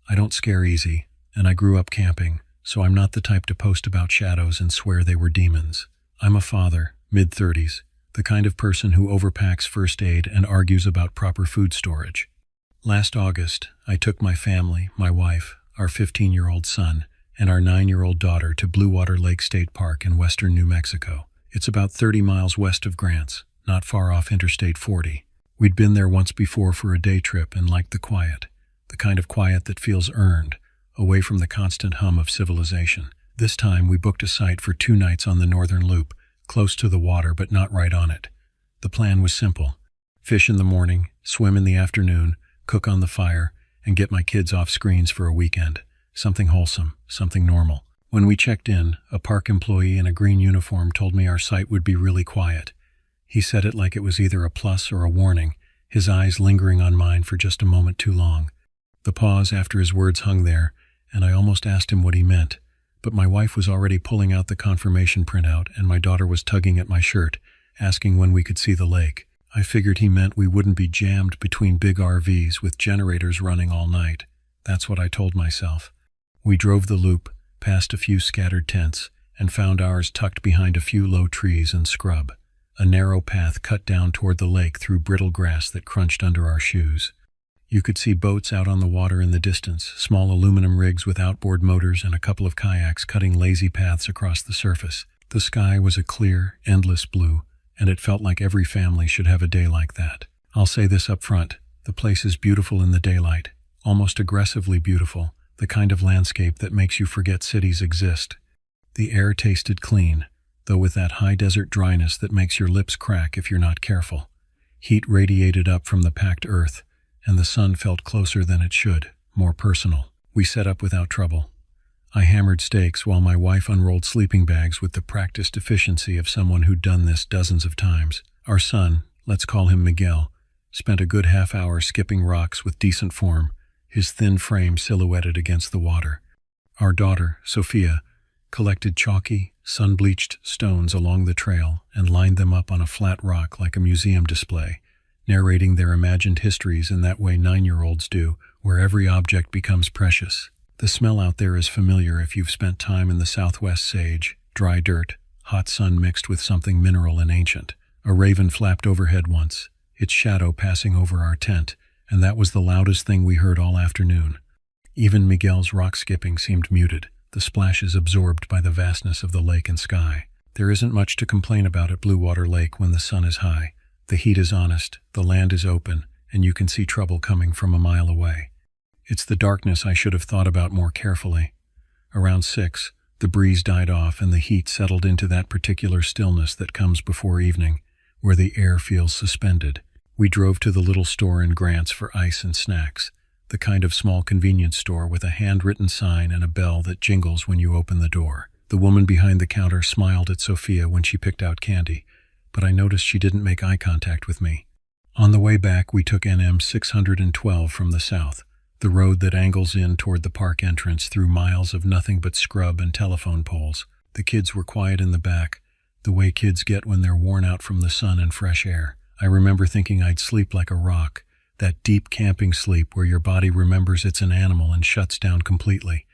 I don't scare easy, and I grew up camping, so I'm not the type to post about shadows and swear they were demons. I'm a father, mid-30s, the kind of person who overpacks first aid and argues about proper food storage. Last August, I took my family, my wife, our 15-year-old son, and our 9-year-old daughter to Blue Water Lake State Park in western New Mexico. It's about 30 miles west of Grants, not far off Interstate 40. We'd been there once before for a day trip and liked the kind of quiet that feels earned, away from the constant hum of civilization. This time we booked a site for 2 nights on the northern loop, close to the water but not right on it. The plan was simple: fish in the morning, swim in the afternoon, cook on the fire, and get my kids off screens for a weekend. Something wholesome, something normal. When we checked in, a park employee in a green uniform told me our site would be really quiet. He said it like it was either a plus or a warning, his eyes lingering on mine for just a moment too long. The pause after his words hung there, and I almost asked him what he meant, but my wife was already pulling out the confirmation printout and my daughter was tugging at my shirt, asking when we could see the lake. I figured he meant we wouldn't be jammed between big RVs with generators running all night. That's what I told myself. We drove the loop, past a few scattered tents, and found ours tucked behind a few low trees and scrub. A narrow path cut down toward the lake through brittle grass that crunched under our shoes. You could see boats out on the water in the distance, small aluminum rigs with outboard motors and a couple of kayaks cutting lazy paths across the surface. The sky was a clear, endless blue, and it felt like every family should have a day like that. I'll say this up front: the place is beautiful in the daylight, almost aggressively beautiful, the kind of landscape that makes you forget cities exist. The air tasted clean, though with that high desert dryness that makes your lips crack if you're not careful. Heat radiated up from the packed earth, and the sun felt closer than it should, more personal. We set up without trouble. I hammered steaks while my wife unrolled sleeping bags with the practiced efficiency of someone who'd done this dozens of times. Our son, let's call him Miguel, spent a good half hour skipping rocks with decent form, his thin frame silhouetted against the water. Our daughter, Sophia, collected chalky, sun-bleached stones along the trail and lined them up on a flat rock like a museum display, narrating their imagined histories in that way 9-year-olds do, where every object becomes precious. The smell out there is familiar if you've spent time in the southwest sage: dry dirt, hot sun mixed with something mineral and ancient. A raven flapped overhead once, its shadow passing over our tent, and that was the loudest thing we heard all afternoon. Even Miguel's rock skipping seemed muted, the splashes absorbed by the vastness of the lake and sky. There isn't much to complain about at Blue Water Lake when the sun is high. The heat is honest, the land is open, and you can see trouble coming from a mile away. It's the darkness I should have thought about more carefully. Around 6, the breeze died off and the heat settled into that particular stillness that comes before evening, where the air feels suspended. We drove to the little store in Grants for ice and snacks, the kind of small convenience store with a handwritten sign and a bell that jingles when you open the door. The woman behind the counter smiled at Sophia when she picked out candy, but I noticed she didn't make eye contact with me. On the way back, we took NM 612 from the south, the road that angles in toward the park entrance through miles of nothing but scrub and telephone poles. The kids were quiet in the back, the way kids get when they're worn out from the sun and fresh air. I remember thinking I'd sleep like a rock, that deep camping sleep where your body remembers it's an animal and shuts down completely.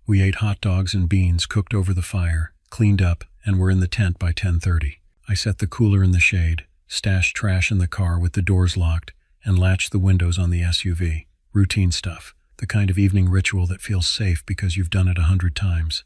We ate hot dogs and beans cooked over the fire, cleaned up, and were in the tent by 10:30. I set the cooler in the shade, stashed trash in the car with the doors locked, and latched the windows on the SUV. Routine stuff, the kind of evening ritual that feels safe because you've done it 100 times.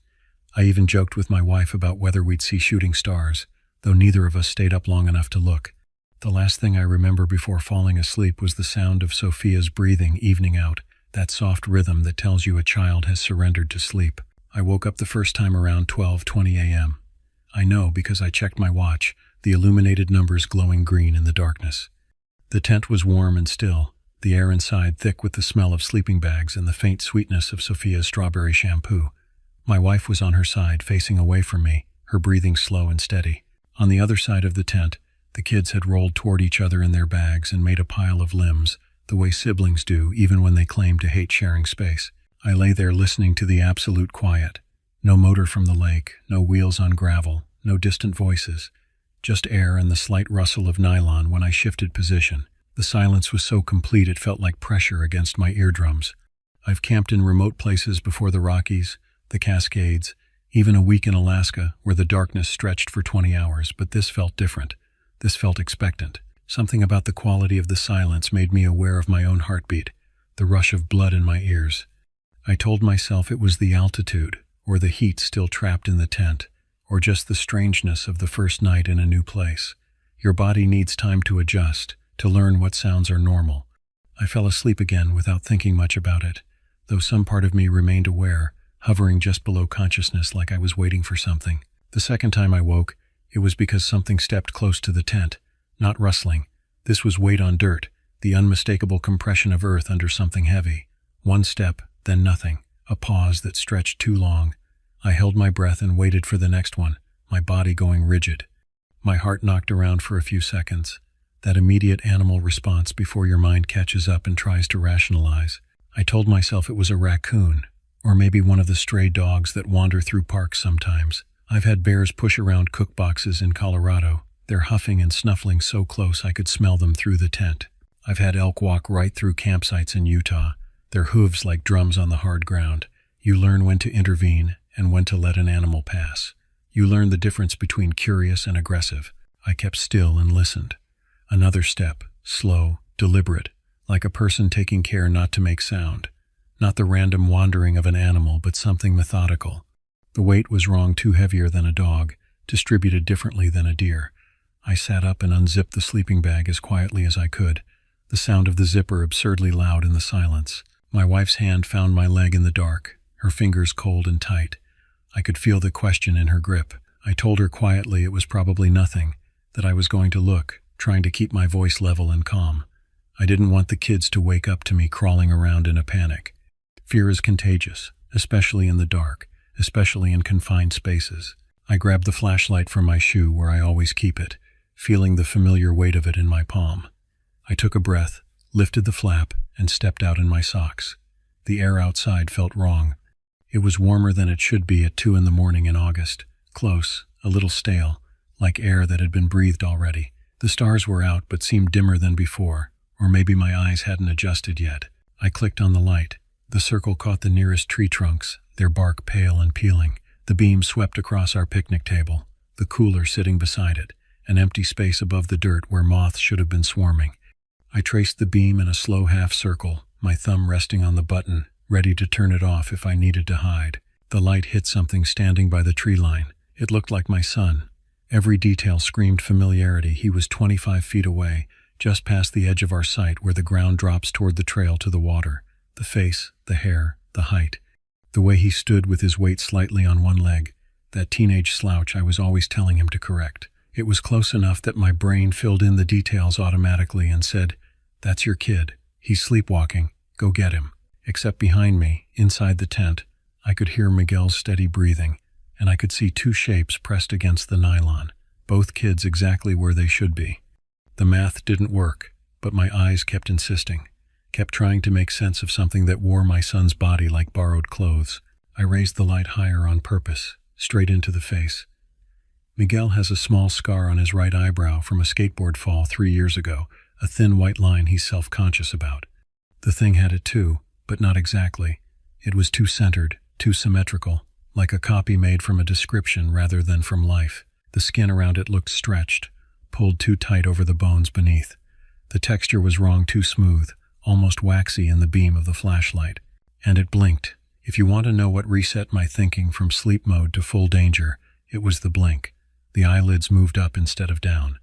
I even joked with my wife about whether we'd see shooting stars, though neither of us stayed up long enough to look. The last thing I remember before falling asleep was the sound of Sophia's breathing evening out, that soft rhythm that tells you a child has surrendered to sleep. I woke up the first time around 12:20 a.m. I know because I checked my watch, the illuminated numbers glowing green in the darkness. The tent was warm and still, the air inside thick with the smell of sleeping bags and the faint sweetness of Sophia's strawberry shampoo. My wife was on her side, facing away from me, her breathing slow and steady. On the other side of the tent, the kids had rolled toward each other in their bags and made a pile of limbs, the way siblings do even when they claim to hate sharing space. I lay there listening to the absolute quiet. No motor from the lake, no wheels on gravel, no distant voices. Just air and the slight rustle of nylon when I shifted position. The silence was so complete it felt like pressure against my eardrums. I've camped in remote places before the Rockies, the Cascades, even a week in Alaska where the darkness stretched for 20 hours, but this felt different. This felt expectant. Something about the quality of the silence made me aware of my own heartbeat, the rush of blood in my ears. I told myself it was the altitude, or the heat still trapped in the tent, or just the strangeness of the first night in a new place. Your body needs time to adjust, to learn what sounds are normal. I fell asleep again without thinking much about it, though some part of me remained aware, hovering just below consciousness like I was waiting for something. The second time I woke, it was because something stepped close to the tent, not rustling. This was weight on dirt, the unmistakable compression of earth under something heavy. One step, then nothing, a pause that stretched too long. I held my breath and waited for the next one, my body going rigid. My heart knocked around for a few seconds, that immediate animal response before your mind catches up and tries to rationalize. I told myself it was a raccoon, or maybe one of the stray dogs that wander through parks sometimes. I've had bears push around cook boxes in Colorado, their huffing and snuffling so close I could smell them through the tent. I've had elk walk right through campsites in Utah, their hooves like drums on the hard ground. You learn when to intervene and when to let an animal pass. You learn the difference between curious and aggressive. I kept still and listened. Another step, slow, deliberate, like a person taking care not to make sound. Not the random wandering of an animal, but something methodical. The weight was wrong, too heavier than a dog, distributed differently than a deer. I sat up and unzipped the sleeping bag as quietly as I could, the sound of the zipper absurdly loud in the silence. My wife's hand found my leg in the dark, her fingers cold and tight. I could feel the question in her grip. I told her quietly it was probably nothing, that I was going to look, trying to keep my voice level and calm. I didn't want the kids to wake up to me crawling around in a panic. Fear is contagious, especially in the dark, especially in confined spaces. I grabbed the flashlight from my shoe where I always keep it, feeling the familiar weight of it in my palm. I took a breath, lifted the flap, and stepped out in my socks. The air outside felt wrong. It was warmer than it should be at 2 a.m. in August, close, a little stale, like air that had been breathed already. The stars were out but seemed dimmer than before, or maybe my eyes hadn't adjusted yet. I clicked on the light. The circle caught the nearest tree trunks, their bark pale and peeling. The beam swept across our picnic table, the cooler sitting beside it, an empty space above the dirt where moths should have been swarming. I traced the beam in a slow half circle, my thumb resting on the button, ready to turn it off if I needed to hide. The light hit something standing by the tree line. It looked like my son. Every detail screamed familiarity. He was 25 feet away, just past the edge of our sight where the ground drops toward the trail to the water. The face, the hair, the height. The way he stood with his weight slightly on one leg, that teenage slouch I was always telling him to correct. It was close enough that my brain filled in the details automatically and said, "That's your kid. He's sleepwalking. Go get him." Except behind me, inside the tent, I could hear Miguel's steady breathing, and I could see two shapes pressed against the nylon, both kids exactly where they should be. The math didn't work, but my eyes kept insisting, kept trying to make sense of something that wore my son's body like borrowed clothes. I raised the light higher on purpose, straight into the face. Miguel has a small scar on his right eyebrow from a skateboard fall 3 years ago, a thin white line he's self-conscious about. The thing had it too, but not exactly. It was too centered, too symmetrical, like a copy made from a description rather than from life. The skin around it looked stretched, pulled too tight over the bones beneath. The texture was wrong, too smooth, almost waxy in the beam of the flashlight. And it blinked. If you want to know what reset my thinking from sleep mode to full danger, it was the blink. The eyelids moved up instead of down.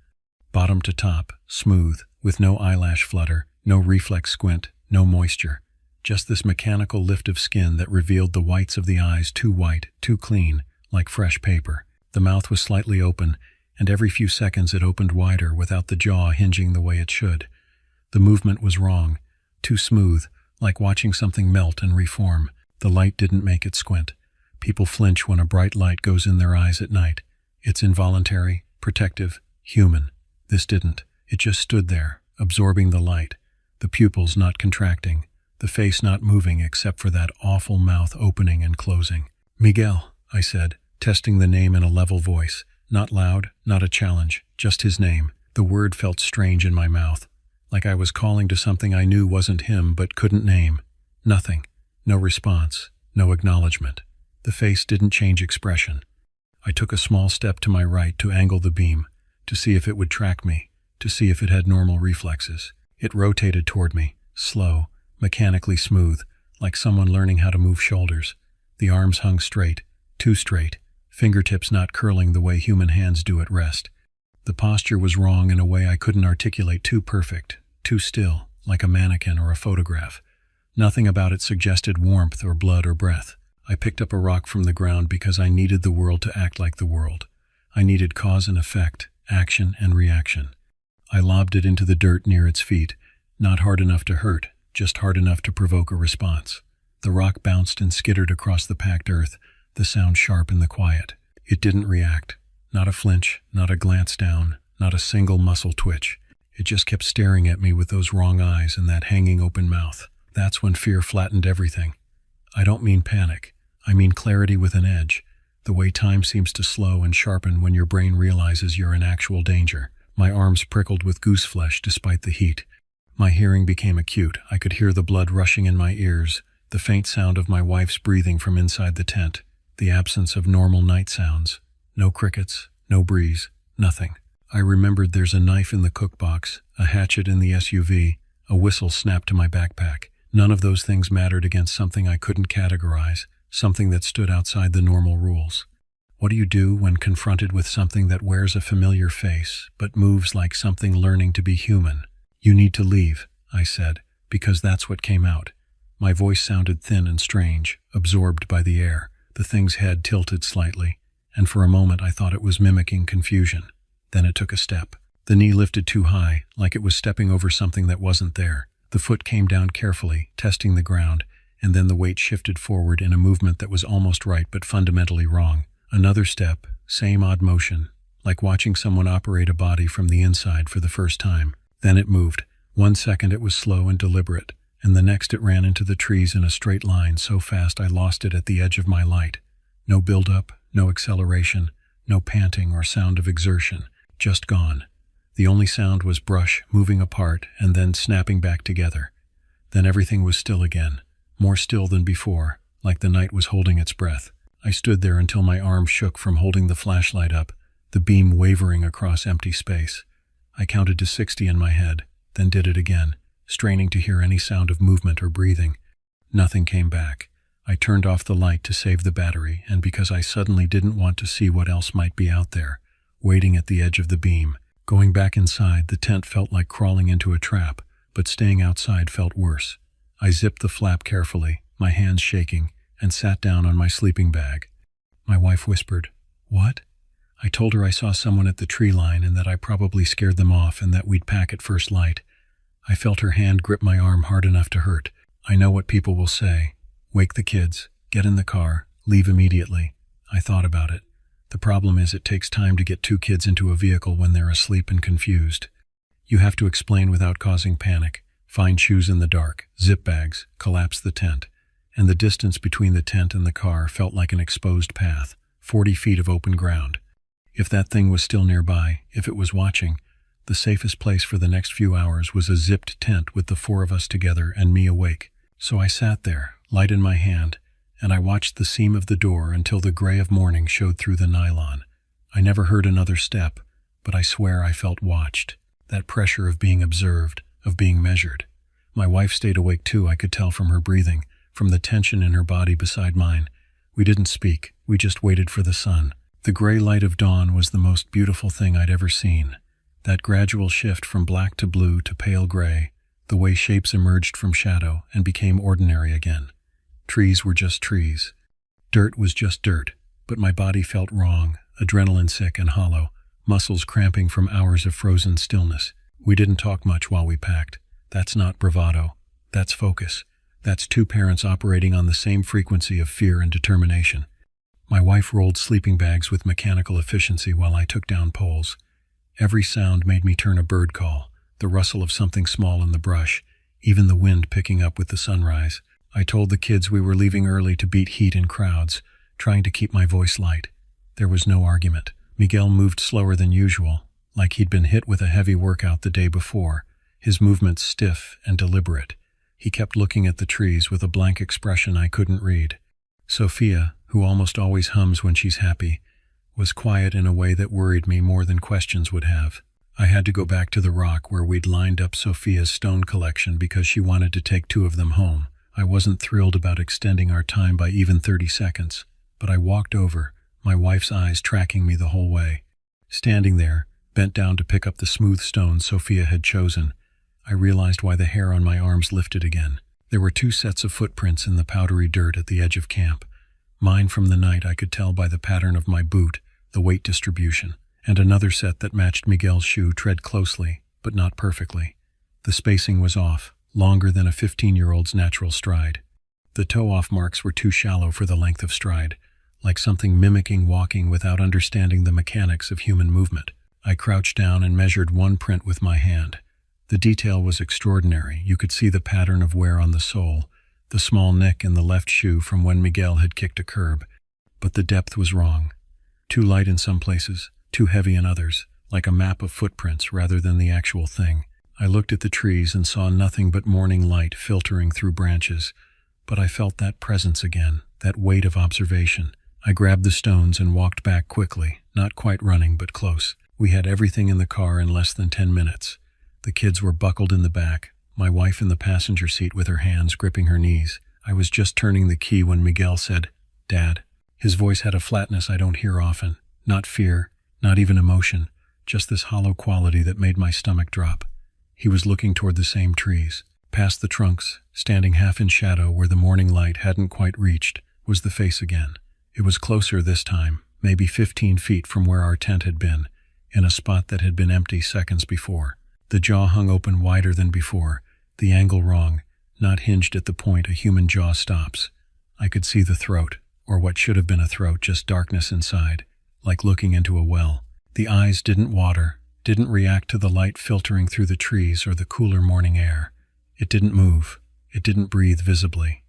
Bottom to top, smooth, with no eyelash flutter, no reflex squint, no moisture. Just this mechanical lift of skin that revealed the whites of the eyes too white, too clean, like fresh paper. The mouth was slightly open, and every few seconds it opened wider without the jaw hinging the way it should. The movement was wrong, too smooth, like watching something melt and reform. The light didn't make it squint. People flinch when a bright light goes in their eyes at night. It's involuntary, protective, human. This didn't. It just stood there, absorbing the light, the pupils not contracting, the face not moving except for that awful mouth opening and closing. "Miguel," I said, testing the name in a level voice. Not loud, not a challenge, just his name. The word felt strange in my mouth, like I was calling to something I knew wasn't him but couldn't name. Nothing. No response, no acknowledgement. The face didn't change expression. I took a small step to my right to angle the beam, to see if it would track me, to see if it had normal reflexes. It rotated toward me, slow, mechanically smooth, like someone learning how to move shoulders. The arms hung straight, too straight, fingertips not curling the way human hands do at rest. The posture was wrong in a way I couldn't articulate, too perfect, too still, like a mannequin or a photograph. Nothing about it suggested warmth or blood or breath. I picked up a rock from the ground because I needed the world to act like the world. I needed cause and effect, action and reaction. I lobbed it into the dirt near its feet, not hard enough to hurt, just hard enough to provoke a response. The rock bounced and skittered across the packed earth, the sound sharp in the quiet. It didn't react. Not a flinch, not a glance down, not a single muscle twitch. It just kept staring at me with those wrong eyes and that hanging open mouth. That's when fear flattened everything. I don't mean panic. I mean clarity with an edge. The way time seems to slow and sharpen when your brain realizes you're in actual danger. My arms prickled with goose flesh despite the heat. My hearing became acute. I could hear the blood rushing in my ears, the faint sound of my wife's breathing from inside the tent, the absence of normal night sounds. No crickets, no breeze, nothing. I remembered there's a knife in the cookbox, a hatchet in the SUV, a whistle snapped to my backpack. None of those things mattered against something I couldn't categorize, something that stood outside the normal rules. What do you do when confronted with something that wears a familiar face, but moves like something learning to be human? You need to leave, I said, because that's what came out. My voice sounded thin and strange, absorbed by the air. The thing's head tilted slightly, and for a moment I thought it was mimicking confusion. Then it took a step. The knee lifted too high, like it was stepping over something that wasn't there. The foot came down carefully, testing the ground, and then the weight shifted forward in a movement that was almost right but fundamentally wrong. Another step, same odd motion, like watching someone operate a body from the inside for the first time. Then it moved. 1 second it was slow and deliberate, and the next it ran into the trees in a straight line so fast I lost it at the edge of my light. No build-up, no acceleration, no panting or sound of exertion, just gone. The only sound was brush moving apart and then snapping back together. Then everything was still again, more still than before, like the night was holding its breath. I stood there until my arms shook from holding the flashlight up, the beam wavering across empty space. I counted to 60 in my head, then did it again, straining to hear any sound of movement or breathing. Nothing came back. I turned off the light to save the battery, and because I suddenly didn't want to see what else might be out there, waiting at the edge of the beam. Going back inside, the tent felt like crawling into a trap, but staying outside felt worse. I zipped the flap carefully, my hands shaking, and sat down on my sleeping bag. My wife whispered, "What?" I told her I saw someone at the tree line and that I probably scared them off and that we'd pack at first light. I felt her hand grip my arm hard enough to hurt. I know what people will say. Wake the kids, get in the car, leave immediately. I thought about it. The problem is it takes time to get 2 kids into a vehicle when they're asleep and confused. You have to explain without causing panic, find shoes in the dark, zip bags, collapse the tent. And the distance between the tent and the car felt like an exposed path, 40 feet of open ground. If that thing was still nearby, if it was watching, the safest place for the next few hours was a zipped tent with the 4 of us together and me awake. So I sat there, light in my hand, and I watched the seam of the door until the gray of morning showed through the nylon. I never heard another step, but I swear I felt watched. That pressure of being observed, of being measured. My wife stayed awake too, I could tell from her breathing, from the tension in her body beside mine. We didn't speak, we just waited for the sun. The gray light of dawn was the most beautiful thing I'd ever seen. That gradual shift from black to blue to pale gray, the way shapes emerged from shadow and became ordinary again. Trees were just trees. Dirt was just dirt, but my body felt wrong, adrenaline sick and hollow, muscles cramping from hours of frozen stillness. We didn't talk much while we packed. That's not bravado. That's focus. That's 2 parents operating on the same frequency of fear and determination. My wife rolled sleeping bags with mechanical efficiency while I took down poles. Every sound made me turn a bird call, the rustle of something small in the brush, even the wind picking up with the sunrise. I told the kids we were leaving early to beat heat in crowds, trying to keep my voice light. There was no argument. Miguel moved slower than usual, like he'd been hit with a heavy workout the day before, his movements stiff and deliberate. He kept looking at the trees with a blank expression I couldn't read. Sophia, who almost always hums when she's happy, was quiet in a way that worried me more than questions would have. I had to go back to the rock where we'd lined up Sophia's stone collection because she wanted to take 2 of them home. I wasn't thrilled about extending our time by even 30 seconds, but I walked over, my wife's eyes tracking me the whole way. Standing there, bent down to pick up the smooth stones Sophia had chosen, I realized why the hair on my arms lifted again. There were 2 sets of footprints in the powdery dirt at the edge of camp. Mine from the night I could tell by the pattern of my boot, the weight distribution, and another set that matched Miguel's shoe tread closely, but not perfectly. The spacing was off, longer than a 15-year-old's natural stride. The toe-off marks were too shallow for the length of stride, like something mimicking walking without understanding the mechanics of human movement. I crouched down and measured 1 print with my hand. The detail was extraordinary. You could see the pattern of wear on the sole, the small nick in the left shoe from when Miguel had kicked a curb. But the depth was wrong. Too light in some places, too heavy in others, like a map of footprints rather than the actual thing. I looked at the trees and saw nothing but morning light filtering through branches, but I felt that presence again, that weight of observation. I grabbed the stones and walked back quickly, not quite running but close. We had everything in the car in less than 10 minutes. The kids were buckled in the back, my wife in the passenger seat with her hands gripping her knees. I was just turning the key when Miguel said, "Dad." His voice had a flatness I don't hear often. Not fear, not even emotion, just this hollow quality that made my stomach drop. He was looking toward the same trees. Past the trunks, standing half in shadow where the morning light hadn't quite reached, was the face again. It was closer this time, maybe 15 feet from where our tent had been, in a spot that had been empty seconds before. The jaw hung open wider than before, the angle wrong, not hinged at the point a human jaw stops. I could see the throat, or what should have been a throat, just darkness inside, like looking into a well. The eyes didn't water, didn't react to the light filtering through the trees or the cooler morning air. It didn't move. It didn't breathe visibly.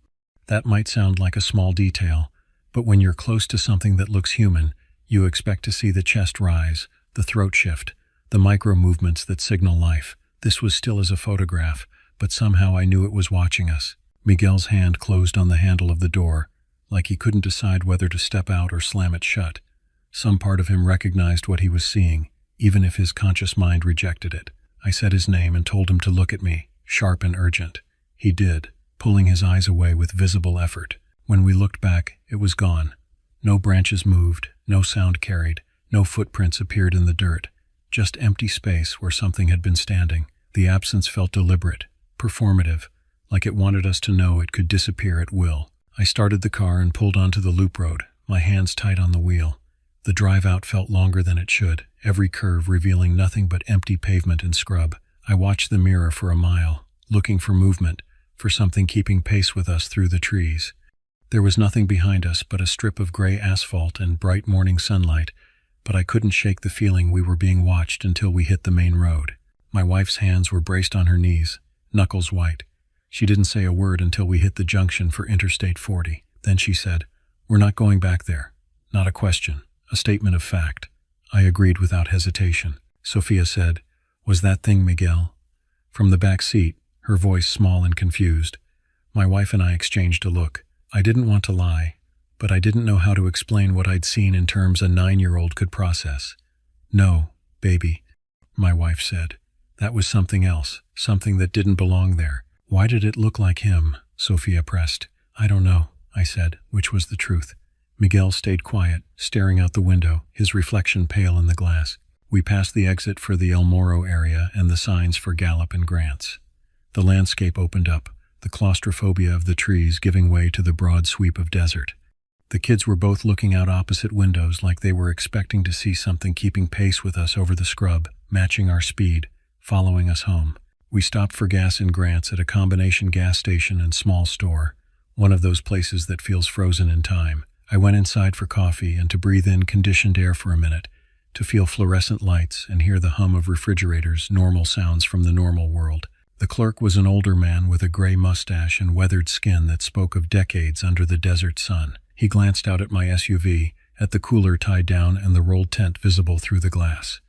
That might sound like a small detail, but when you're close to something that looks human, you expect to see the chest rise, the throat shift, the micro-movements that signal life. This was still as a photograph, but somehow I knew it was watching us. Miguel's hand closed on the handle of the door, like he couldn't decide whether to step out or slam it shut. Some part of him recognized what he was seeing, even if his conscious mind rejected it. I said his name and told him to look at me, sharp and urgent. He did, pulling his eyes away with visible effort. When we looked back, it was gone. No branches moved, no sound carried, no footprints appeared in the dirt. Just empty space where something had been standing. The absence felt deliberate, performative, like it wanted us to know it could disappear at will. I started the car and pulled onto the loop road, my hands tight on the wheel. The drive out felt longer than it should, every curve revealing nothing but empty pavement and scrub. I watched the mirror for a mile, looking for movement, for something keeping pace with us through the trees. There was nothing behind us but a strip of gray asphalt and bright morning sunlight, but I couldn't shake the feeling we were being watched until we hit the main road. My wife's hands were braced on her knees, knuckles white. She didn't say a word until we hit the junction for Interstate 40. Then she said, "We're not going back there." Not a question, a statement of fact. I agreed without hesitation. Sophia said, "Was that thing Miguel?" From the back seat, her voice small and confused. My wife and I exchanged a look. I didn't want to lie, but I didn't know how to explain what I'd seen in terms a 9-year-old could process. "No, baby," my wife said. "That was something else, something that didn't belong there." "Why did it look like him?" Sophia pressed. "I don't know," I said, which was the truth. Miguel stayed quiet, staring out the window, his reflection pale in the glass. We passed the exit for the El Moro area and the signs for Gallup and Grants. The landscape opened up, the claustrophobia of the trees giving way to the broad sweep of desert. The kids were both looking out opposite windows like they were expecting to see something keeping pace with us over the scrub, matching our speed, following us home. We stopped for gas in Grants at a combination gas station and small store, one of those places that feels frozen in time. I went inside for coffee and to breathe in conditioned air for a minute, to feel fluorescent lights and hear the hum of refrigerators, normal sounds from the normal world. The clerk was an older man with a gray mustache and weathered skin that spoke of decades under the desert sun. He glanced out at my SUV, at the cooler tied down and the rolled tent visible through the glass.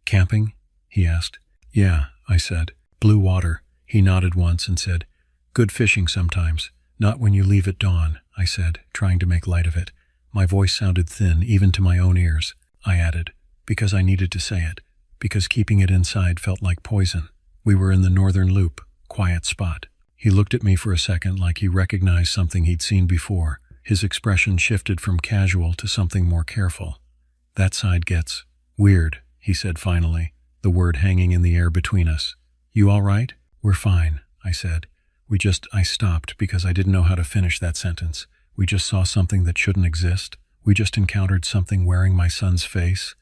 "Camping?" he asked. "Yeah," I said. "Blue water." He nodded once and said, Good fishing sometimes. Not when you leave at dawn, I said, trying to make light of it. My voice sounded thin, even to my own ears. I added, because I needed to say it, because keeping it inside felt like poison. We were in the northern loop, quiet spot. He looked at me for a second like he recognized something he'd seen before. His expression shifted from casual to something more careful. That side gets weird, he said finally, the word hanging in the air between us. You all right? We're fine, I said. I stopped because I didn't know how to finish that sentence. We just saw something that shouldn't exist. We just encountered something wearing my son's face.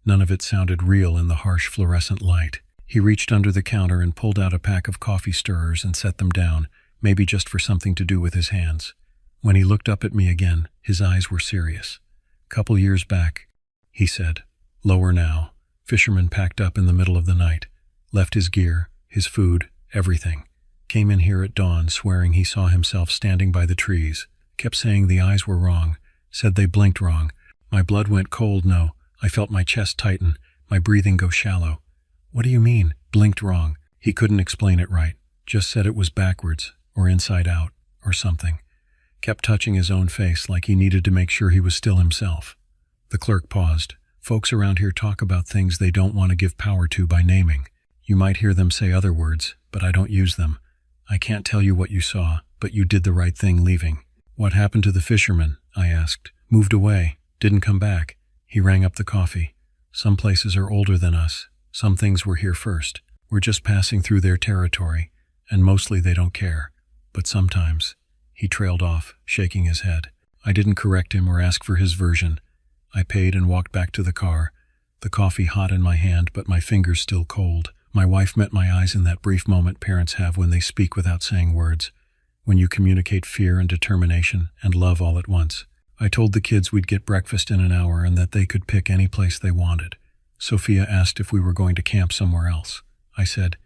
None of it sounded real in the harsh fluorescent light. He reached under the counter and pulled out a pack of coffee stirrers and set them down, maybe just for something to do with his hands. When he looked up at me again, his eyes were serious. "Couple years back," he said. "Lower now. Fisherman packed up in the middle of the night. Left his gear, his food, everything. Came in here at dawn swearing he saw himself standing by the trees. Kept saying the eyes were wrong. Said they blinked wrong. My blood went cold, no. I felt my chest tighten, my breathing go shallow. What do you mean, blinked wrong? He couldn't explain it right. Just said it was backwards, or inside out, or something. Kept touching his own face like he needed to make sure he was still himself." The clerk paused. "Folks around here talk about things they don't want to give power to by naming. You might hear them say other words, but I don't use them. I can't tell you what you saw, but you did the right thing leaving." "What happened to the fisherman?" I asked. "Moved away. Didn't come back." He rang up the coffee. "Some places are older than us. Some things were here first. We're just passing through their territory, and mostly they don't care. But sometimes." He trailed off, shaking his head. I didn't correct him or ask for his version. I paid and walked back to the car, the coffee hot in my hand but my fingers still cold. My wife met my eyes in that brief moment parents have when they speak without saying words, when you communicate fear and determination and love all at once. I told the kids we'd get breakfast in an hour and that they could pick any place they wanted. Sophia asked if we were going to camp somewhere else. I said,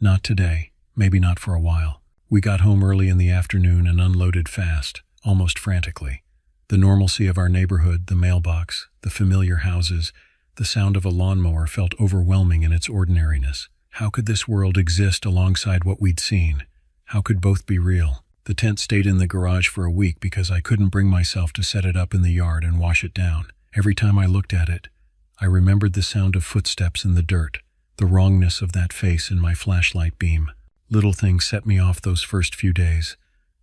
"Not today, maybe not for a while." We got home early in the afternoon and unloaded fast, almost frantically. The normalcy of our neighborhood, the mailbox, the familiar houses, the sound of a lawnmower felt overwhelming in its ordinariness. How could this world exist alongside what we'd seen? How could both be real? The tent stayed in the garage for a week because I couldn't bring myself to set it up in the yard and wash it down. Every time I looked at it, I remembered the sound of footsteps in the dirt, the wrongness of that face in my flashlight beam. Little things set me off those first few days.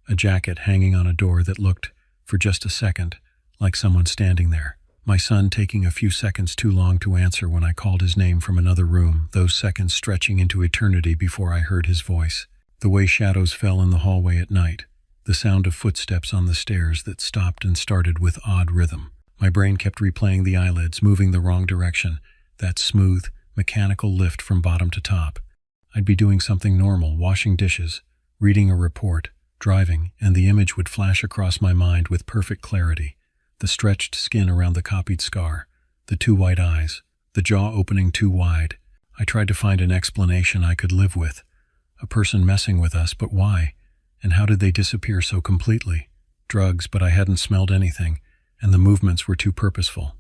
A jacket hanging on a door that looked, for just a second, like someone standing there. My son taking a few seconds too long to answer when I called his name from another room, those seconds stretching into eternity before I heard his voice. The way shadows fell in the hallway at night. The sound of footsteps on the stairs that stopped and started with odd rhythm. My brain kept replaying the eyelids, moving the wrong direction, that smooth, mechanical lift from bottom to top. I'd be doing something normal, washing dishes, reading a report, driving, and the image would flash across my mind with perfect clarity. The stretched skin around the copied scar, the two white eyes, the jaw opening too wide. I tried to find an explanation I could live with. A person messing with us, but why? And how did they disappear so completely? Drugs, but I hadn't smelled anything, and the movements were too purposeful.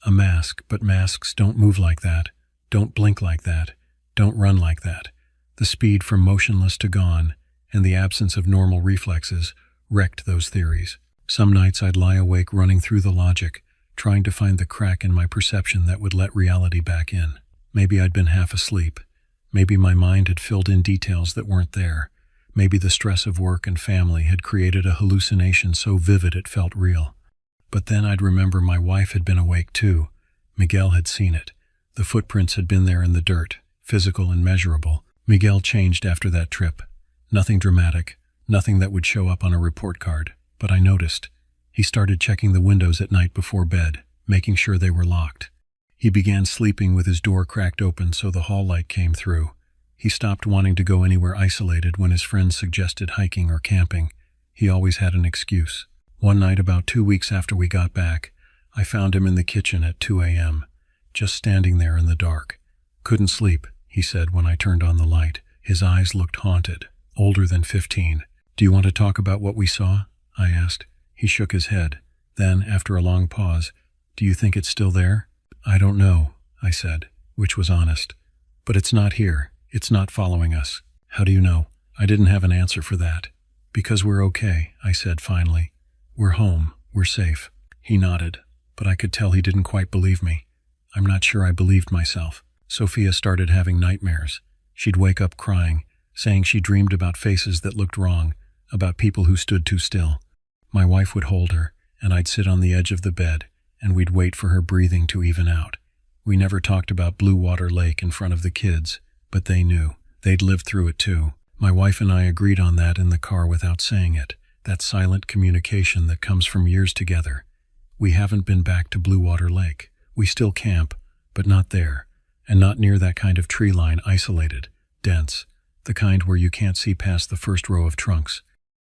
A mask, but masks don't move like that, don't blink like that, don't run like that. The speed from motionless to gone, and the absence of normal reflexes, wrecked those theories. Some nights I'd lie awake running through the logic, trying to find the crack in my perception that would let reality back in. Maybe I'd been half asleep. Maybe my mind had filled in details that weren't there. Maybe the stress of work and family had created a hallucination so vivid it felt real. But then I'd remember my wife had been awake too. Miguel had seen it. The footprints had been there in the dirt, physical and measurable. Miguel changed after that trip. Nothing dramatic, nothing that would show up on a report card. But I noticed. He started checking the windows at night before bed, making sure they were locked. He began sleeping with his door cracked open so the hall light came through. He stopped wanting to go anywhere isolated when his friends suggested hiking or camping. He always had an excuse. One night about 2 weeks after we got back, I found him in the kitchen at 2 a.m., just standing there in the dark. "Couldn't sleep," he said when I turned on the light. His eyes looked haunted, older than 15. "Do you want to talk about what we saw?" I asked. He shook his head. Then, after a long pause, "Do you think it's still there?" "I don't know," I said, which was honest. "But it's not here. It's not following us." "How do you know?" I didn't have an answer for that. Because we're okay, I said finally. We're home. We're safe. He nodded, but I could tell he didn't quite believe me. I'm not sure I believed myself. Sophia started having nightmares. She'd wake up crying, saying she dreamed about faces that looked wrong, about people who stood too still. My wife would hold her, and I'd sit on the edge of the bed, and we'd wait for her breathing to even out. We never talked about Blue Water Lake in front of the kids, but they knew. They'd lived through it too. My wife and I agreed on that in the car without saying it, that silent communication that comes from years together. We haven't been back to Blue Water Lake. We still camp, but not there, and not near that kind of tree line, isolated, dense, the kind where you can't see past the first row of trunks.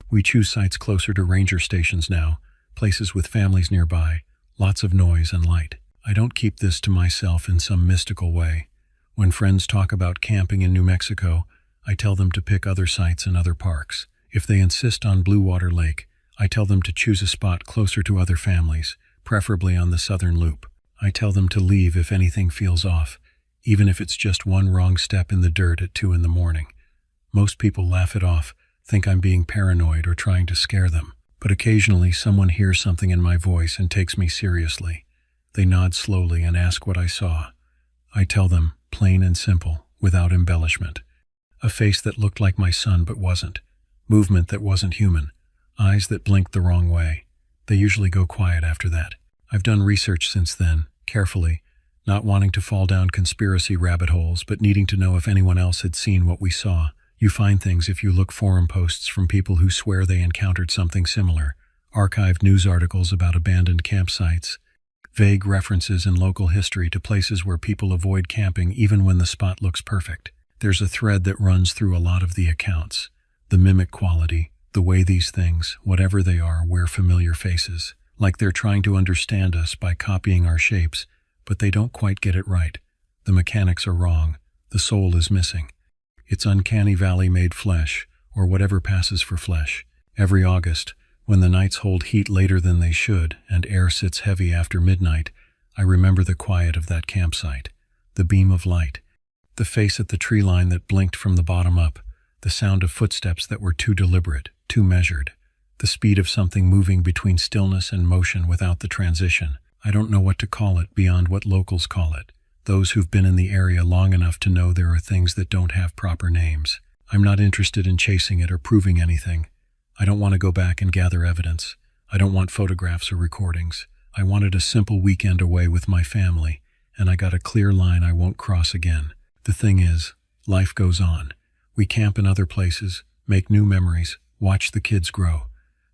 We choose sites closer to ranger stations now, places with families nearby, lots of noise and light. I don't keep this to myself in some mystical way. When friends talk about camping in New Mexico, I tell them to pick other sites and other parks. If they insist on Blue Water Lake, I tell them to choose a spot closer to other families, preferably on the southern loop. I tell them to leave if anything feels off, even if it's just one wrong step in the dirt at 2 a.m. Most people laugh it off, think I'm being paranoid or trying to scare them. But occasionally someone hears something in my voice and takes me seriously. They nod slowly and ask what I saw. I tell them, plain and simple, without embellishment. A face that looked like my son but wasn't. Movement that wasn't human. Eyes that blinked the wrong way. They usually go quiet after that. I've done research since then, carefully, not wanting to fall down conspiracy rabbit holes, but needing to know if anyone else had seen what we saw. You find things if you look forum posts from people who swear they encountered something similar, archived news articles about abandoned campsites, vague references in local history to places where people avoid camping even when the spot looks perfect. There's a thread that runs through a lot of the accounts. The mimic quality, the way these things, whatever they are, wear familiar faces, like they're trying to understand us by copying our shapes, but they don't quite get it right. The mechanics are wrong. The soul is missing. It's uncanny valley made flesh, or whatever passes for flesh. Every August, when the nights hold heat later than they should and air sits heavy after midnight, I remember the quiet of that campsite, the beam of light, the face at the tree line that blinked from the bottom up, the sound of footsteps that were too deliberate, too measured, the speed of something moving between stillness and motion without the transition. I don't know what to call it beyond what locals call it, those who've been in the area long enough to know there are things that don't have proper names. I'm not interested in chasing it or proving anything. I don't want to go back and gather evidence. I don't want photographs or recordings. I wanted a simple weekend away with my family, and I got a clear line I won't cross again. The thing is, life goes on. We camp in other places, make new memories, watch the kids grow.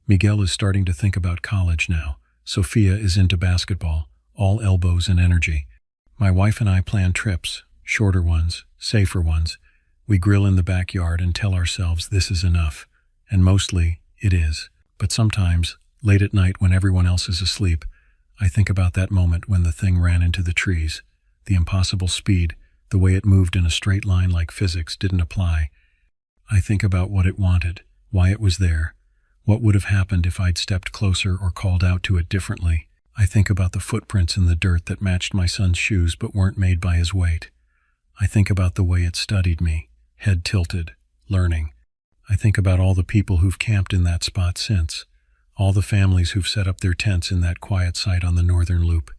Miguel is starting to think about college now. Sophia is into basketball, all elbows and energy. My wife and I plan trips, shorter ones, safer ones. We grill in the backyard and tell ourselves this is enough. And mostly, it is. But sometimes, late at night when everyone else is asleep, I think about that moment when the thing ran into the trees. The impossible speed, the way it moved in a straight line like physics didn't apply. I think about what it wanted, why it was there, what would have happened if I'd stepped closer or called out to it differently. I think about the footprints in the dirt that matched my son's shoes but weren't made by his weight. I think about the way it studied me, head tilted, learning. I think about all the people who've camped in that spot since, all the families who've set up their tents in that quiet site on the northern loop.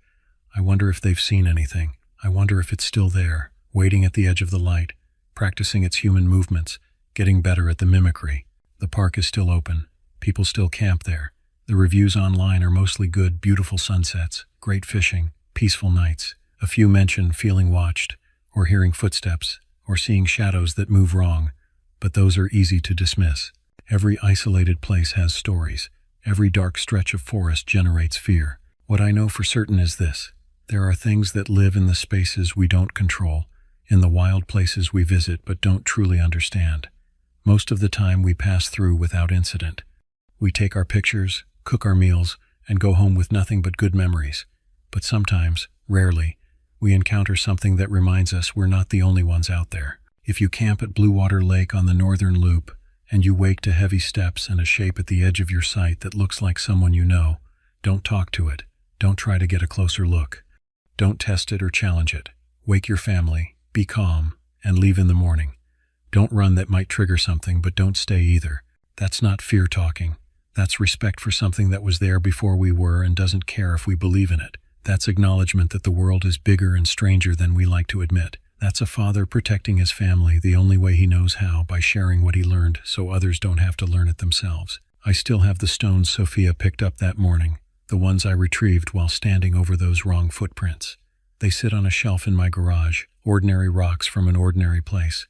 I wonder if they've seen anything. I wonder if it's still there, waiting at the edge of the light, practicing its human movements, getting better at the mimicry. The park is still open. People still camp there. The reviews online are mostly good, beautiful sunsets, great fishing, peaceful nights. A few mention feeling watched, or hearing footsteps, or seeing shadows that move wrong. But those are easy to dismiss. Every isolated place has stories. Every dark stretch of forest generates fear. What I know for certain is this. There are things that live in the spaces we don't control, in the wild places we visit but don't truly understand. Most of the time we pass through without incident. We take our pictures, cook our meals, and go home with nothing but good memories. But sometimes, rarely, we encounter something that reminds us we're not the only ones out there. If you camp at Blue Water Lake on the northern loop, and you wake to heavy steps and a shape at the edge of your site that looks like someone you know, don't talk to it. Don't try to get a closer look. Don't test it or challenge it. Wake your family, be calm, and leave in the morning. Don't run, that might trigger something, but don't stay either. That's not fear talking. That's respect for something that was there before we were and doesn't care if we believe in it. That's acknowledgement that the world is bigger and stranger than we like to admit. That's a father protecting his family the only way he knows how, by sharing what he learned so others don't have to learn it themselves. I still have the stones Sophia picked up that morning, the ones I retrieved while standing over those wrong footprints. They sit on a shelf in my garage, ordinary rocks from an ordinary place.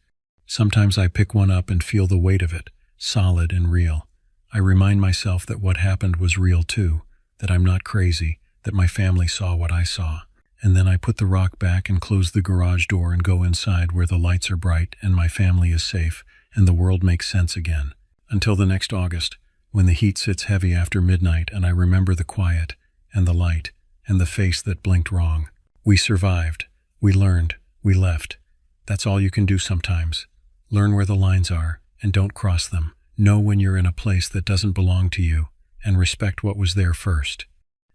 Sometimes I pick one up and feel the weight of it, solid and real. I remind myself that what happened was real too, that I'm not crazy, that my family saw what I saw. And then I put the rock back and close the garage door and go inside where the lights are bright and my family is safe and the world makes sense again. Until the next August, when the heat sits heavy after midnight and I remember the quiet and the light and the face that blinked wrong. We survived. We learned. We left. That's all you can do sometimes. Learn where the lines are and don't cross them. Know when you're in a place that doesn't belong to you and respect what was there first.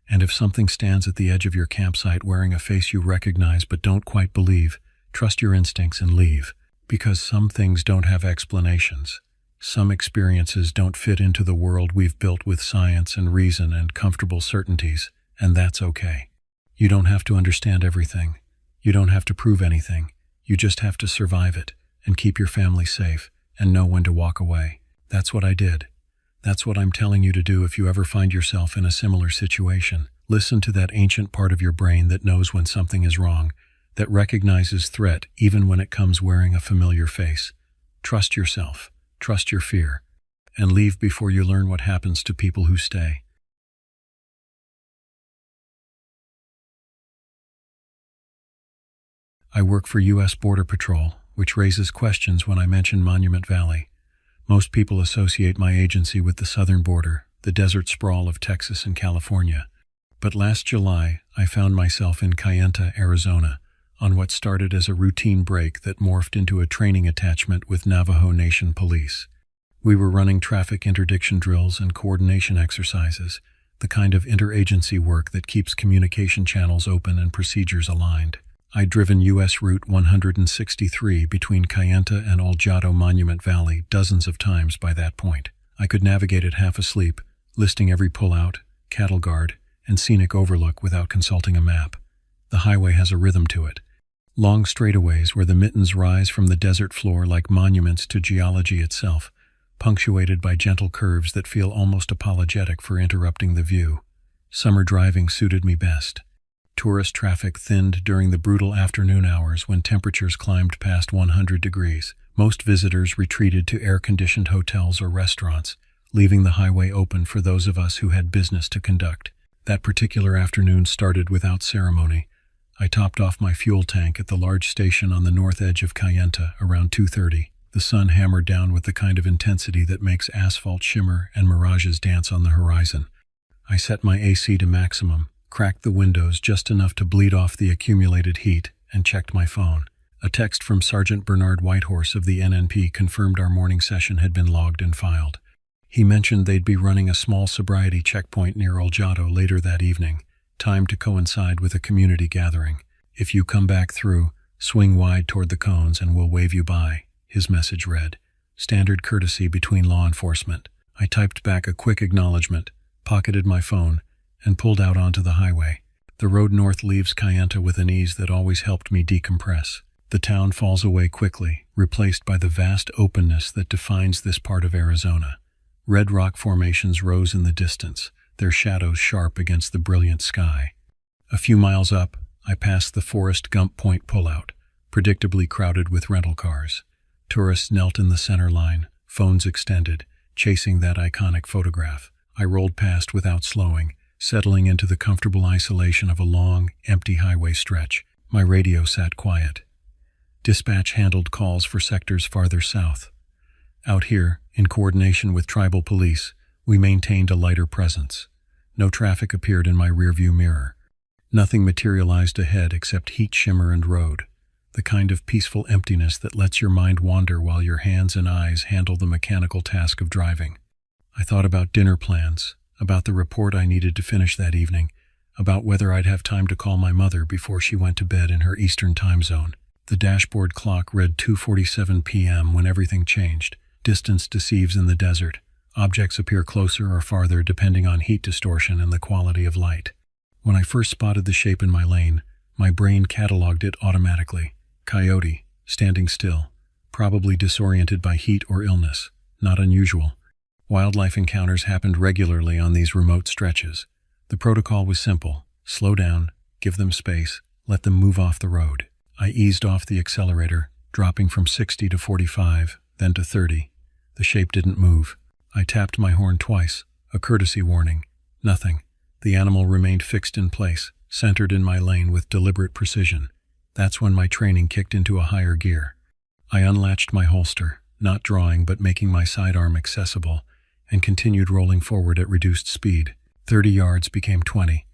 And if something stands at the edge of your campsite wearing a face you recognize but don't quite believe, trust your instincts and leave. Because some things don't have explanations. Some experiences don't fit into the world we've built with science and reason and comfortable certainties, and that's okay. You don't have to understand everything. You don't have to prove anything. You just have to survive it and keep your family safe and know when to walk away. That's what I did. That's what I'm telling you to do if you ever find yourself in a similar situation. Listen to that ancient part of your brain that knows when something is wrong, that recognizes threat even when it comes wearing a familiar face. Trust yourself, trust your fear, and leave before you learn what happens to people who stay. I work for U.S. Border Patrol, which raises questions when I mention Monument Valley. Most people associate my agency with the southern border, the desert sprawl of Texas and California. But last July, I found myself in Kayenta, Arizona, on what started as a routine break that morphed into a training attachment with Navajo Nation Police. We were running traffic interdiction drills and coordination exercises, the kind of interagency work that keeps communication channels open and procedures aligned. I'd driven U.S. Route 163 between Kayenta and Oljato Monument Valley dozens of times by that point. I could navigate it half asleep, listing every pullout, cattle guard, and scenic overlook without consulting a map. The highway has a rhythm to it. Long straightaways where the mittens rise from the desert floor like monuments to geology itself, punctuated by gentle curves that feel almost apologetic for interrupting the view. Summer driving suited me best. Tourist traffic thinned during the brutal afternoon hours when temperatures climbed past 100 degrees. Most visitors retreated to air-conditioned hotels or restaurants, leaving the highway open for those of us who had business to conduct. That particular afternoon started without ceremony. I topped off my fuel tank at the large station on the north edge of Kayenta around 2:30. The sun hammered down with the kind of intensity that makes asphalt shimmer and mirages dance on the horizon. I set my AC to maximum, cracked the windows just enough to bleed off the accumulated heat, and checked my phone. A text from Sergeant Bernard Whitehorse of the NNP confirmed our morning session had been logged and filed. He mentioned they'd be running a small sobriety checkpoint near Oljato later that evening, timed to coincide with a community gathering. If you come back through, swing wide toward the cones and we'll wave you by, his message read. Standard courtesy between law enforcement. I typed back a quick acknowledgement, pocketed my phone, and pulled out onto the highway. The road north leaves Kayenta with an ease that always helped me decompress. The town falls away quickly, replaced by the vast openness that defines this part of Arizona. Red rock formations rose in the distance, their shadows sharp against the brilliant sky. A few miles up, I passed the Forrest Gump Point pullout, predictably crowded with rental cars. Tourists knelt in the center line, phones extended, chasing that iconic photograph. I rolled past without slowing, settling into the comfortable isolation of a long, empty highway stretch. My radio sat quiet. Dispatch handled calls for sectors farther south. Out here, in coordination with tribal police, we maintained a lighter presence. No traffic appeared in my rearview mirror. Nothing materialized ahead except heat shimmer and road, the kind of peaceful emptiness that lets your mind wander while your hands and eyes handle the mechanical task of driving. I thought about dinner plans, about the report I needed to finish that evening, about whether I'd have time to call my mother before she went to bed in her Eastern time zone. The dashboard clock read 2:47 p.m. when everything changed. Distance deceives in the desert. Objects appear closer or farther depending on heat distortion and the quality of light. When I first spotted the shape in my lane, my brain cataloged it automatically. Coyote, standing still, probably disoriented by heat or illness. Not unusual. Wildlife encounters happened regularly on these remote stretches. The protocol was simple. Slow down, give them space, let them move off the road. I eased off the accelerator, dropping from 60 to 45, then to 30. The shape didn't move. I tapped my horn twice, a courtesy warning. Nothing. The animal remained fixed in place, centered in my lane with deliberate precision. That's when my training kicked into a higher gear. I unlatched my holster, not drawing but making my sidearm accessible, and continued rolling forward at reduced speed. 30 yards became 20.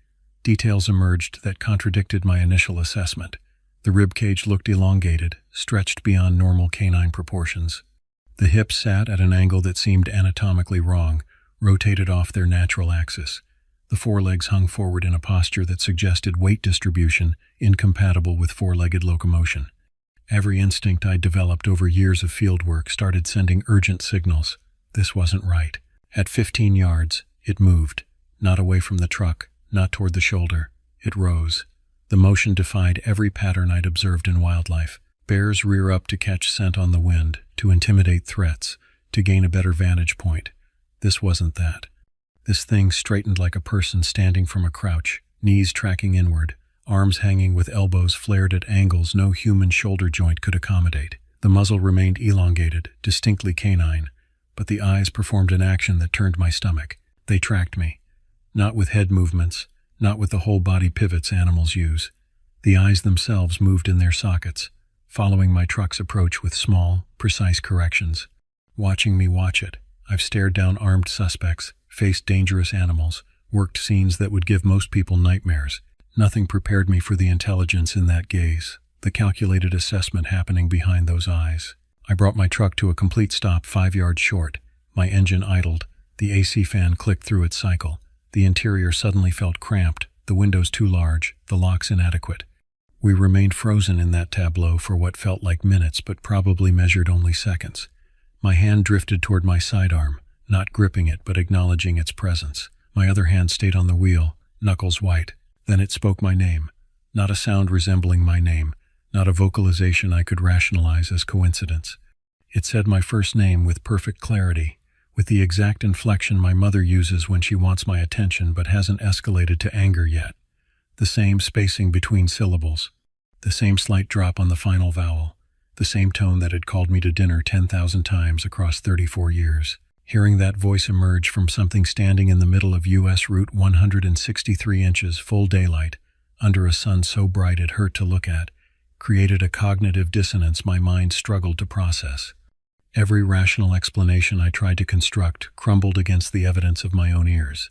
Details emerged that contradicted my initial assessment. The rib cage looked elongated, stretched beyond normal canine proportions. The hips sat at an angle that seemed anatomically wrong, rotated off their natural axis. The forelegs hung forward in a posture that suggested weight distribution incompatible with four-legged locomotion. Every instinct I'd developed over years of fieldwork started sending urgent signals. This wasn't right. At 15 yards, it moved. Not away from the truck, not toward the shoulder. It rose. The motion defied every pattern I'd observed in wildlife. Bears rear up to catch scent on the wind, to intimidate threats, to gain a better vantage point. This wasn't that. This thing straightened like a person standing from a crouch, knees tracking inward, arms hanging with elbows flared at angles no human shoulder joint could accommodate. The muzzle remained elongated, distinctly canine, but the eyes performed an action that turned my stomach. They tracked me. Not with head movements, not with the whole body pivots animals use. The eyes themselves moved in their sockets, following my truck's approach with small, precise corrections. Watching me watch it, I've stared down armed suspects, faced dangerous animals, worked scenes that would give most people nightmares. Nothing prepared me for the intelligence in that gaze, the calculated assessment happening behind those eyes. I brought my truck to a complete stop 5 yards short. My engine idled. The AC fan clicked through its cycle. The interior suddenly felt cramped, the windows too large, the locks inadequate. We remained frozen in that tableau for what felt like minutes but probably measured only seconds. My hand drifted toward my sidearm, not gripping it but acknowledging its presence. My other hand stayed on the wheel, knuckles white. Then it spoke my name. Not a sound resembling my name, not a vocalization I could rationalize as coincidence. It said my first name with perfect clarity, with the exact inflection my mother uses when she wants my attention but hasn't escalated to anger yet. The same spacing between syllables, the same slight drop on the final vowel, the same tone that had called me to dinner 10,000 times across 34 years. Hearing that voice emerge from something standing in the middle of U.S. Route 163 inches, full daylight, under a sun so bright it hurt to look at, created a cognitive dissonance my mind struggled to process. Every rational explanation I tried to construct crumbled against the evidence of my own ears.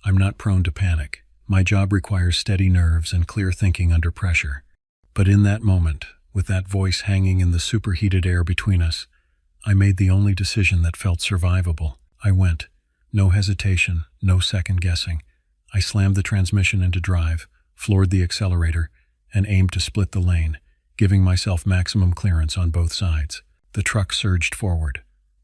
I'm not prone to panic. My job requires steady nerves and clear thinking under pressure. But in that moment, with that voice hanging in the superheated air between us, I made the only decision that felt survivable. I went. No hesitation, no second guessing. I slammed the transmission into drive, floored the accelerator, and aimed to split the lane, giving myself maximum clearance on both sides. The truck surged forward.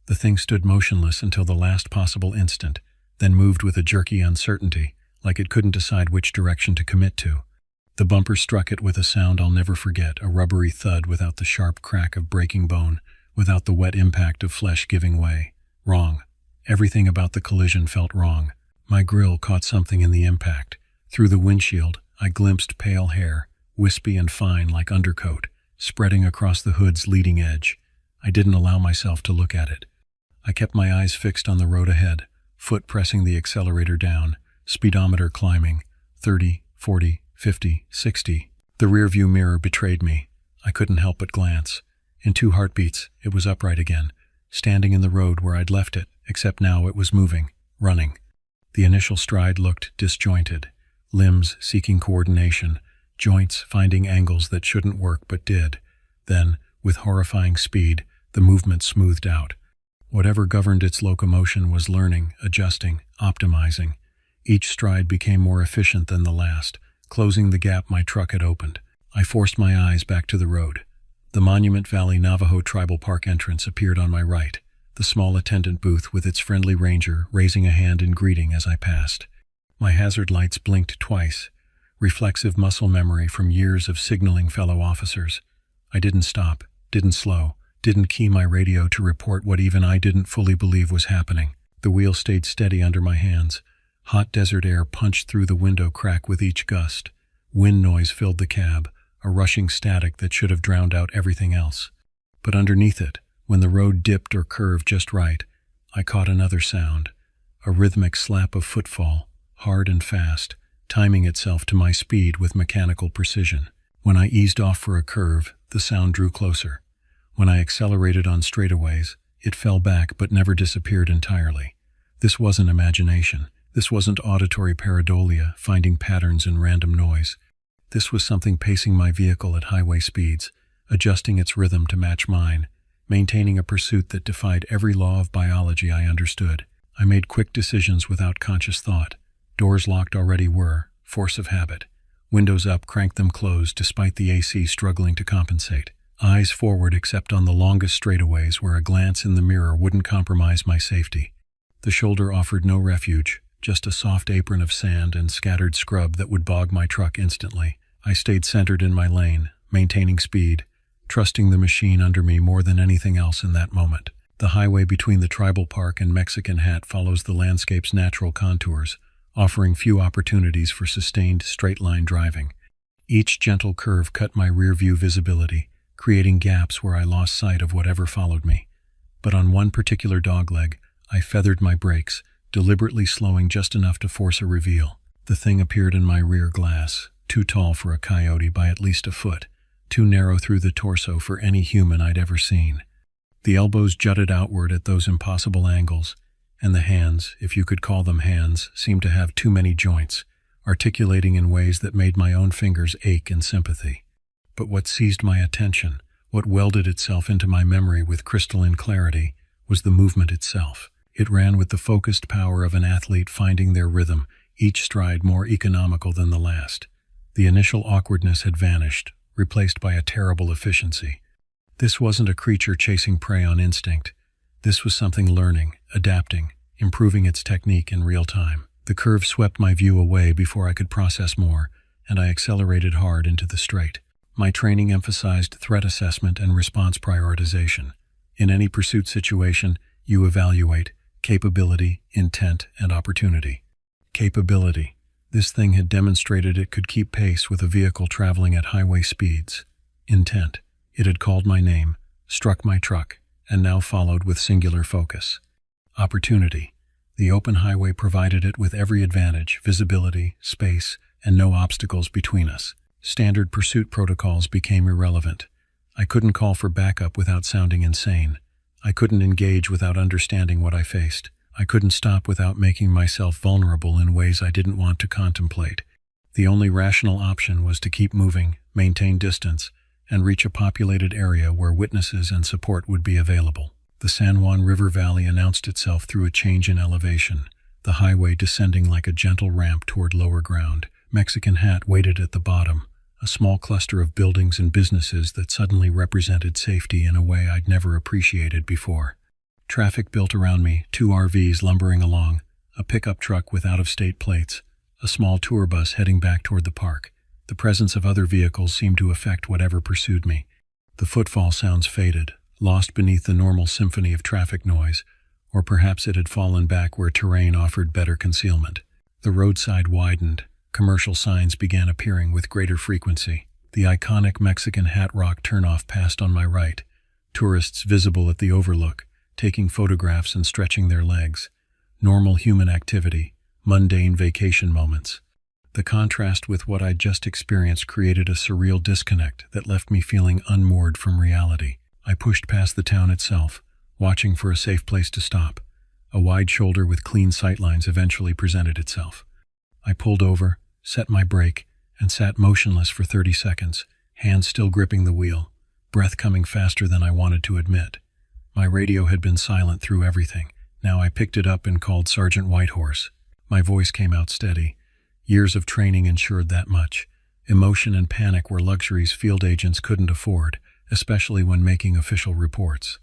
The thing stood motionless until the last possible instant, then moved with a jerky uncertainty, like it couldn't decide which direction to commit to. The bumper struck it with a sound I'll never forget, a rubbery thud without the sharp crack of breaking bone, without the wet impact of flesh giving way. Wrong. Everything about the collision felt wrong. My grill caught something in the impact. Through the windshield, I glimpsed pale hair, wispy and fine like undercoat, spreading across the hood's leading edge. I didn't allow myself to look at it. I kept my eyes fixed on the road ahead, foot pressing the accelerator down, speedometer climbing, 30, 40, 50, 60. The rearview mirror betrayed me. I couldn't help but glance. In 2 heartbeats, it was upright again, standing in the road where I'd left it, except now it was moving, running. The initial stride looked disjointed, limbs seeking coordination, joints finding angles that shouldn't work but did. Then, with horrifying speed, the movement smoothed out. Whatever governed its locomotion was learning, adjusting, optimizing. Each stride became more efficient than the last, closing the gap my truck had opened. I forced my eyes back to the road. The Monument Valley Navajo Tribal Park entrance appeared on my right. the small attendant booth with its friendly ranger raising a hand in greeting as I passed. My hazard lights blinked twice, reflexive muscle memory from years of signaling fellow officers. I didn't stop, didn't slow, didn't key my radio to report what even I didn't fully believe was happening. The wheel stayed steady under my hands. Hot desert air punched through the window crack with each gust. Wind noise filled the cab, a rushing static that should have drowned out everything else. But underneath it, when the road dipped or curved just right, I caught another sound, a rhythmic slap of footfall, hard and fast, timing itself to my speed with mechanical precision. When I eased off for a curve, the sound drew closer. When I accelerated on straightaways, it fell back but never disappeared entirely. This wasn't imagination. This wasn't auditory pareidolia, finding patterns in random noise. This was something pacing my vehicle at highway speeds, adjusting its rhythm to match mine, maintaining a pursuit that defied every law of biology I understood. I made quick decisions without conscious thought. Doors locked already were, force of habit. Windows up, cranked them closed despite the AC struggling to compensate. Eyes forward except on the longest straightaways where a glance in the mirror wouldn't compromise my safety. The shoulder offered no refuge, just a soft apron of sand and scattered scrub that would bog my truck instantly. I stayed centered in my lane, maintaining speed, trusting the machine under me more than anything else in that moment. The highway between the tribal park and Mexican Hat follows the landscape's natural contours, offering few opportunities for sustained straight-line driving. Each gentle curve cut my rear-view visibility, creating gaps where I lost sight of whatever followed me. But on one particular dogleg, I feathered my brakes, deliberately slowing just enough to force a reveal. The thing appeared in my rear glass, too tall for a coyote by at least a foot, too narrow through the torso for any human I'd ever seen. The elbows jutted outward at those impossible angles, and the hands, if you could call them hands, seemed to have too many joints, articulating in ways that made my own fingers ache in sympathy. But what seized my attention, what welded itself into my memory with crystalline clarity, was the movement itself. It ran with the focused power of an athlete finding their rhythm, each stride more economical than the last. The initial awkwardness had vanished, replaced by a terrible efficiency. This wasn't a creature chasing prey on instinct. This was something learning, adapting, improving its technique in real time. The curve swept my view away before I could process more, and I accelerated hard into the straight. My training emphasized threat assessment and response prioritization. In any pursuit situation, you evaluate capability, intent, and opportunity. Capability. This thing had demonstrated it could keep pace with a vehicle traveling at highway speeds. Intent. It had called my name, struck my truck, and now followed with singular focus. Opportunity. The open highway provided it with every advantage, visibility, space, and no obstacles between us. Standard pursuit protocols became irrelevant. I couldn't call for backup without sounding insane. I couldn't engage without understanding what I faced. I couldn't stop without making myself vulnerable in ways I didn't want to contemplate. The only rational option was to keep moving, maintain distance, and reach a populated area where witnesses and support would be available. The San Juan River Valley announced itself through a change in elevation, the highway descending like a gentle ramp toward lower ground. Mexican Hat waited at the bottom, a small cluster of buildings and businesses that suddenly represented safety in a way I'd never appreciated before. Traffic built around me, 2 RVs lumbering along, a pickup truck with out-of-state plates, a small tour bus heading back toward the park. The presence of other vehicles seemed to affect whatever pursued me. The footfall sounds faded, lost beneath the normal symphony of traffic noise, or perhaps it had fallen back where terrain offered better concealment. The roadside widened. Commercial signs began appearing with greater frequency. The iconic Mexican Hat Rock turnoff passed on my right, tourists visible at the overlook, taking photographs and stretching their legs. Normal human activity, mundane vacation moments. The contrast with what I'd just experienced created a surreal disconnect that left me feeling unmoored from reality. I pushed past the town itself, watching for a safe place to stop. A wide shoulder with clean sightlines eventually presented itself. I pulled over, set my brake, and sat motionless for 30 seconds, hands still gripping the wheel, breath coming faster than I wanted to admit. My radio had been silent through everything. Now I picked it up and called Sergeant Whitehorse. My voice came out steady. Years of training ensured that much. Emotion and panic were luxuries field agents couldn't afford, especially when making official reports.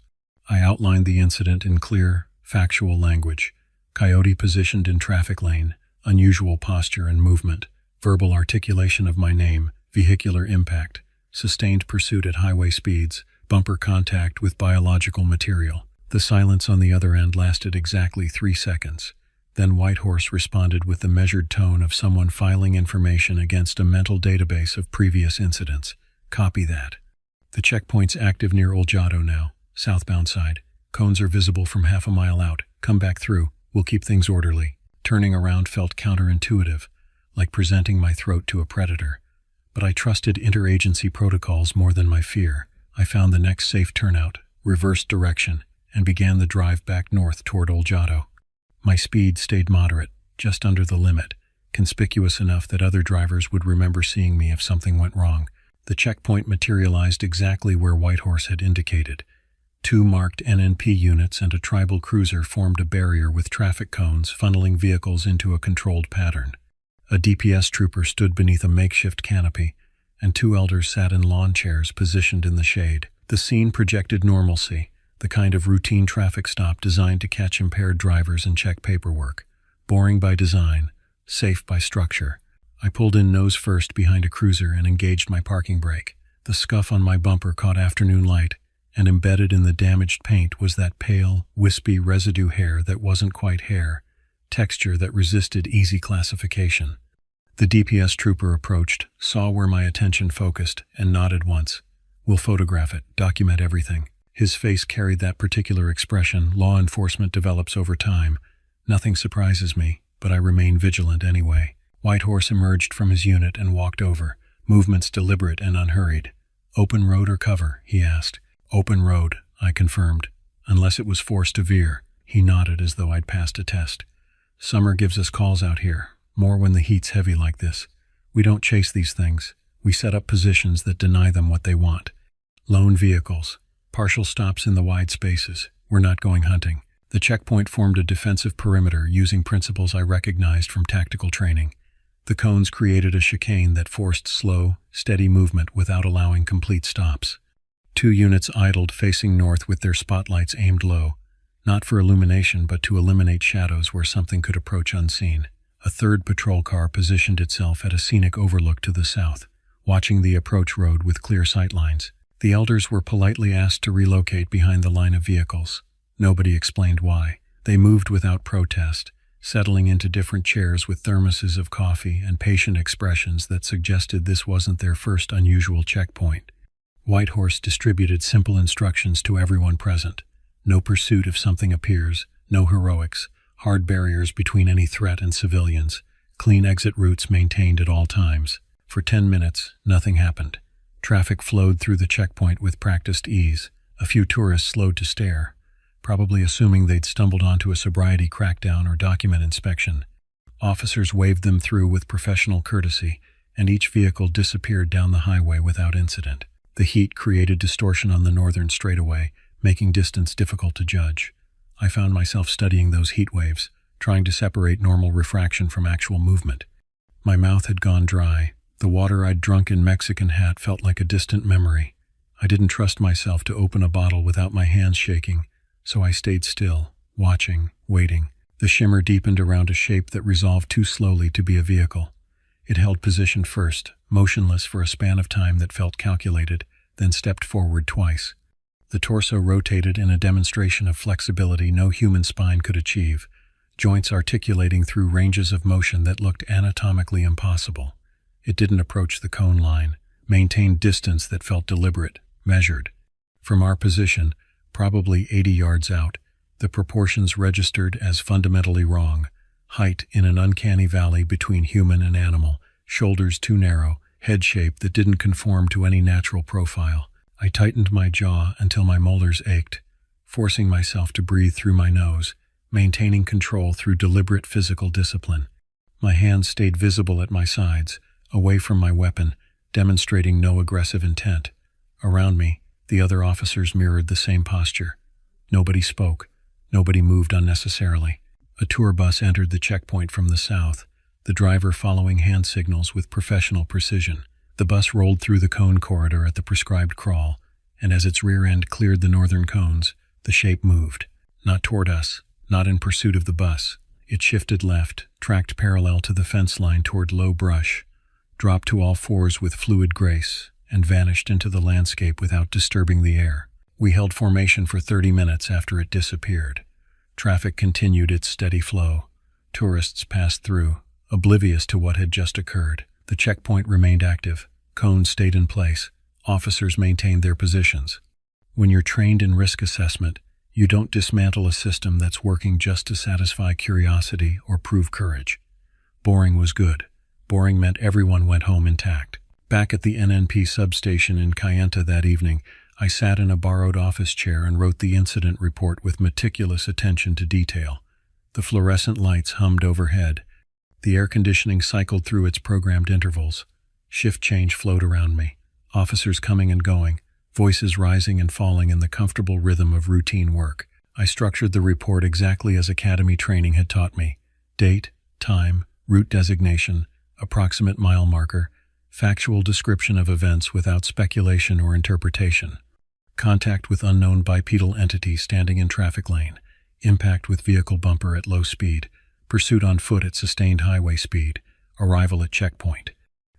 I outlined the incident in clear, factual language. Coyote positioned in traffic lane, unusual posture and movement, verbal articulation of my name, vehicular impact, sustained pursuit at highway speeds, bumper contact with biological material. The silence on the other end lasted exactly 3 seconds. Then Whitehorse responded with the measured tone of someone filing information against a mental database of previous incidents. Copy that. The checkpoint's active near Old Jado now, southbound side. Cones are visible from half a mile out. Come back through. We'll keep things orderly. Turning around felt counterintuitive, like presenting my throat to a predator. But I trusted interagency protocols more than my fear. I found the next safe turnout, reversed direction, and began the drive back north toward Old Jado. My speed stayed moderate, just under the limit, conspicuous enough that other drivers would remember seeing me if something went wrong. The checkpoint materialized exactly where Whitehorse had indicated. 2 marked NNP units and a tribal cruiser formed a barrier with traffic cones funneling vehicles into a controlled pattern. A DPS trooper stood beneath a makeshift canopy, and 2 elders sat in lawn chairs positioned in the shade. The scene projected normalcy, the kind of routine traffic stop designed to catch impaired drivers and check paperwork. Boring by design, safe by structure. I pulled in nose first behind a cruiser and engaged my parking brake. The scuff on my bumper caught afternoon light, and embedded in the damaged paint was that pale, wispy residue hair that wasn't quite hair, texture that resisted easy classification. The DPS trooper approached, saw where my attention focused, and nodded once. We'll photograph it, document everything. His face carried that particular expression law enforcement develops over time. Nothing surprises me, but I remain vigilant anyway. Whitehorse emerged from his unit and walked over, movements deliberate and unhurried. Open road or cover? He asked. Open road, I confirmed. Unless it was forced to veer. He nodded as though I'd passed a test. Summer gives us calls out here, more when the heat's heavy like this. We don't chase these things. We set up positions that deny them what they want. Lone vehicles. Partial stops in the wide spaces. We're not going hunting. The checkpoint formed a defensive perimeter using principles I recognized from tactical training. The cones created a chicane that forced slow, steady movement without allowing complete stops. 2 units idled facing north with their spotlights aimed low, not for illumination but to eliminate shadows where something could approach unseen. A 3rd patrol car positioned itself at a scenic overlook to the south, watching the approach road with clear sightlines. The elders were politely asked to relocate behind the line of vehicles. Nobody explained why. They moved without protest, settling into different chairs with thermoses of coffee and patient expressions that suggested this wasn't their first unusual checkpoint. Whitehorse distributed simple instructions to everyone present. No pursuit if something appears, no heroics, hard barriers between any threat and civilians, clean exit routes maintained at all times. For 10 minutes, nothing happened. Traffic flowed through the checkpoint with practiced ease. A few tourists slowed to stare, probably assuming they'd stumbled onto a sobriety crackdown or document inspection. Officers waved them through with professional courtesy, and each vehicle disappeared down the highway without incident. The heat created distortion on the northern straightaway, making distance difficult to judge. I found myself studying those heat waves, trying to separate normal refraction from actual movement. My mouth had gone dry. The water I'd drunk in Mexican Hat felt like a distant memory. I didn't trust myself to open a bottle without my hands shaking, so I stayed still, watching, waiting. The shimmer deepened around a shape that resolved too slowly to be a vehicle. It held position first, motionless for a span of time that felt calculated, then stepped forward twice. The torso rotated in a demonstration of flexibility no human spine could achieve, joints articulating through ranges of motion that looked anatomically impossible. It didn't approach the cone line, maintained distance that felt deliberate, measured. From our position, probably 80 yards out, the proportions registered as fundamentally wrong. Height in an uncanny valley between human and animal, shoulders too narrow, head shape that didn't conform to any natural profile. I tightened my jaw until my molars ached, forcing myself to breathe through my nose, maintaining control through deliberate physical discipline. My hands stayed visible at my sides, away from my weapon, demonstrating no aggressive intent. Around me, the other officers mirrored the same posture. Nobody spoke. Nobody moved unnecessarily. A tour bus entered the checkpoint from the south, the driver following hand signals with professional precision. The bus rolled through the cone corridor at the prescribed crawl, and as its rear end cleared the northern cones, The shape moved. Not toward us, not in pursuit of the bus. It shifted left, tracked parallel to the fence line toward low brush, dropped to all fours with fluid grace, and vanished into the landscape without disturbing the air. We held formation for 30 minutes after it disappeared. Traffic continued its steady flow. Tourists passed through, oblivious to what had just occurred. The checkpoint remained active. Cones stayed in place. Officers maintained their positions. When you're trained in risk assessment, you don't dismantle a system that's working just to satisfy curiosity or prove courage. Boring was good. Boring meant everyone went home intact. Back at the NNP substation in Kayenta that evening, I sat in a borrowed office chair and wrote the incident report with meticulous attention to detail. The fluorescent lights hummed overhead. The air conditioning cycled through its programmed intervals. Shift change flowed around me. Officers coming and going, voices rising and falling in the comfortable rhythm of routine work. I structured the report exactly as academy training had taught me. Date, time, route designation, approximate mile marker, factual description of events without speculation or interpretation. Contact with unknown bipedal entity standing in traffic lane. Impact with vehicle bumper at low speed. Pursuit on foot at sustained highway speed. Arrival at checkpoint.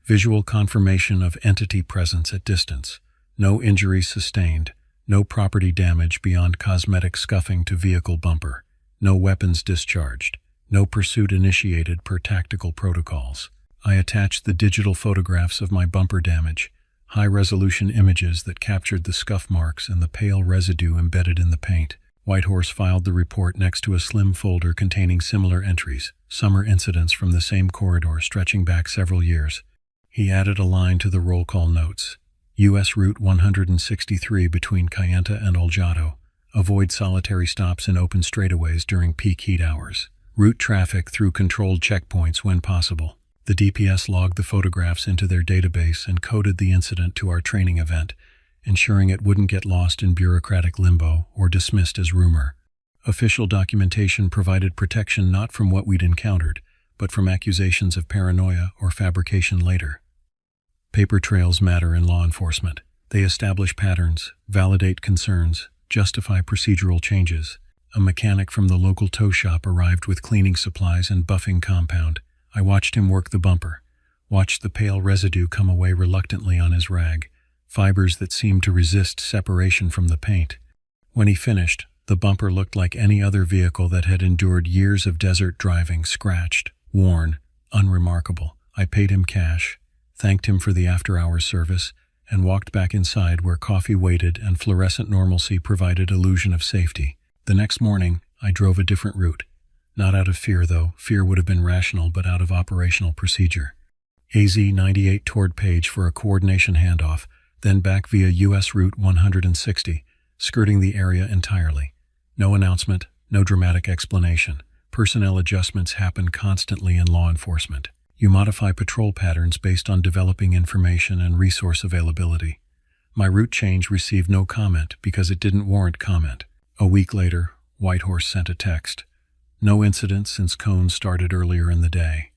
Visual confirmation of entity presence at distance. No injuries sustained. No property damage beyond cosmetic scuffing to vehicle bumper. No weapons discharged. No pursuit initiated per tactical protocols. I attached the digital photographs of my bumper damage, high-resolution images that captured the scuff marks and the pale residue embedded in the paint. Whitehorse filed the report next to a slim folder containing similar entries, summer incidents from the same corridor stretching back several years. He added a line to the roll call notes. U.S. Route 163 between Kayenta and Oljato. Avoid solitary stops in open straightaways during peak heat hours. Route traffic through controlled checkpoints when possible. The DPS logged the photographs into their database and coded the incident to our training event, ensuring it wouldn't get lost in bureaucratic limbo or dismissed as rumor. Official documentation provided protection not from what we'd encountered, but from accusations of paranoia or fabrication later. Paper trails matter in law enforcement. They establish patterns, validate concerns, justify procedural changes. A mechanic from the local tow shop arrived with cleaning supplies and buffing compound. I watched him work the bumper, watched the pale residue come away reluctantly on his rag, fibers that seemed to resist separation from the paint. When he finished, the bumper looked like any other vehicle that had endured years of desert driving, scratched, worn, unremarkable. I paid him cash, thanked him for the after-hours service, and walked back inside where coffee waited and fluorescent normalcy provided illusion of safety. The next morning, I drove a different route. Not out of fear, though. Fear would have been rational, but out of operational procedure. AZ-98 toward Page for a coordination handoff, then back via U.S. Route 160, skirting the area entirely. No announcement, no dramatic explanation. Personnel adjustments happen constantly in law enforcement. You modify patrol patterns based on developing information and resource availability. My route change received no comment because it didn't warrant comment. A week later, Whitehorse sent a text. No incidents since cones started earlier in the day.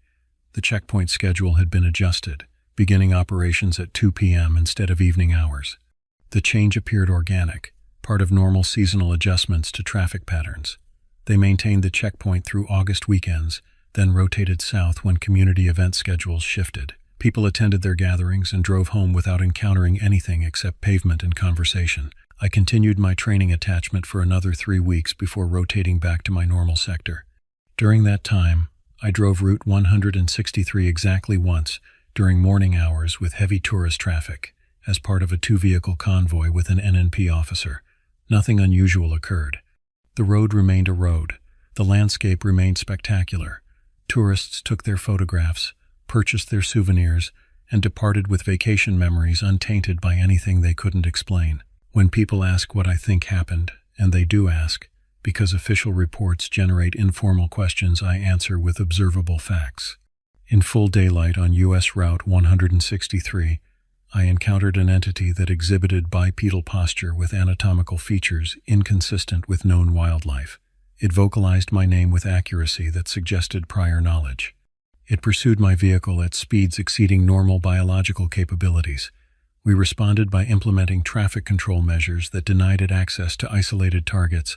The checkpoint schedule had been adjusted, beginning operations at 2 p.m. instead of evening hours. The change appeared organic, part of normal seasonal adjustments to traffic patterns. They maintained the checkpoint through August weekends, then rotated south when community event schedules shifted. People attended their gatherings and drove home without encountering anything except pavement and conversation. I continued my training attachment for another 3 weeks before rotating back to my normal sector. During that time, I drove Route 163 exactly once during morning hours with heavy tourist traffic, as part of a 2-vehicle convoy with an NNP officer. Nothing unusual occurred. The road remained a road. The landscape remained spectacular. Tourists took their photographs, purchased their souvenirs, and departed with vacation memories untainted by anything they couldn't explain. When people ask what I think happened, and they do ask, because official reports generate informal questions, I answer with observable facts. In full daylight on U.S. Route 163, I encountered an entity that exhibited bipedal posture with anatomical features inconsistent with known wildlife. It vocalized my name with accuracy that suggested prior knowledge. It pursued my vehicle at speeds exceeding normal biological capabilities. We responded by implementing traffic control measures that denied it access to isolated targets,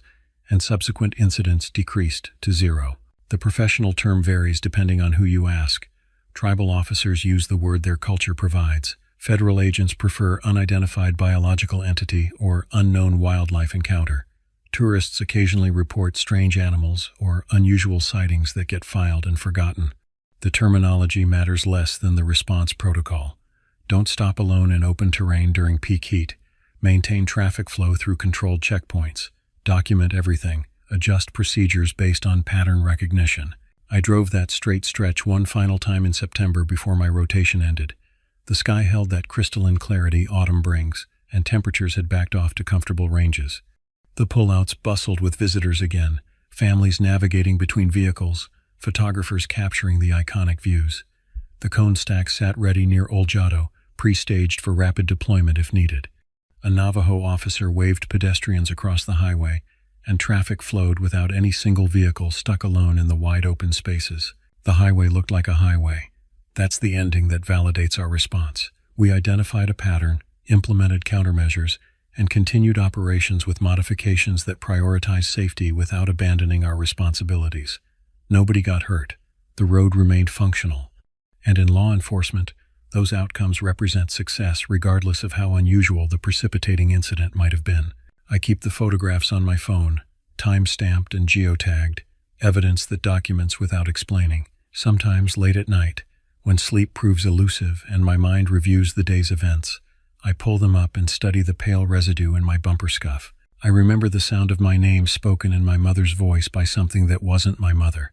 and subsequent incidents decreased to zero. The professional term varies depending on who you ask. Tribal officers use the word their culture provides. Federal agents prefer unidentified biological entity or unknown wildlife encounter. Tourists occasionally report strange animals or unusual sightings that get filed and forgotten. The terminology matters less than the response protocol. Don't stop alone in open terrain during peak heat. Maintain traffic flow through controlled checkpoints. Document everything. Adjust procedures based on pattern recognition. I drove that straight stretch one final time in September before my rotation ended. The sky held that crystalline clarity autumn brings, and temperatures had backed off to comfortable ranges. The pullouts bustled with visitors again, families navigating between vehicles, photographers capturing the iconic views. The cone stack sat ready near Oljado, pre-staged for rapid deployment if needed. A Navajo officer waved pedestrians across the highway, and traffic flowed without any single vehicle stuck alone in the wide open spaces. The highway looked like a highway. That's the ending that validates our response. We identified a pattern, implemented countermeasures, and continued operations with modifications that prioritize safety without abandoning our responsibilities. Nobody got hurt. The road remained functional. And in law enforcement, those outcomes represent success regardless of how unusual the precipitating incident might have been. I keep the photographs on my phone, time-stamped and geotagged, evidence that documents without explaining. Sometimes late at night, when sleep proves elusive and my mind reviews the day's events, I pull them up and study the pale residue in my bumper scuff. I remember the sound of my name spoken in my mother's voice by something that wasn't my mother.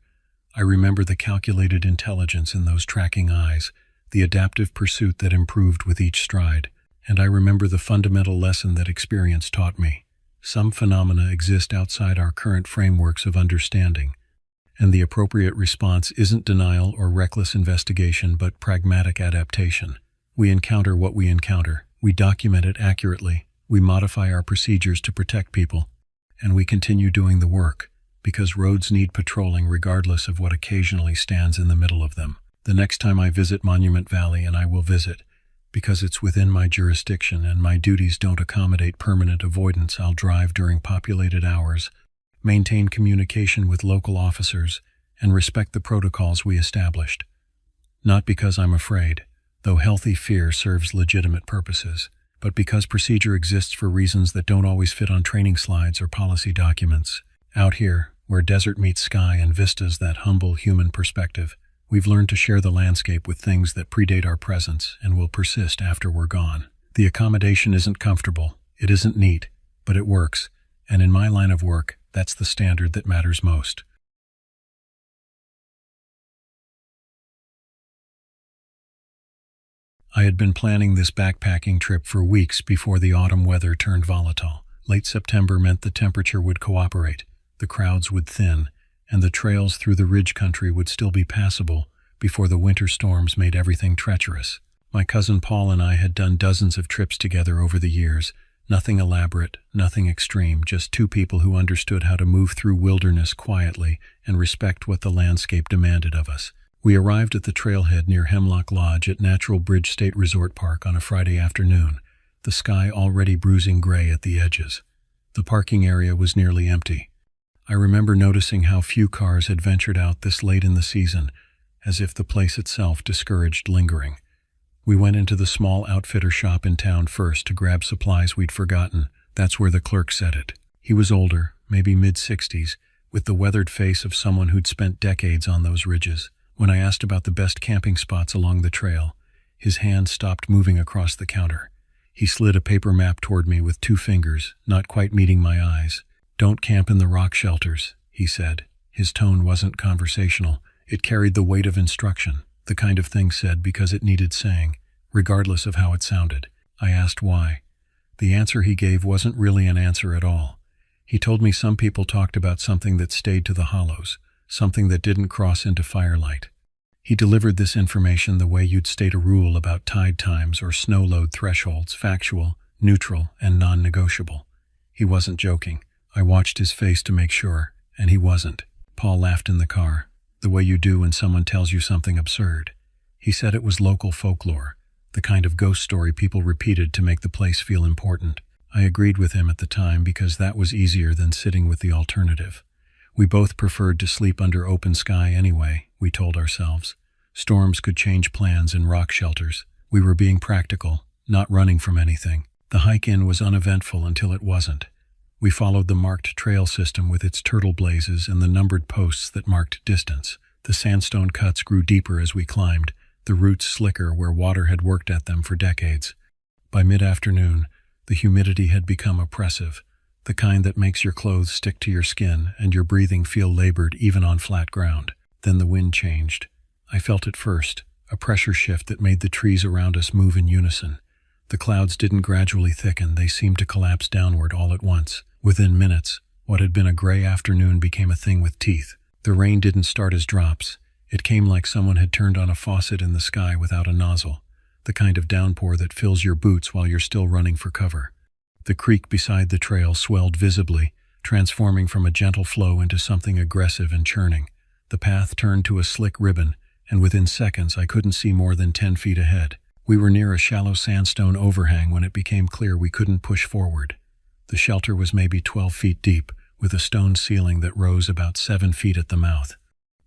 I remember the calculated intelligence in those tracking eyes, the adaptive pursuit that improved with each stride. And I remember the fundamental lesson that experience taught me. Some phenomena exist outside our current frameworks of understanding, and the appropriate response isn't denial or reckless investigation but pragmatic adaptation. We encounter what we encounter, we document it accurately, we modify our procedures to protect people, and we continue doing the work, because roads need patrolling regardless of what occasionally stands in the middle of them. The next time I visit Monument Valley, and I will visit, because it's within my jurisdiction and my duties don't accommodate permanent avoidance, I'll drive during populated hours, maintain communication with local officers, and respect the protocols we established. Not because I'm afraid, though healthy fear serves legitimate purposes, but because procedure exists for reasons that don't always fit on training slides or policy documents. Out here, where desert meets sky and vistas that humble human perspective, we've learned to share the landscape with things that predate our presence and will persist after we're gone. The accommodation isn't comfortable, it isn't neat, but it works, and in my line of work, that's the standard that matters most. I had been planning this backpacking trip for weeks before the autumn weather turned volatile. Late September meant the temperature would cooperate, the crowds would thin, and the trails through the ridge country would still be passable before the winter storms made everything treacherous. My cousin Paul and I had done dozens of trips together over the years, nothing elaborate, nothing extreme, just two people who understood how to move through wilderness quietly and respect what the landscape demanded of us. We arrived at the trailhead near Hemlock Lodge at Natural Bridge State Resort Park on a Friday afternoon, the sky already bruising gray at the edges. The parking area was nearly empty. I remember noticing how few cars had ventured out this late in the season, as if the place itself discouraged lingering. We went into the small outfitter shop in town first to grab supplies we'd forgotten. That's where the clerk said it. He was older, maybe mid-60s, with the weathered face of someone who'd spent decades on those ridges. When I asked about the best camping spots along the trail, his hand stopped moving across the counter. He slid a paper map toward me with 2 fingers, not quite meeting my eyes. "Don't camp in the rock shelters," he said. His tone wasn't conversational. It carried the weight of instruction, the kind of thing said because it needed saying, regardless of how it sounded. I asked why. The answer he gave wasn't really an answer at all. He told me some people talked about something that stayed to the hollows, something that didn't cross into firelight. He delivered this information the way you'd state a rule about tide times or snow load thresholds, factual, neutral, and non-negotiable. He wasn't joking. I watched his face to make sure, and he wasn't. Paul laughed in the car, the way you do when someone tells you something absurd. He said it was local folklore, the kind of ghost story people repeated to make the place feel important. I agreed with him at the time because that was easier than sitting with the alternative. We both preferred to sleep under open sky anyway, we told ourselves. Storms could change plans in rock shelters. We were being practical, not running from anything. The hike in was uneventful until it wasn't. We followed the marked trail system with its turtle blazes and the numbered posts that marked distance. The sandstone cuts grew deeper as we climbed, the roots slicker where water had worked at them for decades. By mid-afternoon, the humidity had become oppressive, the kind that makes your clothes stick to your skin and your breathing feel labored even on flat ground. Then the wind changed. I felt it first, a pressure shift that made the trees around us move in unison. The clouds didn't gradually thicken, they seemed to collapse downward all at once. Within minutes, what had been a gray afternoon became a thing with teeth. The rain didn't start as drops. It came like someone had turned on a faucet in the sky without a nozzle, the kind of downpour that fills your boots while you're still running for cover. The creek beside the trail swelled visibly, transforming from a gentle flow into something aggressive and churning. The path turned to a slick ribbon, and within seconds I couldn't see more than 10 feet ahead. We were near a shallow sandstone overhang when it became clear we couldn't push forward. The shelter was maybe 12 feet deep, with a stone ceiling that rose about 7 feet at the mouth.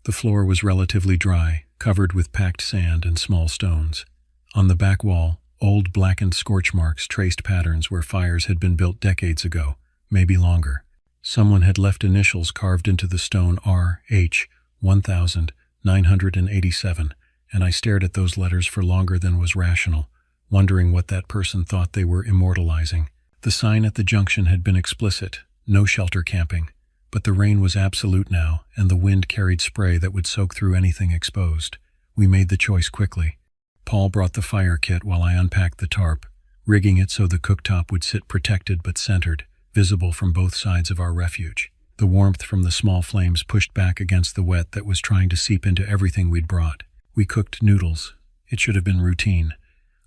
The floor was relatively dry, covered with packed sand and small stones. On the back wall, old blackened scorch marks traced patterns where fires had been built decades ago, maybe longer. Someone had left initials carved into the stone R.H. 1987, and I stared at those letters for longer than was rational, wondering what that person thought they were immortalizing. The sign at the junction had been explicit, no shelter camping, but the rain was absolute now, and the wind carried spray that would soak through anything exposed. We made the choice quickly. Paul brought the fire kit while I unpacked the tarp, rigging it so the cooktop would sit protected but centered, visible from both sides of our refuge. The warmth from the small flames pushed back against the wet that was trying to seep into everything we'd brought. We cooked noodles. It should have been routine.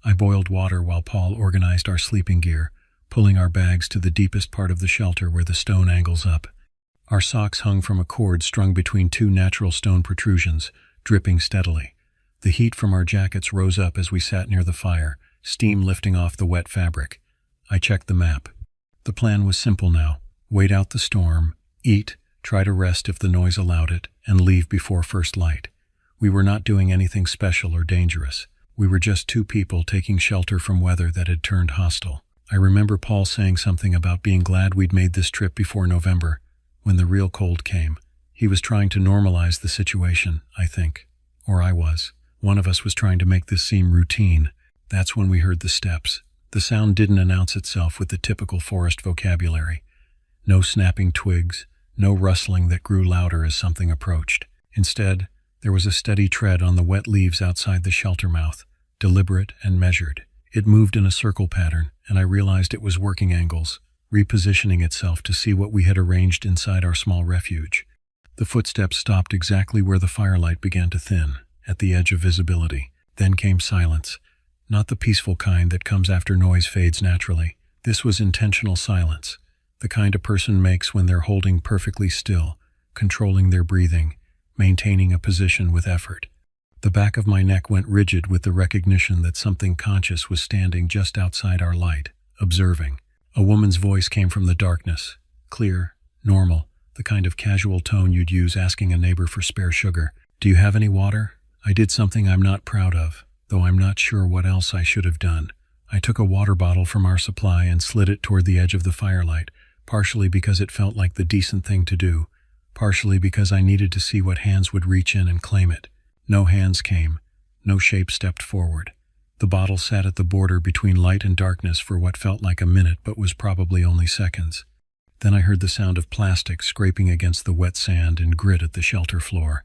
I boiled water while Paul organized our sleeping gear, pulling our bags to the deepest part of the shelter where the stone angles up. Our socks hung from a cord strung between two natural stone protrusions, dripping steadily. The heat from our jackets rose up as we sat near the fire, steam lifting off the wet fabric. I checked the map. The plan was simple now. Wait out the storm, eat, try to rest if the noise allowed it, and leave before first light. We were not doing anything special or dangerous. We were just two people taking shelter from weather that had turned hostile. I remember Paul saying something about being glad we'd made this trip before November, when the real cold came. He was trying to normalize the situation, I think. Or I was. One of us was trying to make this seem routine. That's when we heard the steps. The sound didn't announce itself with the typical forest vocabulary. No snapping twigs, no rustling that grew louder as something approached. Instead, there was a steady tread on the wet leaves outside the shelter mouth, deliberate and measured. It moved in a circle pattern, and I realized it was working angles, repositioning itself to see what we had arranged inside our small refuge. The footsteps stopped exactly where the firelight began to thin, at the edge of visibility. Then came silence, not the peaceful kind that comes after noise fades naturally. This was intentional silence, the kind a person makes when they're holding perfectly still, controlling their breathing, maintaining a position with effort. The back of my neck went rigid with the recognition that something conscious was standing just outside our light, observing. A woman's voice came from the darkness, clear, normal, the kind of casual tone you'd use asking a neighbor for spare sugar. "Do you have any water?" I did something I'm not proud of, though I'm not sure what else I should have done. I took a water bottle from our supply and slid it toward the edge of the firelight, partially because it felt like the decent thing to do, partially because I needed to see what hands would reach in and claim it. No hands came. No shape stepped forward. The bottle sat at the border between light and darkness for what felt like a minute but was probably only seconds. Then I heard the sound of plastic scraping against the wet sand and grit at the shelter floor.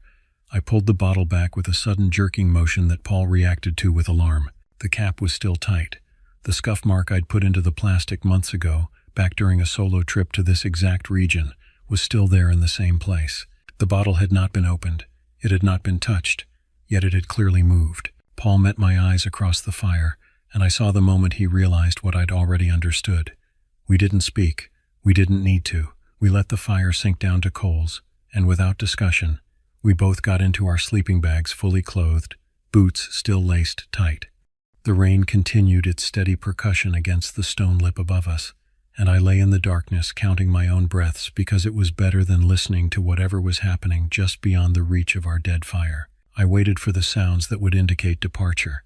I pulled the bottle back with a sudden jerking motion that Paul reacted to with alarm. The cap was still tight. The scuff mark I'd put into the plastic months ago, back during a solo trip to this exact region, was still there in the same place. The bottle had not been opened. It had not been touched. Yet it had clearly moved. Paul met my eyes across the fire, and I saw the moment he realized what I'd already understood. We didn't speak. We didn't need to. We let the fire sink down to coals, and without discussion, we both got into our sleeping bags fully clothed, boots still laced tight. The rain continued its steady percussion against the stone lip above us, and I lay in the darkness counting my own breaths because it was better than listening to whatever was happening just beyond the reach of our dead fire. I waited for the sounds that would indicate departure.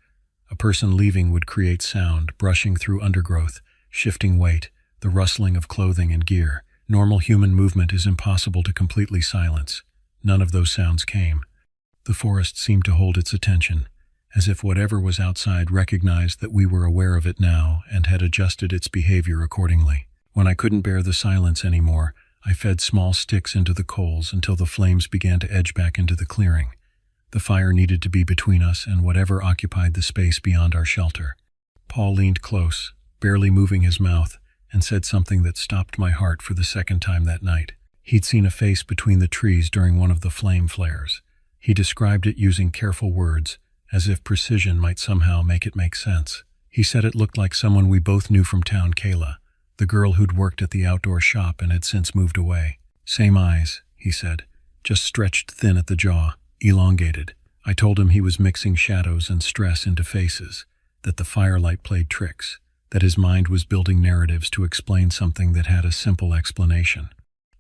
A person leaving would create sound, brushing through undergrowth, shifting weight, the rustling of clothing and gear. Normal human movement is impossible to completely silence. None of those sounds came. The forest seemed to hold its attention, as if whatever was outside recognized that we were aware of it now and had adjusted its behavior accordingly. When I couldn't bear the silence anymore, I fed small sticks into the coals until the flames began to edge back into the clearing. The fire needed to be between us and whatever occupied the space beyond our shelter. Paul leaned close, barely moving his mouth, and said something that stopped my heart for the second time that night. He'd seen a face between the trees during one of the flame flares. He described it using careful words, as if precision might somehow make it make sense. He said it looked like someone we both knew from town, Kayla, the girl who'd worked at the outdoor shop and had since moved away. Same eyes, he said, just stretched thin at the jaw, elongated. I told him he was mixing shadows and stress into faces, that the firelight played tricks, that his mind was building narratives to explain something that had a simple explanation.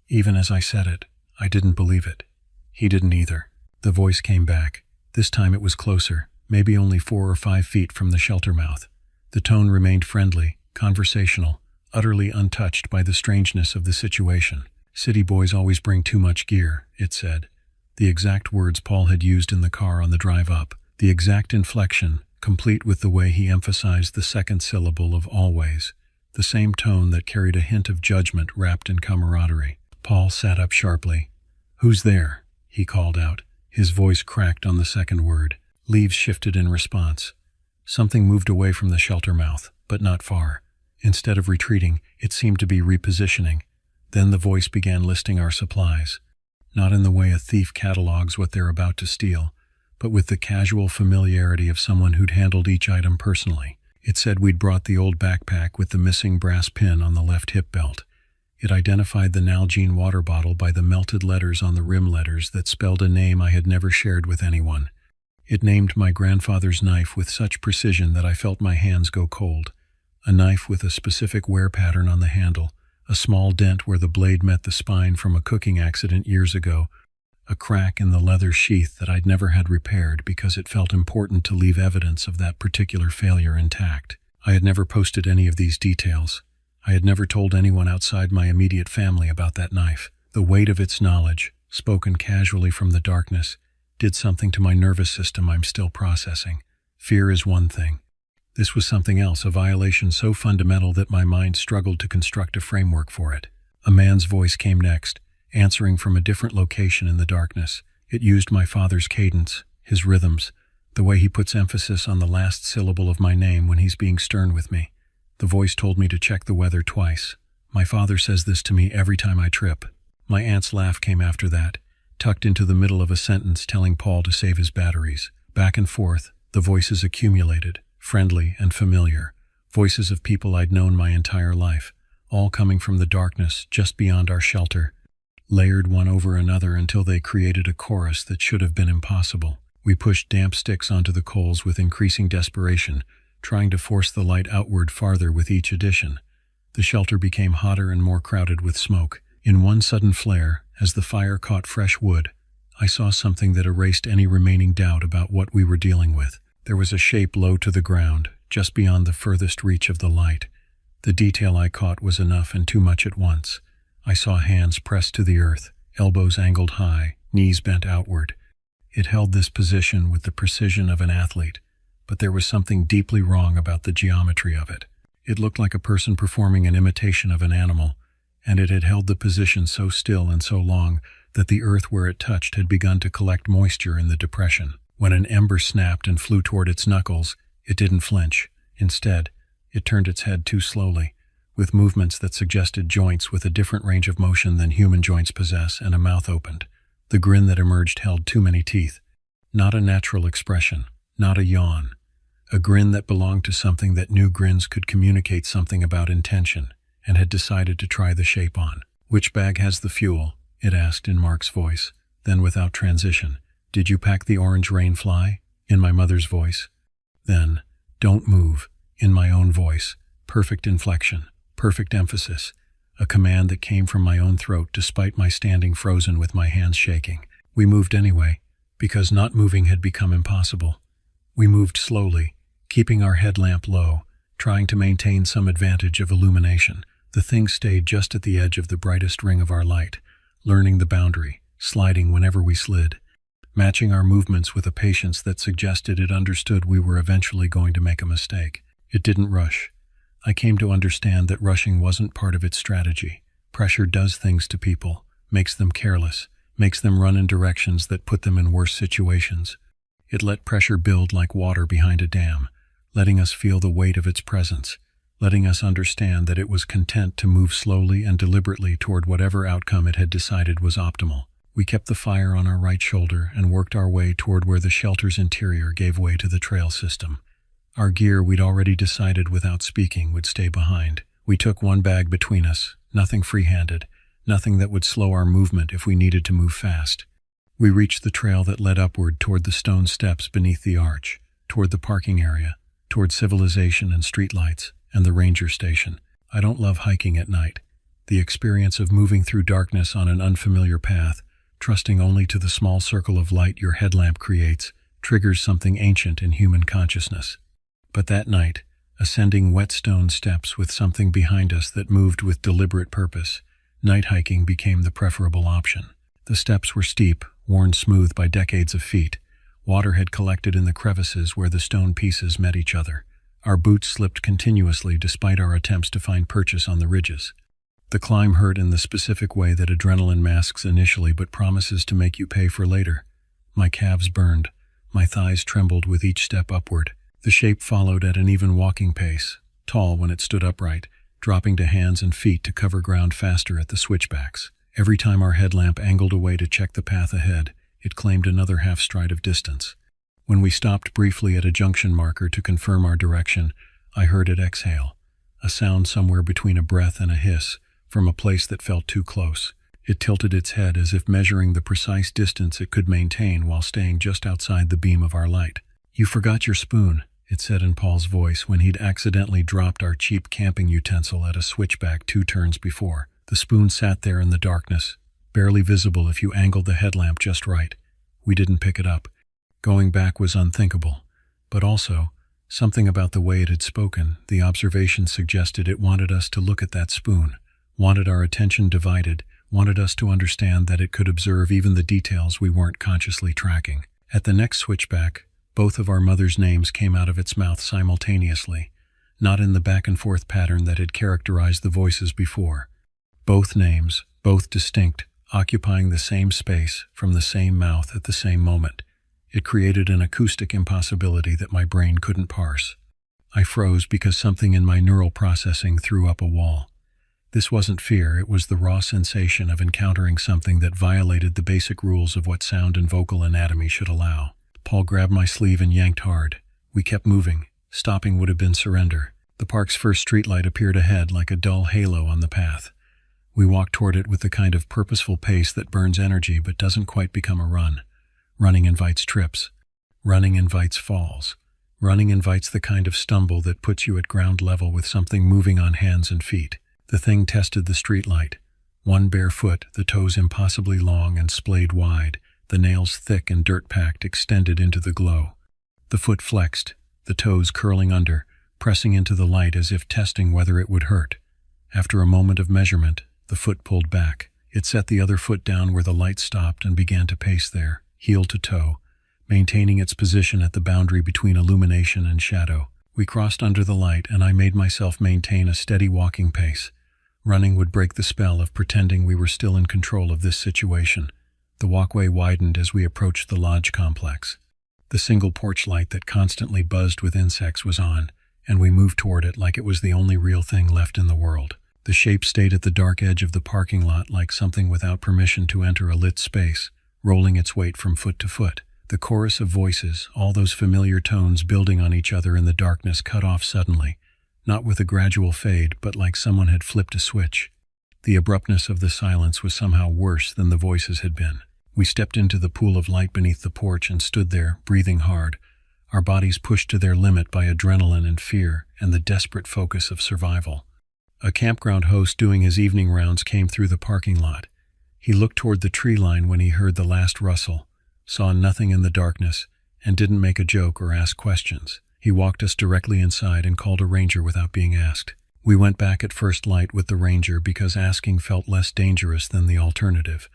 Even as I said it, I didn't believe it. He didn't either. The voice came back. This time it was closer, maybe only 4 or 5 feet from the shelter mouth. The tone remained friendly, conversational, utterly untouched by the strangeness of the situation. City boys always bring too much gear, it said. The exact words Paul had used in the car on the drive up. The exact inflection, complete with the way he emphasized the second syllable of always. The same tone that carried a hint of judgment wrapped in camaraderie. Paul sat up sharply. "Who's there?" he called out. His voice cracked on the second word. Leaves shifted in response. Something moved away from the shelter mouth, but not far. Instead of retreating, it seemed to be repositioning. Then the voice began listing our supplies. Not in the way a thief catalogs what they're about to steal, but with the casual familiarity of someone who'd handled each item personally. It said we'd brought the old backpack with the missing brass pin on the left hip belt. It identified the Nalgene water bottle by the melted letters on the rim letters that spelled a name I had never shared with anyone. It named my grandfather's knife with such precision that I felt my hands go cold. A knife with a specific wear pattern on the handle, a small dent where the blade met the spine from a cooking accident years ago, a crack in the leather sheath that I'd never had repaired because it felt important to leave evidence of that particular failure intact. I had never posted any of these details. I had never told anyone outside my immediate family about that knife. The weight of its knowledge, spoken casually from the darkness, did something to my nervous system I'm still processing. Fear is one thing. This was something else, a violation so fundamental that my mind struggled to construct a framework for it. A man's voice came next, answering from a different location in the darkness. It used my father's cadence, his rhythms, the way he puts emphasis on the last syllable of my name when he's being stern with me. The voice told me to check the weather twice. My father says this to me every time I trip. My aunt's laugh came after that, tucked into the middle of a sentence telling Paul to save his batteries. Back and forth, the voices accumulated, friendly and familiar, voices of people I'd known my entire life, all coming from the darkness just beyond our shelter, layered one over another until they created a chorus that should have been impossible. We pushed damp sticks onto the coals with increasing desperation, trying to force the light outward farther with each addition. The shelter became hotter and more crowded with smoke. In one sudden flare, as the fire caught fresh wood, I saw something that erased any remaining doubt about what we were dealing with. There was a shape low to the ground, just beyond the furthest reach of the light. The detail I caught was enough and too much at once. I saw hands pressed to the earth, elbows angled high, knees bent outward. It held this position with the precision of an athlete, but there was something deeply wrong about the geometry of it. It looked like a person performing an imitation of an animal, and it had held the position so still and so long that the earth where it touched had begun to collect moisture in the depression. When an ember snapped and flew toward its knuckles, it didn't flinch. Instead, it turned its head too slowly, with movements that suggested joints with a different range of motion than human joints possess, and a mouth opened. The grin that emerged held too many teeth. Not a natural expression, not a yawn. A grin that belonged to something that knew grins could communicate something about intention, and had decided to try the shape on. "Which bag has the fuel?" it asked in Mark's voice. Then without transition, "Did you pack the orange rain fly?" in my mother's voice. Then, "Don't move," in my own voice. Perfect inflection, perfect emphasis. A command that came from my own throat despite my standing frozen with my hands shaking. We moved anyway, because not moving had become impossible. We moved slowly, keeping our headlamp low, trying to maintain some advantage of illumination. The thing stayed just at the edge of the brightest ring of our light, learning the boundary, sliding whenever we slid, matching our movements with a patience that suggested it understood we were eventually going to make a mistake. It didn't rush. I came to understand that rushing wasn't part of its strategy. Pressure does things to people, makes them careless, makes them run in directions that put them in worse situations. It let pressure build like water behind a dam, letting us feel the weight of its presence, letting us understand that it was content to move slowly and deliberately toward whatever outcome it had decided was optimal. We kept the fire on our right shoulder and worked our way toward where the shelter's interior gave way to the trail system. Our gear we'd already decided without speaking would stay behind. We took one bag between us, nothing free-handed, nothing that would slow our movement if we needed to move fast. We reached the trail that led upward toward the stone steps beneath the arch, toward the parking area, toward civilization and streetlights, and the ranger station. I don't love hiking at night. The experience of moving through darkness on an unfamiliar path, trusting only to the small circle of light your headlamp creates, triggers something ancient in human consciousness. But that night, ascending wet stone steps with something behind us that moved with deliberate purpose, night hiking became the preferable option. The steps were steep, worn smooth by decades of feet. Water had collected in the crevices where the stone pieces met each other. Our boots slipped continuously despite our attempts to find purchase on the ridges. The climb hurt in the specific way that adrenaline masks initially but promises to make you pay for later. My calves burned. My thighs trembled with each step upward. The shape followed at an even walking pace, tall when it stood upright, dropping to hands and feet to cover ground faster at the switchbacks. Every time our headlamp angled away to check the path ahead, it claimed another half-stride of distance. When we stopped briefly at a junction marker to confirm our direction, I heard it exhale, a sound somewhere between a breath and a hiss, from a place that felt too close. It tilted its head as if measuring the precise distance it could maintain while staying just outside the beam of our light. "You forgot your spoon," it said in Paul's voice when he'd accidentally dropped our cheap camping utensil at a switchback 2 turns before. The spoon sat there in the darkness, barely visible if you angled the headlamp just right. We didn't pick it up. Going back was unthinkable. But also, something about the way it had spoken, the observation suggested it wanted us to look at that spoon, wanted our attention divided, wanted us to understand that it could observe even the details we weren't consciously tracking. At the next switchback, both of our mother's names came out of its mouth simultaneously, not in the back-and-forth pattern that had characterized the voices before. Both names, both distinct, occupying the same space from the same mouth at the same moment. It created an acoustic impossibility that my brain couldn't parse. I froze because something in my neural processing threw up a wall. This wasn't fear, it was the raw sensation of encountering something that violated the basic rules of what sound and vocal anatomy should allow. Paul grabbed my sleeve and yanked hard. We kept moving. Stopping would have been surrender. The park's first streetlight appeared ahead like a dull halo on the path. We walked toward it with the kind of purposeful pace that burns energy but doesn't quite become a run. Running invites trips. Running invites falls. Running invites the kind of stumble that puts you at ground level with something moving on hands and feet. The thing tested the streetlight. One bare foot, the toes impossibly long and splayed wide, the nails thick and dirt-packed, extended into the glow. The foot flexed, the toes curling under, pressing into the light as if testing whether it would hurt. After a moment of measurement, the foot pulled back. It set the other foot down where the light stopped and began to pace there, heel to toe, maintaining its position at the boundary between illumination and shadow. We crossed under the light, and I made myself maintain a steady walking pace. Running would break the spell of pretending we were still in control of this situation. The walkway widened as we approached the lodge complex. The single porch light that constantly buzzed with insects was on, and we moved toward it like it was the only real thing left in the world. The shape stayed at the dark edge of the parking lot like something without permission to enter a lit space, rolling its weight from foot to foot. The chorus of voices, all those familiar tones building on each other in the darkness, cut off suddenly, not with a gradual fade, but like someone had flipped a switch. The abruptness of the silence was somehow worse than the voices had been. We stepped into the pool of light beneath the porch and stood there, breathing hard, our bodies pushed to their limit by adrenaline and fear and the desperate focus of survival. A campground host doing his evening rounds came through the parking lot. He looked toward the tree line when he heard the last rustle, saw nothing in the darkness, and didn't make a joke or ask questions. He walked us directly inside and called a ranger without being asked. We went back at first light with the ranger because asking felt less dangerous than the alternative,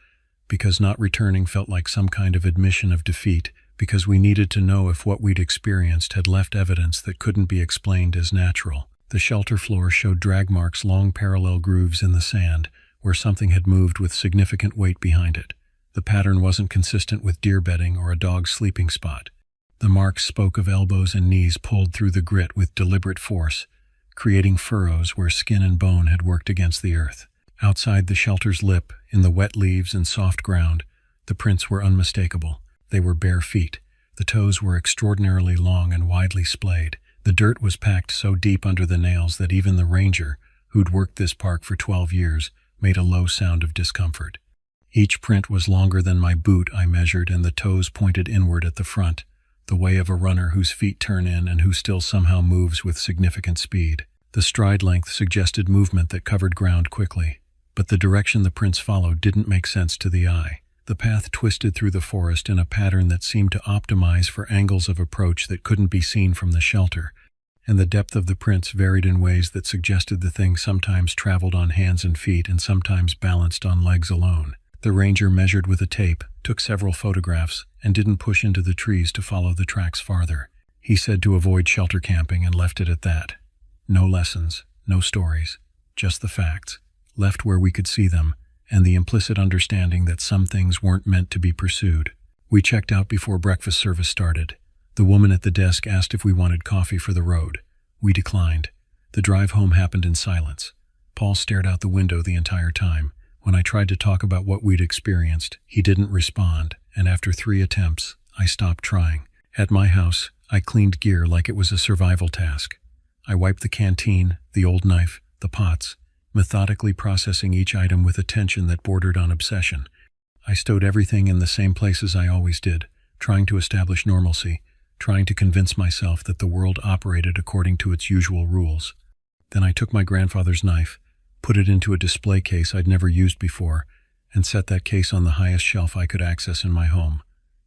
because not returning felt like some kind of admission of defeat, because we needed to know if what we'd experienced had left evidence that couldn't be explained as natural. The shelter floor showed drag marks, long parallel grooves in the sand, where something had moved with significant weight behind it. The pattern wasn't consistent with deer bedding or a dog's sleeping spot. The marks spoke of elbows and knees pulled through the grit with deliberate force, creating furrows where skin and bone had worked against the earth. Outside the shelter's lip, in the wet leaves and soft ground, the prints were unmistakable. They were bare feet. The toes were extraordinarily long and widely splayed. The dirt was packed so deep under the nails that even the ranger, who'd worked this park for 12 years, made a low sound of discomfort. Each print was longer than my boot, I measured, and the toes pointed inward at the front, the way of a runner whose feet turn in and who still somehow moves with significant speed. The stride length suggested movement that covered ground quickly, but the direction the prints followed didn't make sense to the eye. The path twisted through the forest in a pattern that seemed to optimize for angles of approach that couldn't be seen from the shelter, and the depth of the prints varied in ways that suggested the thing sometimes traveled on hands and feet and sometimes balanced on legs alone. The ranger measured with a tape, took several photographs, and didn't push into the trees to follow the tracks farther. He said to avoid shelter camping and left it at that. No lessons, no stories, just the facts, left where we could see them, and the implicit understanding that some things weren't meant to be pursued. We checked out before breakfast service started. The woman at the desk asked if we wanted coffee for the road. We declined. The drive home happened in silence. Paul stared out the window the entire time. When I tried to talk about what we'd experienced, he didn't respond, and after 3 attempts, I stopped trying. At my house, I cleaned gear like it was a survival task. I wiped the canteen, the old knife, the pots, methodically processing each item with attention that bordered on obsession. I stowed everything in the same places I always did, trying to establish normalcy, trying to convince myself that the world operated according to its usual rules. Then I took my grandfather's knife, put it into a display case I'd never used before, and set that case on the highest shelf I could access in my home.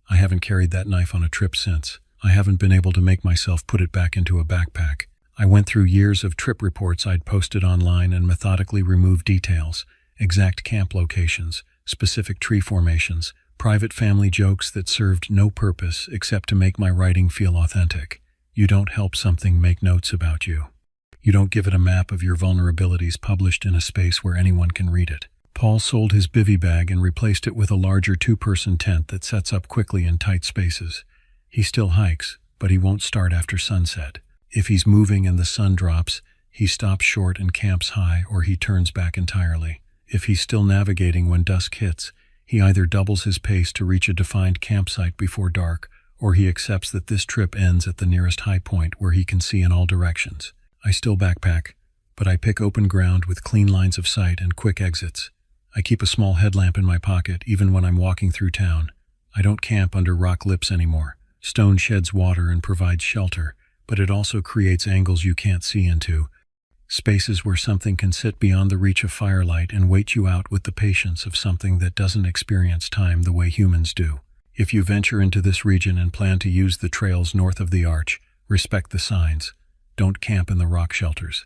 I haven't carried that knife on a trip since. I haven't been able to make myself put it back into a backpack. I went through years of trip reports I'd posted online and methodically removed details, exact camp locations, specific tree formations, private family jokes that served no purpose except to make my writing feel authentic. You don't help something make notes about you. You don't give it a map of your vulnerabilities published in a space where anyone can read it. Paul sold his bivy bag and replaced it with a larger 2-person tent that sets up quickly in tight spaces. He still hikes, but he won't start after sunset. If he's moving and the sun drops, he stops short and camps high, or he turns back entirely. If he's still navigating when dusk hits, he either doubles his pace to reach a defined campsite before dark, or he accepts that this trip ends at the nearest high point where he can see in all directions. I still backpack, but I pick open ground with clean lines of sight and quick exits. I keep a small headlamp in my pocket even when I'm walking through town. I don't camp under rock lips anymore. Stone sheds water and provides shelter, but it also creates angles you can't see into, spaces where something can sit beyond the reach of firelight and wait you out with the patience of something that doesn't experience time the way humans do. If you venture into this region and plan to use the trails north of the arch, respect the signs. Don't camp in the rock shelters.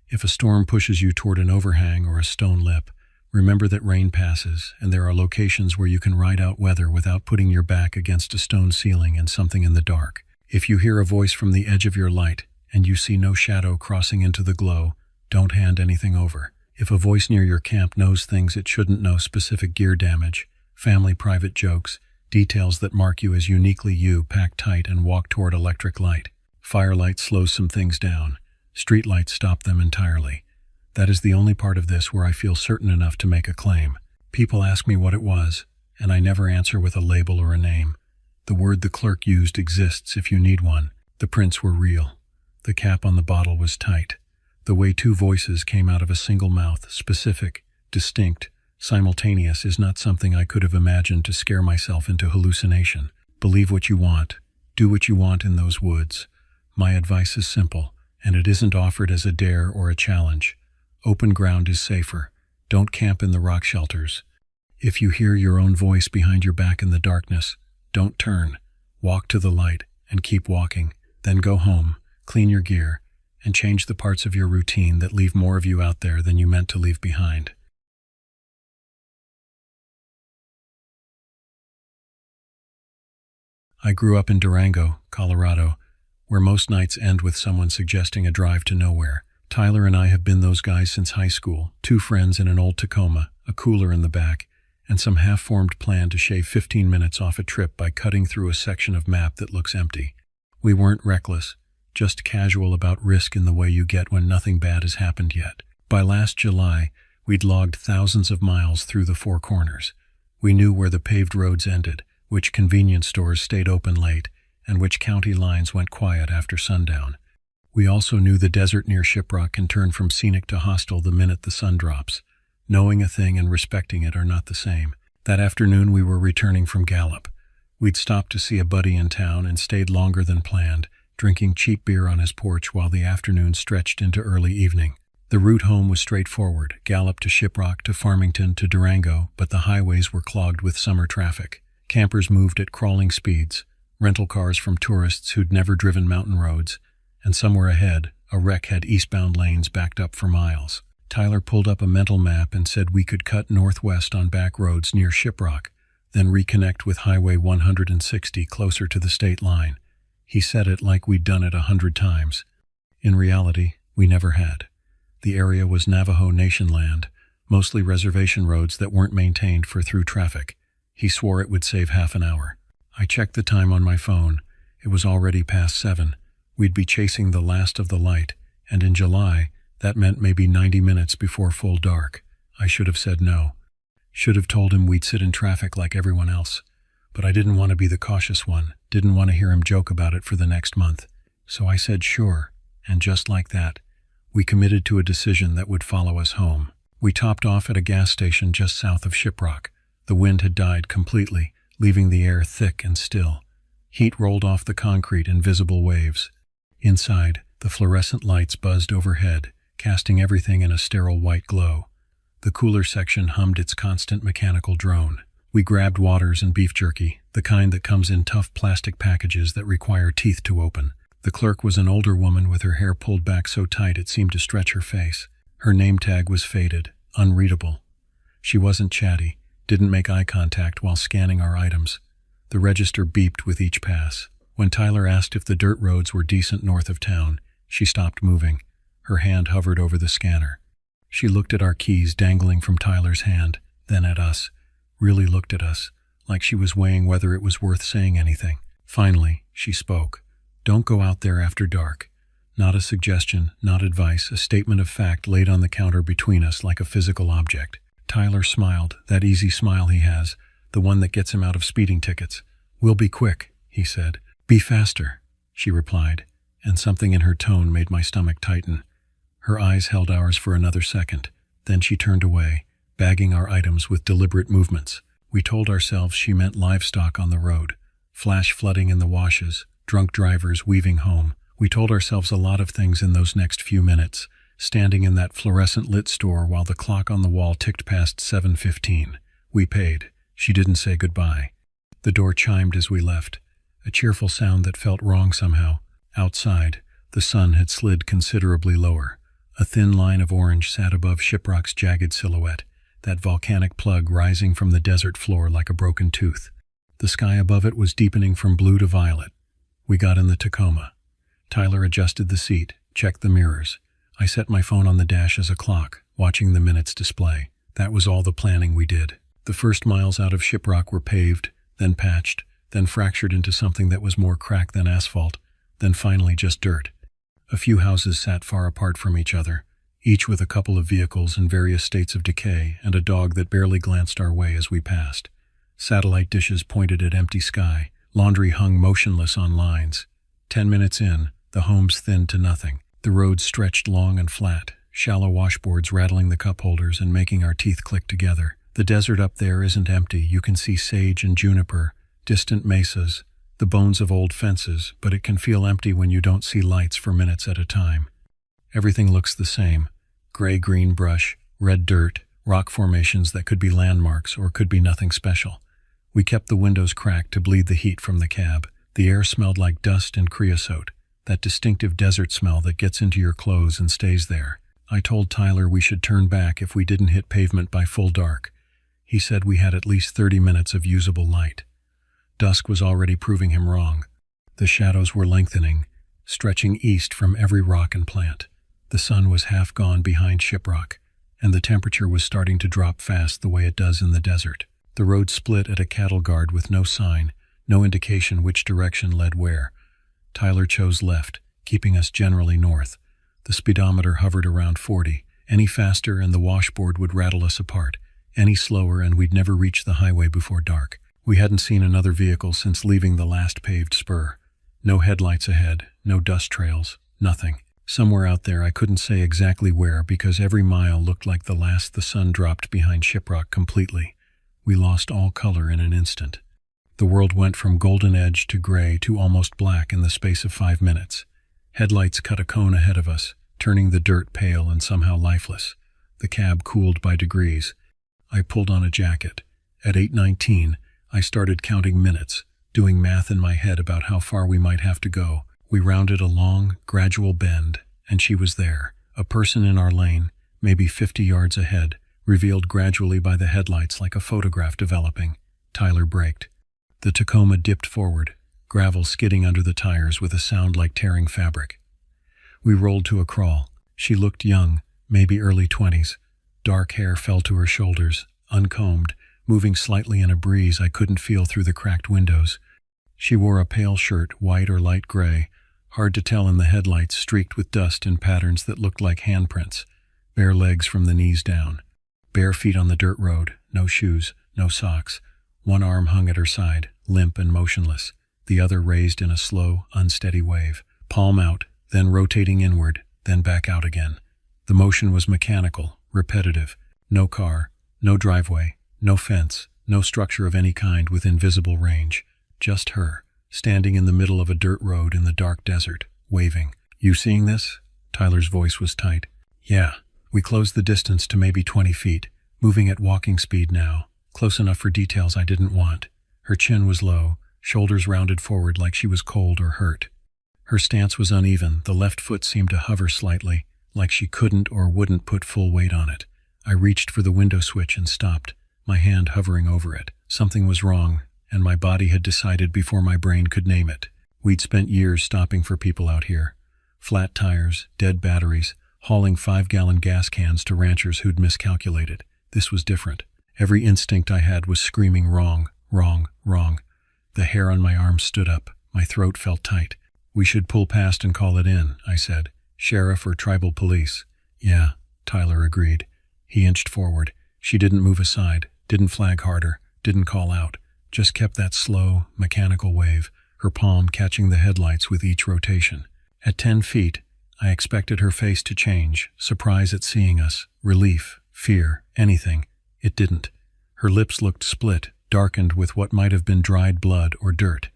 If a storm pushes you toward an overhang or a stone lip, remember that rain passes, and there are locations where you can ride out weather without putting your back against a stone ceiling and something in the dark. If you hear a voice from the edge of your light, and you see no shadow crossing into the glow, don't hand anything over. If a voice near your camp knows things it shouldn't know, specific gear damage, family private jokes, details that mark you as uniquely you, pack tight and walk toward electric light. Firelight slows some things down. Streetlights stop them entirely. That is the only part of this where I feel certain enough to make a claim. People ask me what it was, and I never answer with a label or a name. The word the clerk used exists if you need one. The prints were real. The cap on the bottle was tight. The way 2 voices came out of a single mouth, specific, distinct, simultaneous, is not something I could have imagined to scare myself into hallucination. Believe what you want. Do what you want in those woods. My advice is simple, and it isn't offered as a dare or a challenge. Open ground is safer. Don't camp in the rock shelters. If you hear your own voice behind your back in the darkness, don't turn. Walk to the light and keep walking. Then go home, clean your gear, and change the parts of your routine that leave more of you out there than you meant to leave behind. I grew up in Durango, Colorado, where most nights end with someone suggesting a drive to nowhere. Tyler and I have been those guys since high school, two friends in an old Tacoma, a cooler in the back, and some half-formed plan to shave 15 minutes off a trip by cutting through a section of map that looks empty. We weren't reckless, just casual about risk in the way you get when nothing bad has happened yet. By last July, we'd logged thousands of miles through the Four Corners. We knew where the paved roads ended, which convenience stores stayed open late, and which county lines went quiet after sundown. We also knew the desert near Shiprock can turn from scenic to hostile the minute the sun drops. Knowing a thing and respecting it are not the same. That afternoon we were returning from Gallup. We'd stopped to see a buddy in town and stayed longer than planned, drinking cheap beer on his porch while the afternoon stretched into early evening. The route home was straightforward, Gallup to Shiprock to Farmington to Durango, but the highways were clogged with summer traffic. Campers moved at crawling speeds, rental cars from tourists who'd never driven mountain roads, and somewhere ahead, a wreck had eastbound lanes backed up for miles. Tyler pulled up a mental map and said we could cut northwest on back roads near Shiprock, then reconnect with Highway 160 closer to the state line. He said it like we'd done it 100 times. In reality, we never had. The area was Navajo Nation land, mostly reservation roads that weren't maintained for through traffic. He swore it would save half an hour. I checked the time on my phone. It was already past 7. We'd be chasing the last of the light, and in July, that meant maybe 90 minutes before full dark. I should have said no. Should have told him we'd sit in traffic like everyone else. But I didn't want to be the cautious one, didn't want to hear him joke about it for the next month. So I said sure, and just like that, we committed to a decision that would follow us home. We topped off at a gas station just south of Shiprock. The wind had died completely, leaving the air thick and still. Heat rolled off the concrete in visible waves. Inside, the fluorescent lights buzzed overhead, casting everything in a sterile white glow. The cooler section hummed its constant mechanical drone. We grabbed waters and beef jerky, the kind that comes in tough plastic packages that require teeth to open. The clerk was an older woman with her hair pulled back so tight it seemed to stretch her face. Her name tag was faded, unreadable. She wasn't chatty, didn't make eye contact while scanning our items. The register beeped with each pass. When Tyler asked if the dirt roads were decent north of town, she stopped moving. Her hand hovered over the scanner. She looked at our keys dangling from Tyler's hand, then at us. Really looked at us, like she was weighing whether it was worth saying anything. Finally, she spoke. Don't go out there after dark. Not a suggestion, not advice, a statement of fact laid on the counter between us like a physical object. Tyler smiled, that easy smile he has, the one that gets him out of speeding tickets. We'll be quick, he said. Be faster, she replied, and something in her tone made my stomach tighten. Her eyes held ours for another second. Then she turned away, bagging our items with deliberate movements. We told ourselves she meant livestock on the road, flash flooding in the washes, drunk drivers weaving home. We told ourselves a lot of things in those next few minutes, standing in that fluorescent lit store while the clock on the wall ticked past 7:15. We paid. She didn't say goodbye. The door chimed as we left, a cheerful sound that felt wrong somehow. Outside, the sun had slid considerably lower. A thin line of orange sat above Shiprock's jagged silhouette, that volcanic plug rising from the desert floor like a broken tooth. The sky above it was deepening from blue to violet. We got in the Tacoma. Tyler adjusted the seat, checked the mirrors. I set my phone on the dash as a clock, watching the minutes display. That was all the planning we did. The first miles out of Shiprock were paved, then patched, then fractured into something that was more crack than asphalt, then finally just dirt. A few houses sat far apart from each other, each with a couple of vehicles in various states of decay and a dog that barely glanced our way as we passed. Satellite dishes pointed at empty sky, laundry hung motionless on lines. 10 minutes in, the homes thinned to nothing. The roads stretched long and flat, shallow washboards rattling the cup holders and making our teeth click together. The desert up there isn't empty. You can see sage and juniper, distant mesas, the bones of old fences, but it can feel empty when you don't see lights for minutes at a time. Everything looks the same. Gray-green brush, red dirt, rock formations that could be landmarks or could be nothing special. We kept the windows cracked to bleed the heat from the cab. The air smelled like dust and creosote, that distinctive desert smell that gets into your clothes and stays there. I told Tyler we should turn back if we didn't hit pavement by full dark. He said we had at least 30 minutes of usable light. Dusk was already proving him wrong. The shadows were lengthening, stretching east from every rock and plant. The sun was half gone behind Shiprock, and the temperature was starting to drop fast the way it does in the desert. The road split at a cattle guard with no sign, no indication which direction led where. Tyler chose left, keeping us generally north. The speedometer hovered around 40. Any faster and the washboard would rattle us apart. Any slower and we'd never reach the highway before dark. We hadn't seen another vehicle since leaving the last paved spur. No headlights ahead, no dust trails, nothing. Somewhere out there, I couldn't say exactly where because every mile looked like the last the sun dropped behind Shiprock completely. We lost all color in an instant. The world went from golden edge to gray to almost black in the space of 5 minutes. Headlights cut a cone ahead of us, turning the dirt pale and somehow lifeless. The cab cooled by degrees. I pulled on a jacket. At 8:19, I started counting minutes, doing math in my head about how far we might have to go. We rounded a long, gradual bend, and she was there, a person in our lane, maybe 50 yards ahead, revealed gradually by the headlights like a photograph developing. Tyler braked. The Tacoma dipped forward, gravel skidding under the tires with a sound like tearing fabric. We rolled to a crawl. She looked young, maybe early 20s. Dark hair fell to her shoulders, uncombed, moving slightly in a breeze I couldn't feel through the cracked windows. She wore a pale shirt, white or light gray, hard to tell in the headlights, streaked with dust in patterns that looked like handprints. Bare legs from the knees down. Bare feet on the dirt road, no shoes, no socks. One arm hung at her side, limp and motionless, the other raised in a slow, unsteady wave. Palm out, then rotating inward, then back out again. The motion was mechanical, repetitive. No car, no driveway, no fence, no structure of any kind within visible range. Just her, standing in the middle of a dirt road in the dark desert, waving. "You seeing this?" Tyler's voice was tight. "Yeah." We closed the distance to maybe 20 feet, moving at walking speed now, close enough for details I didn't want. Her chin was low, shoulders rounded forward like she was cold or hurt. Her stance was uneven, the left foot seemed to hover slightly, like she couldn't or wouldn't put full weight on it. I reached for the window switch and stopped, my hand hovering over it. Something was wrong, and my body had decided before my brain could name it. We'd spent years stopping for people out here. Flat tires, dead batteries, hauling 5-gallon gas cans to ranchers who'd miscalculated. This was different. Every instinct I had was screaming wrong, wrong, wrong. The hair on my arms stood up. My throat felt tight. "We should pull past and call it in," I said. "Sheriff or tribal police." "Yeah," Tyler agreed. He inched forward. She didn't move aside, didn't flag harder, didn't call out. Just kept that slow, mechanical wave, her palm catching the headlights with each rotation. At 10 feet, I expected her face to change, surprise at seeing us, relief, fear, anything. It didn't. Her lips looked split, darkened with what might have been dried blood or dirt.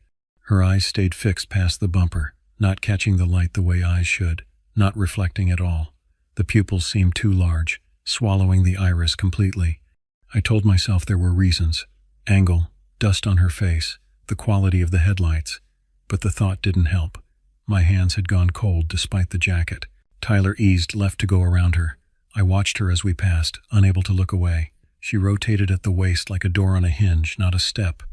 Her eyes stayed fixed past the bumper, not catching the light the way eyes should, not reflecting at all. The pupils seemed too large, swallowing the iris completely. I told myself there were reasons. Angle, dust on her face, the quality of the headlights. But the thought didn't help. My hands had gone cold despite the jacket. Tyler eased left to go around her. I watched her as we passed, unable to look away. She rotated at the waist like a door on a hinge, not a step.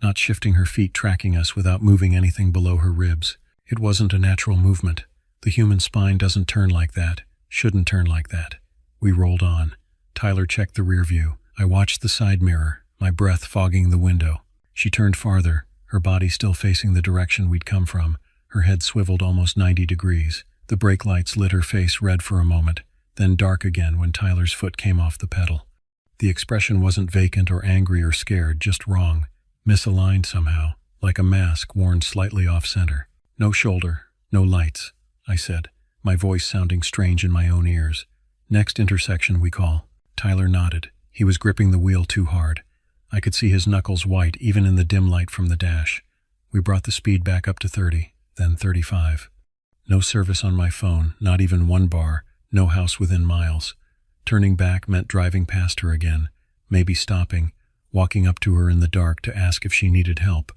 Not shifting her feet, tracking us without moving anything below her ribs. It wasn't a natural movement. The human spine doesn't turn like that, shouldn't turn like that. We rolled on. Tyler checked the rear view. I watched the side mirror, my breath fogging the window. She turned farther, her body still facing the direction we'd come from. Her head swiveled almost 90 degrees. The brake lights lit her face red for a moment, then dark again when Tyler's foot came off the pedal. The expression wasn't vacant or angry or scared, just wrong, misaligned somehow, like a mask worn slightly off-center. "No shoulder, no lights," I said, my voice sounding strange in my own ears. "Next intersection we call." Tyler nodded. He was gripping the wheel too hard. I could see his knuckles white even in the dim light from the dash. We brought the speed back up to 30, then 35. No service on my phone, not even one bar, no house within miles. Turning back meant driving past her again, maybe stopping, walking up to her in the dark to ask if she needed help.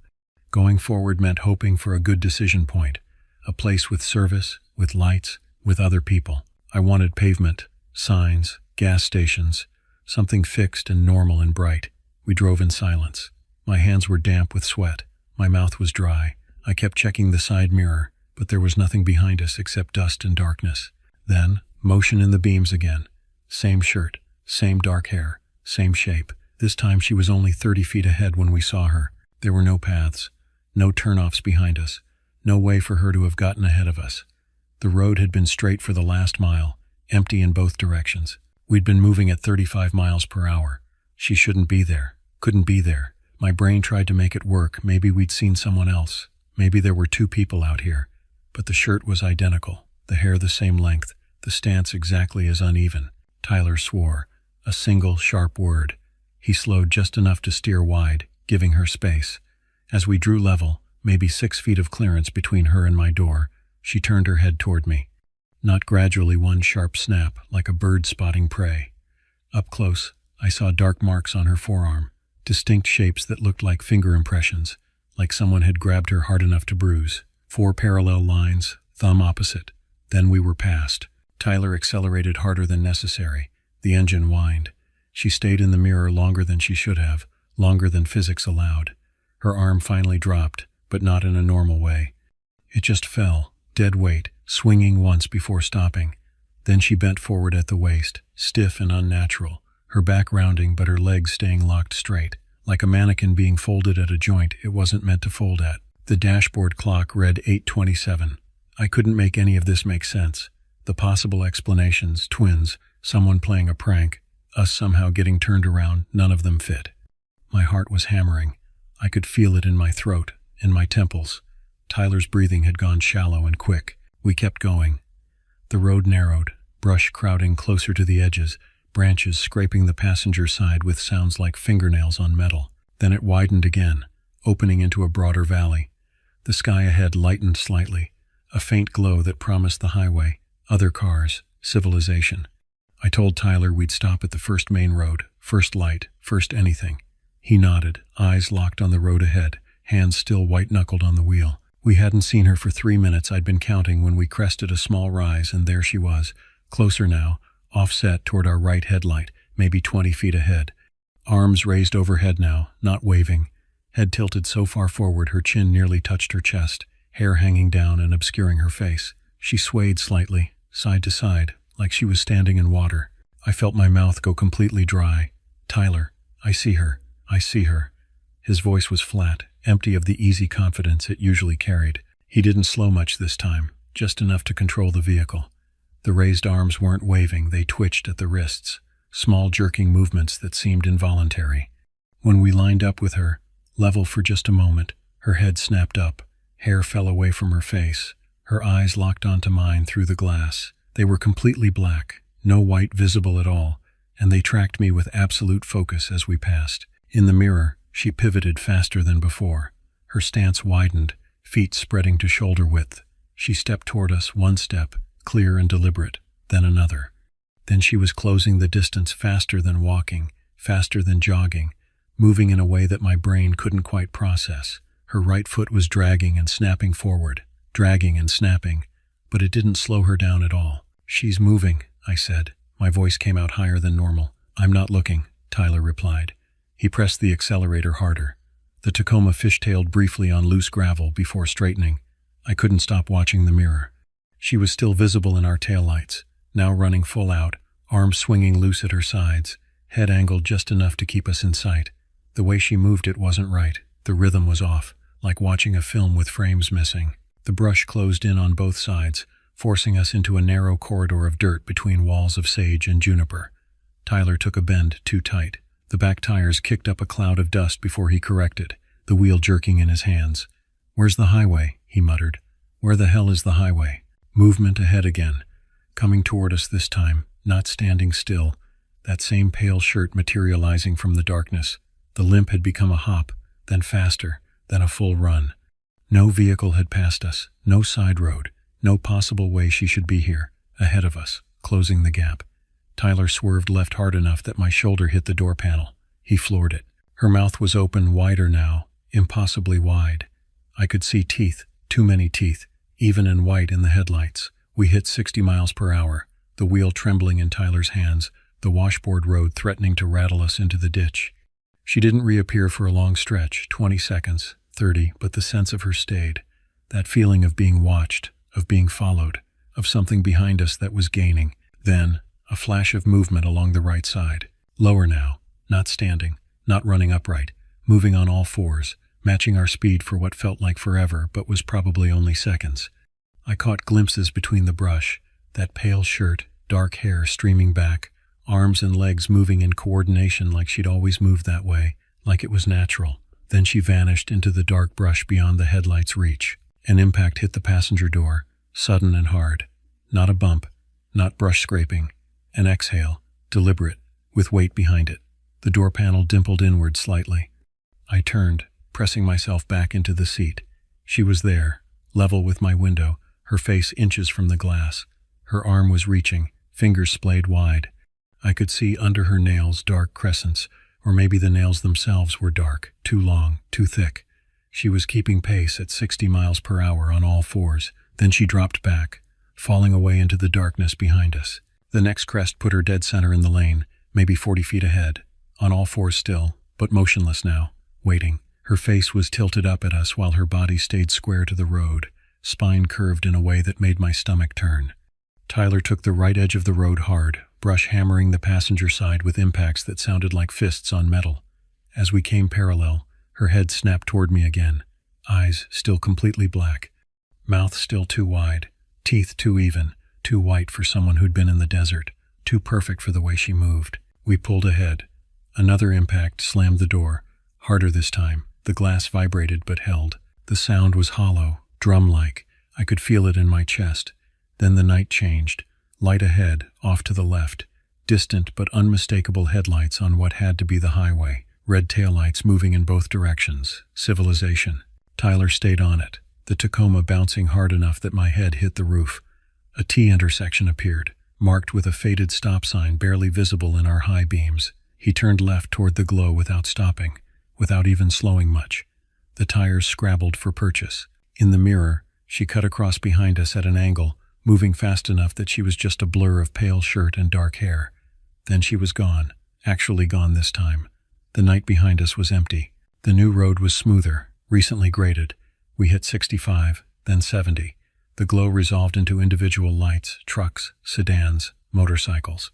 Going forward meant hoping for a good decision point, a place with service, with lights, with other people. I wanted pavement, signs, gas stations, something fixed and normal and bright. We drove in silence. My hands were damp with sweat. My mouth was dry. I kept checking the side mirror, but there was nothing behind us except dust and darkness. Then, motion in the beams again. Same shirt, same dark hair, same shape. This time she was only 30 feet ahead when we saw her. There were no paths, no turnoffs behind us, no way for her to have gotten ahead of us. The road had been straight for the last mile, empty in both directions. We'd been moving at 35 miles per hour. She shouldn't be there, couldn't be there. My brain tried to make it work. Maybe we'd seen someone else. Maybe there were two people out here. But the shirt was identical, the hair the same length, the stance exactly as uneven. Tyler swore, a single, sharp word. He slowed just enough to steer wide, giving her space. As we drew level, maybe 6 feet of clearance between her and my door, she turned her head toward me. Not gradually, one sharp snap, like a bird spotting prey. Up close, I saw dark marks on her forearm, distinct shapes that looked like finger impressions, like someone had grabbed her hard enough to bruise. 4 parallel lines, thumb opposite. Then we were past. Tyler accelerated harder than necessary. The engine whined. She stayed in the mirror longer than she should have, longer than physics allowed. Her arm finally dropped, but not in a normal way. It just fell, dead weight, swinging once before stopping. Then she bent forward at the waist, stiff and unnatural, her back rounding but her legs staying locked straight, like a mannequin being folded at a joint it wasn't meant to fold at. The dashboard clock read 8:27. I couldn't make any of this make sense. The possible explanations, twins, someone playing a prank, us somehow getting turned around, none of them fit. My heart was hammering. I could feel it in my throat, in my temples. Tyler's breathing had gone shallow and quick. We kept going. The road narrowed, brush crowding closer to the edges, branches scraping the passenger side with sounds like fingernails on metal. Then it widened again, opening into a broader valley. The sky ahead lightened slightly, a faint glow that promised the highway, other cars, civilization. I told Tyler we'd stop at the first main road, first light, first anything. He nodded, eyes locked on the road ahead, hands still white-knuckled on the wheel. We hadn't seen her for 3 minutes I'd been counting when we crested a small rise, and there she was, closer now, offset toward our right headlight, maybe 20 feet ahead. Arms raised overhead now, not waving. Head tilted so far forward her chin nearly touched her chest, hair hanging down and obscuring her face. She swayed slightly, side to side, like she was standing in water. I felt my mouth go completely dry. Tyler, I see her. I see her. His voice was flat, empty of the easy confidence it usually carried. He didn't slow much this time, just enough to control the vehicle. The raised arms weren't waving, they twitched at the wrists, small jerking movements that seemed involuntary. When we lined up with her, level for just a moment, her head snapped up, hair fell away from her face, her eyes locked onto mine through the glass. They were completely black, no white visible at all, and they tracked me with absolute focus as we passed. In the mirror, she pivoted faster than before. Her stance widened, feet spreading to shoulder width. She stepped toward us, one step, clear and deliberate, then another. Then she was closing the distance faster than walking, faster than jogging, moving in a way that my brain couldn't quite process. Her right foot was dragging and snapping forward, dragging and snapping, but it didn't slow her down at all. "She's moving," I said. My voice came out higher than normal. "I'm not looking," Tyler replied. He pressed the accelerator harder. The Tacoma fishtailed briefly on loose gravel before straightening. I couldn't stop watching the mirror. She was still visible in our taillights, now running full out, arms swinging loose at her sides, head angled just enough to keep us in sight. The way she moved it wasn't right. The rhythm was off, like watching a film with frames missing. The brush closed in on both sides, forcing us into a narrow corridor of dirt between walls of sage and juniper. Tyler took a bend too tight. The back tires kicked up a cloud of dust before he corrected, the wheel jerking in his hands. "Where's the highway?" he muttered. "Where the hell is the highway?" Movement ahead again, coming toward us this time, not standing still, that same pale shirt materializing from the darkness. The limp had become a hop, then faster, then a full run. No vehicle had passed us, no side road, no possible way she should be here, ahead of us, closing the gap. Tyler swerved left hard enough that my shoulder hit the door panel. He floored it. Her mouth was open wider now, impossibly wide. I could see teeth, too many teeth, even in white in the headlights. We hit 60 miles per hour, the wheel trembling in Tyler's hands, the washboard road threatening to rattle us into the ditch. She didn't reappear for a long stretch, 20 seconds, 30, but the sense of her stayed. That feeling of being watched, of being followed, of something behind us that was gaining. Then, a flash of movement along the right side. Lower now, not standing, not running upright, moving on all fours, matching our speed for what felt like forever but was probably only seconds. I caught glimpses between the brush, that pale shirt, dark hair streaming back, arms and legs moving in coordination like she'd always moved that way, like it was natural. Then she vanished into the dark brush beyond the headlight's reach. An impact hit the passenger door, sudden and hard. Not a bump, not brush scraping. An exhale, deliberate, with weight behind it. The door panel dimpled inward slightly. I turned, pressing myself back into the seat. She was there, level with my window, her face inches from the glass. Her arm was reaching, fingers splayed wide. I could see under her nails dark crescents, or maybe the nails themselves were dark, too long, too thick. She was keeping pace at 60 miles per hour on all fours. Then she dropped back, falling away into the darkness behind us. The next crest put her dead center in the lane, maybe 40 feet ahead, on all fours still, but motionless now, waiting. Her face was tilted up at us while her body stayed square to the road, spine curved in a way that made my stomach turn. Tyler took the right edge of the road hard, brush hammering the passenger side with impacts that sounded like fists on metal. As we came parallel, her head snapped toward me again, eyes still completely black, mouth still too wide, teeth too even, too white for someone who'd been in the desert, too perfect for the way she moved. We pulled ahead. Another impact slammed the door, harder this time. The glass vibrated but held. The sound was hollow, drum-like. I could feel it in my chest. Then the night changed. Light ahead, off to the left. Distant but unmistakable headlights on what had to be the highway. Red taillights moving in both directions. Civilization. Tyler stayed on it, the Tacoma bouncing hard enough that my head hit the roof. A T intersection appeared, marked with a faded stop sign barely visible in our high beams. He turned left toward the glow without stopping, without even slowing much. The tires scrabbled for purchase. In the mirror, she cut across behind us at an angle, moving fast enough that she was just a blur of pale shirt and dark hair. Then she was gone, actually gone this time. The night behind us was empty. The new road was smoother, recently graded. We hit 65, then 70. The glow resolved into individual lights, trucks, sedans, motorcycles.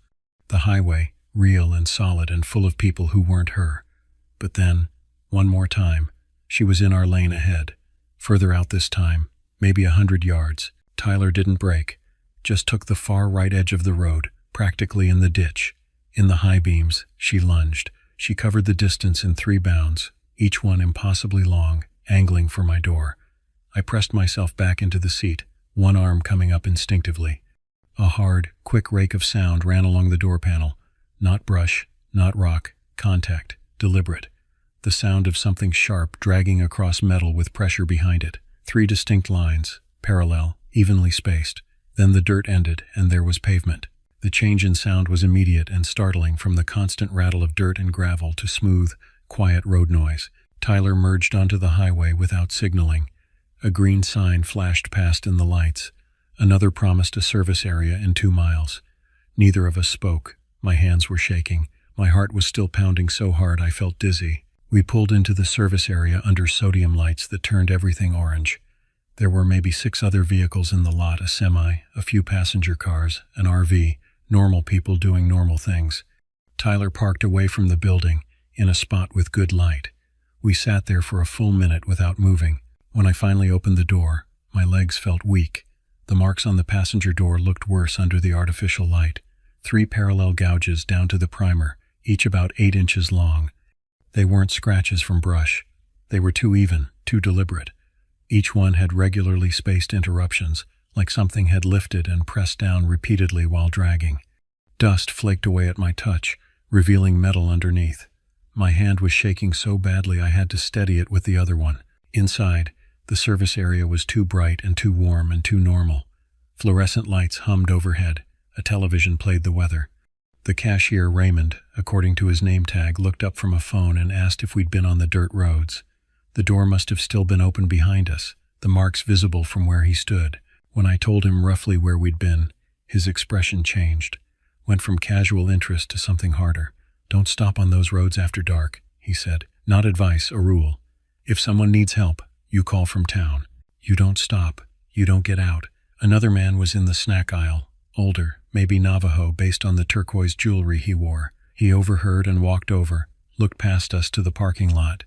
The highway, real and solid and full of people who weren't her. But then, one more time, she was in our lane ahead. Further out this time, maybe 100 yards. Tyler didn't brake, just took the far right edge of the road, practically in the ditch. In the high beams, she lunged. She covered the distance in 3 bounds, each one impossibly long, angling for my door. I pressed myself back into the seat, one arm coming up instinctively. A hard, quick rake of sound ran along the door panel. Not brush, not rock, contact, deliberate. The sound of something sharp dragging across metal with pressure behind it. 3 distinct lines, parallel, evenly spaced. Then the dirt ended, and there was pavement. The change in sound was immediate and startling, from the constant rattle of dirt and gravel to smooth, quiet road noise. Tyler merged onto the highway without signaling. A green sign flashed past in the lights. Another promised a service area in 2 miles. Neither of us spoke. My hands were shaking. My heart was still pounding so hard I felt dizzy. We pulled into the service area under sodium lights that turned everything orange. There were maybe 6 other vehicles in the lot, a semi, a few passenger cars, an RV, normal people doing normal things. Tyler parked away from the building, in a spot with good light. We sat there for a full minute without moving. When I finally opened the door, my legs felt weak. The marks on the passenger door looked worse under the artificial light. 3 parallel gouges down to the primer, each about 8 inches long. They weren't scratches from brush. They were too even, too deliberate. Each one had regularly spaced interruptions, like something had lifted and pressed down repeatedly while dragging. Dust flaked away at my touch, revealing metal underneath. My hand was shaking so badly I had to steady it with the other one. Inside, The service area was too bright and too warm and too normal. Fluorescent lights hummed overhead. A television played the weather. The cashier, Raymond, according to his name tag, looked up from a phone and asked if we'd been on the dirt roads. The door must have still been open behind us, the marks visible from where he stood. When I told him roughly where we'd been, his expression changed, went from casual interest to something harder. "Don't stop on those roads after dark," he said. "Not advice, a rule. If someone needs help, you call from town. You don't stop. You don't get out." Another man was in the snack aisle, older, maybe Navajo based on the turquoise jewelry he wore. He overheard and walked over, looked past us to the parking lot.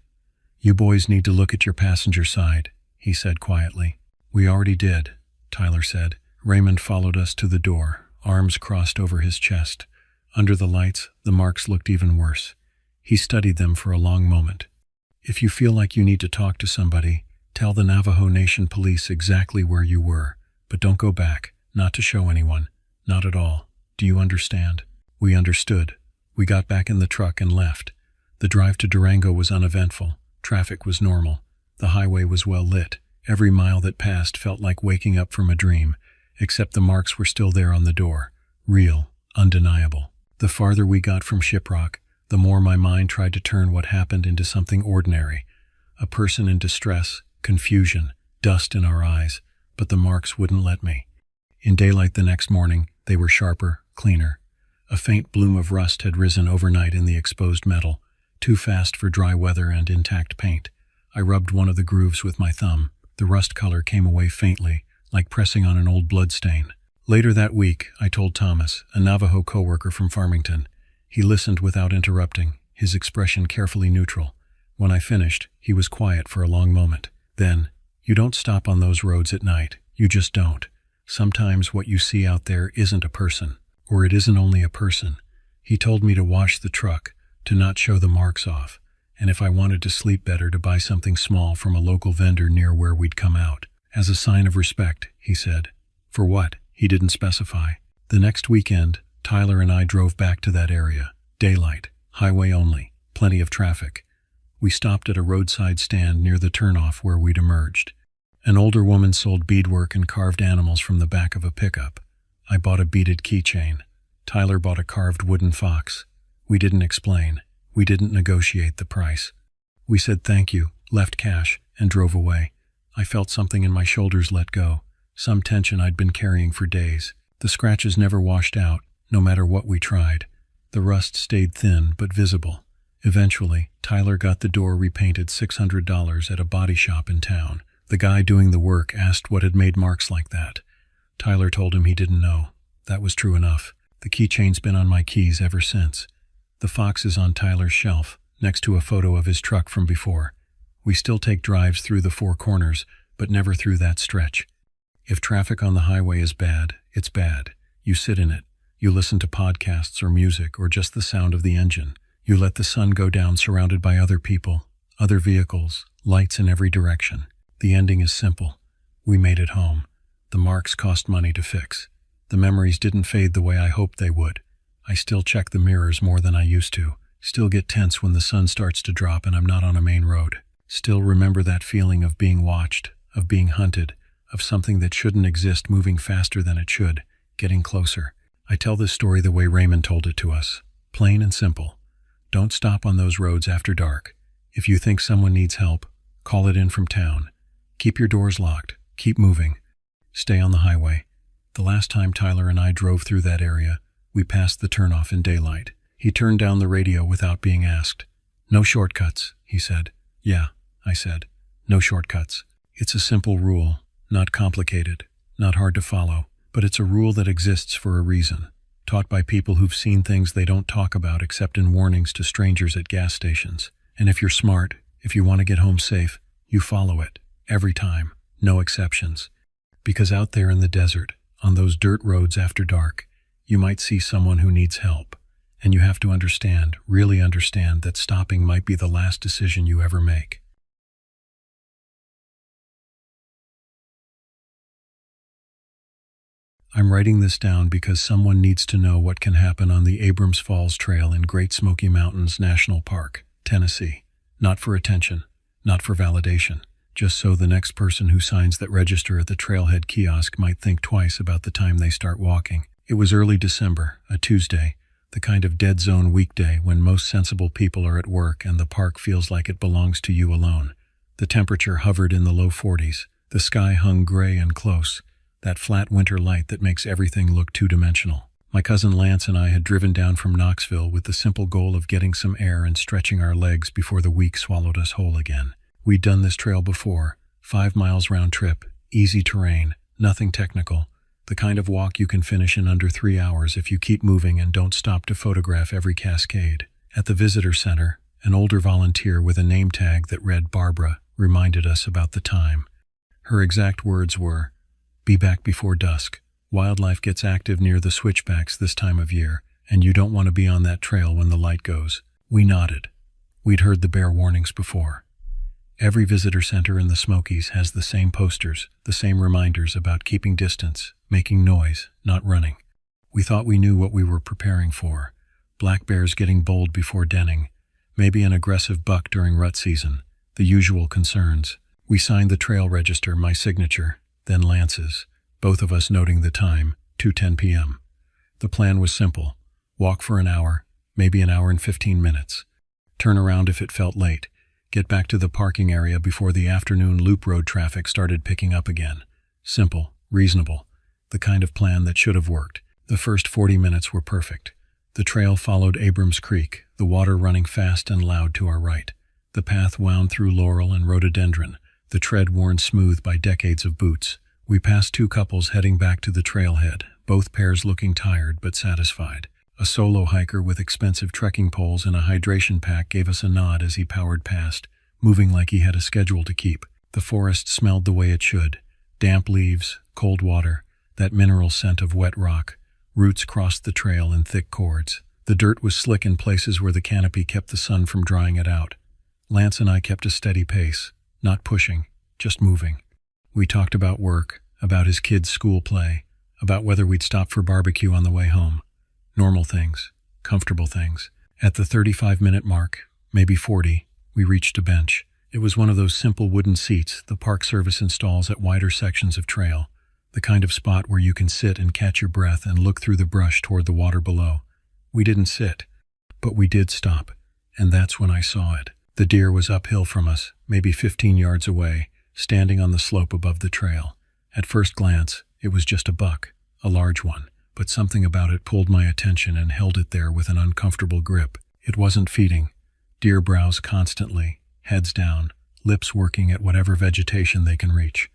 "You boys need to look at your passenger side," he said quietly. "We already did," Tyler said. Raymond followed us to the door, arms crossed over his chest. Under the lights, the marks looked even worse. He studied them for a long moment. "If you feel like you need to talk to somebody, tell the Navajo Nation police exactly where you were, but don't go back, not to show anyone, not at all. Do you understand?" We understood. We got back in the truck and left. The drive to Durango was uneventful. Traffic was normal. The highway was well lit. Every mile that passed felt like waking up from a dream, except the marks were still there on the door. Real, undeniable. The farther we got from Shiprock, the more my mind tried to turn what happened into something ordinary. A person in distress, confusion, dust in our eyes, but the marks wouldn't let me. In daylight the next morning, they were sharper, cleaner. A faint bloom of rust had risen overnight in the exposed metal, too fast for dry weather and intact paint. I rubbed one of the grooves with my thumb. The rust color came away faintly, like pressing on an old bloodstain. Later that week, I told Thomas, a Navajo coworker from Farmington. He listened without interrupting, his expression carefully neutral. When I finished, he was quiet for a long moment. Then, "You don't stop on those roads at night. You just don't. Sometimes what you see out there isn't a person, or it isn't only a person." He told me to wash the truck, to not show the marks off, and if I wanted to sleep better, to buy something small from a local vendor near where we'd come out. As a sign of respect, he said. For what? He didn't specify. The next weekend, Tyler and I drove back to that area. Daylight, highway only, plenty of traffic. We stopped at a roadside stand near the turnoff where we'd emerged. An older woman sold beadwork and carved animals from the back of a pickup. I bought a beaded keychain. Tyler bought a carved wooden fox. We didn't explain. We didn't negotiate the price. We said thank you, left cash, and drove away. I felt something in my shoulders let go, some tension I'd been carrying for days. The scratches never washed out, no matter what we tried. The rust stayed thin but visible. Eventually, Tyler got the door repainted $600 at a body shop in town. The guy doing the work asked what had made marks like that. Tyler told him he didn't know. That was true enough. The keychain's been on my keys ever since. The fox is on Tyler's shelf, next to a photo of his truck from before. We still take drives through the Four Corners, but never through that stretch. If traffic on the highway is bad, it's bad. You sit in it. You listen to podcasts or music or just the sound of the engine. You let the sun go down surrounded by other people, other vehicles, lights in every direction. The ending is simple. We made it home. The marks cost money to fix. The memories didn't fade the way I hoped they would. I still check the mirrors more than I used to. Still get tense when the sun starts to drop and I'm not on a main road. Still remember that feeling of being watched, of being hunted, of something that shouldn't exist moving faster than it should, getting closer. I tell this story the way Raymond told it to us. Plain and simple. Don't stop on those roads after dark. If you think someone needs help, call it in from town. Keep your doors locked. Keep moving. Stay on the highway. The last time Tyler and I drove through that area, we passed the turnoff in daylight. He turned down the radio without being asked. "No shortcuts," he said. "Yeah," I said. "No shortcuts." It's a simple rule, not complicated, not hard to follow, but it's a rule that exists for a reason, taught by people who've seen things they don't talk about except in warnings to strangers at gas stations. And if you're smart, if you want to get home safe, you follow it, every time, no exceptions. Because out there in the desert, on those dirt roads after dark, you might see someone who needs help, and you have to understand, really understand, that stopping might be the last decision you ever make. I'm writing this down because someone needs to know what can happen on the Abrams Falls Trail in Great Smoky Mountains National Park, Tennessee. Not for attention, not for validation, just so the next person who signs that register at the trailhead kiosk might think twice about the time they start walking. It was early December, a Tuesday, the kind of dead zone weekday when most sensible people are at work and the park feels like it belongs to you alone. The temperature hovered in the low 40s. The sky hung gray and close, that flat winter light that makes everything look two-dimensional. My cousin Lance and I had driven down from Knoxville with the simple goal of getting some air and stretching our legs before the week swallowed us whole again. We'd done this trail before, 5 miles round trip, easy terrain, nothing technical, the kind of walk you can finish in under 3 hours if you keep moving and don't stop to photograph every cascade. At the visitor center, an older volunteer with a name tag that read Barbara reminded us about the time. Her exact words were, "Be back before dusk. Wildlife gets active near the switchbacks this time of year, and you don't want to be on that trail when the light goes." We nodded. We'd heard the bear warnings before. Every visitor center in the Smokies has the same posters, the same reminders about keeping distance, making noise, not running. We thought we knew what we were preparing for. Black bears getting bold before denning, maybe an aggressive buck during rut season, the usual concerns. We signed the trail register, my signature, then Lance's, both of us noting the time, 2:10 p.m. The plan was simple. Walk for an hour, maybe an hour and 15 minutes. Turn around if it felt late. Get back to the parking area before the afternoon loop road traffic started picking up again. Simple, reasonable, the kind of plan that should have worked. The first 40 minutes were perfect. The trail followed Abrams Creek, the water running fast and loud to our right. The path wound through laurel and rhododendron, the tread worn smooth by decades of boots. We passed 2 couples heading back to the trailhead, both pairs looking tired but satisfied. A solo hiker with expensive trekking poles and a hydration pack gave us a nod as he powered past, moving like he had a schedule to keep. The forest smelled the way it should. Damp leaves, cold water, that mineral scent of wet rock. Roots crossed the trail in thick cords. The dirt was slick in places where the canopy kept the sun from drying it out. Lance and I kept a steady pace, not pushing, just moving. We talked about work, about his kids' school play, about whether we'd stop for barbecue on the way home. Normal things, comfortable things. At the 35-minute mark, maybe 40, we reached a bench. It was one of those simple wooden seats the Park Service installs at wider sections of trail, the kind of spot where you can sit and catch your breath and look through the brush toward the water below. We didn't sit, but we did stop, and that's when I saw it. The deer was uphill from us, maybe 15 yards away, standing on the slope above the trail. At first glance, it was just a buck, a large one. But something about it pulled my attention and held it there with an uncomfortable grip. It wasn't feeding. Deer browse constantly, heads down, lips working at whatever vegetation they can reach.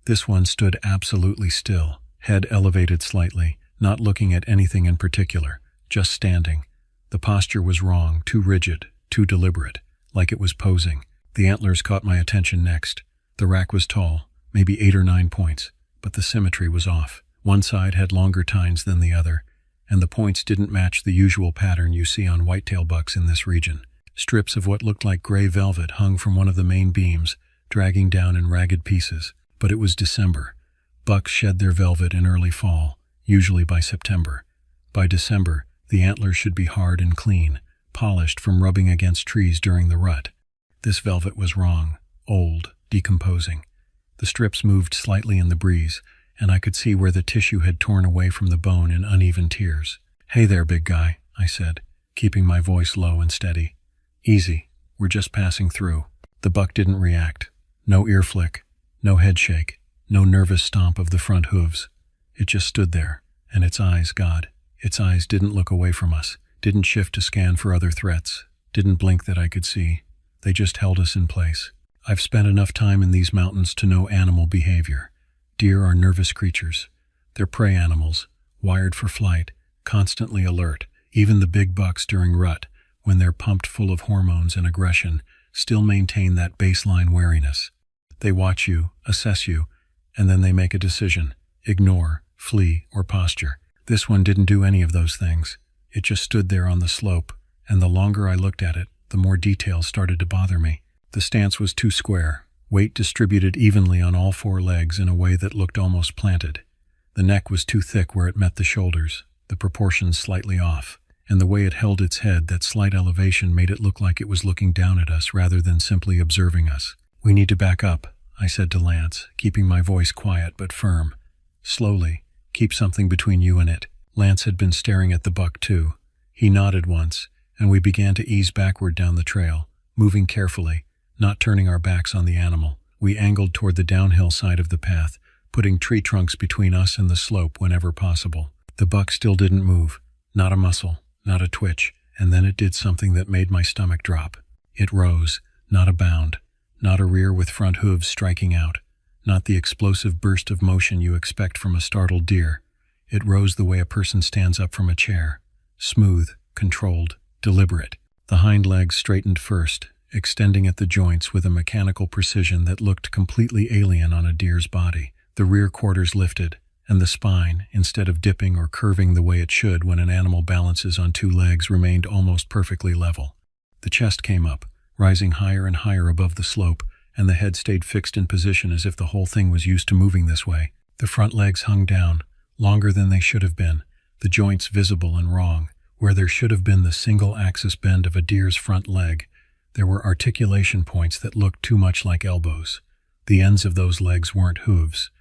This one stood absolutely still, head elevated slightly, not looking at anything in particular, just standing. The posture was wrong, too rigid, too deliberate, like it was posing. The antlers caught my attention next. The rack was tall, maybe 8 or 9 points, but the symmetry was off. One side had longer tines than the other, and the points didn't match the usual pattern you see on whitetail bucks in this region. Strips of what looked like gray velvet hung from one of the main beams, dragging down in ragged pieces. But it was December. Bucks shed their velvet in early fall, usually by September. By December, the antlers should be hard and clean, polished from rubbing against trees during the rut. This velvet was wrong, old, decomposing. The strips moved slightly in the breeze, and I could see where the tissue had torn away from the bone in uneven tears. "Hey there, big guy," I said, keeping my voice low and steady. "Easy, we're just passing through." The buck didn't react. No ear flick, no head shake, no nervous stomp of the front hooves. It just stood there, and its eyes, God, its eyes didn't look away from us, didn't shift to scan for other threats, didn't blink that I could see. They just held us in place. I've spent enough time in these mountains to know animal behavior. Deer are nervous creatures. They're prey animals, wired for flight, constantly alert. Even the big bucks during rut, when they're pumped full of hormones and aggression, still maintain that baseline wariness. They watch you, assess you, and then they make a decision: ignore, flee, or posture. This one didn't do any of those things. It just stood there on the slope, and the longer I looked at it, the more details started to bother me. The stance was too square. Weight distributed evenly on all 4 legs in a way that looked almost planted. The neck was too thick where it met the shoulders, the proportions slightly off, and the way it held its head, that slight elevation, made it look like it was looking down at us rather than simply observing us. "We need to back up," I said to Lance, keeping my voice quiet but firm. Slowly, keep something between you and it. Lance had been staring at the buck too. He nodded once, and we began to ease backward down the trail, moving carefully, not turning our backs on the animal. We angled toward the downhill side of the path, putting tree trunks between us and the slope whenever possible. The buck still didn't move, not a muscle, not a twitch, and then it did something that made my stomach drop. It rose, not a bound, not a rear with front hooves striking out, not the explosive burst of motion you expect from a startled deer. It rose the way a person stands up from a chair, smooth, controlled, deliberate. The hind legs straightened first, extending at the joints with a mechanical precision that looked completely alien on a deer's body. The rear quarters lifted, and the spine, instead of dipping or curving the way it should when an animal balances on two legs, remained almost perfectly level. The chest came up, rising higher and higher above the slope, and the head stayed fixed in position as if the whole thing was used to moving this way. The front legs hung down, longer than they should have been, the joints visible and wrong. Where there should have been the single-axis bend of a deer's front leg, there were articulation points that looked too much like elbows. The ends of those legs weren't hooves.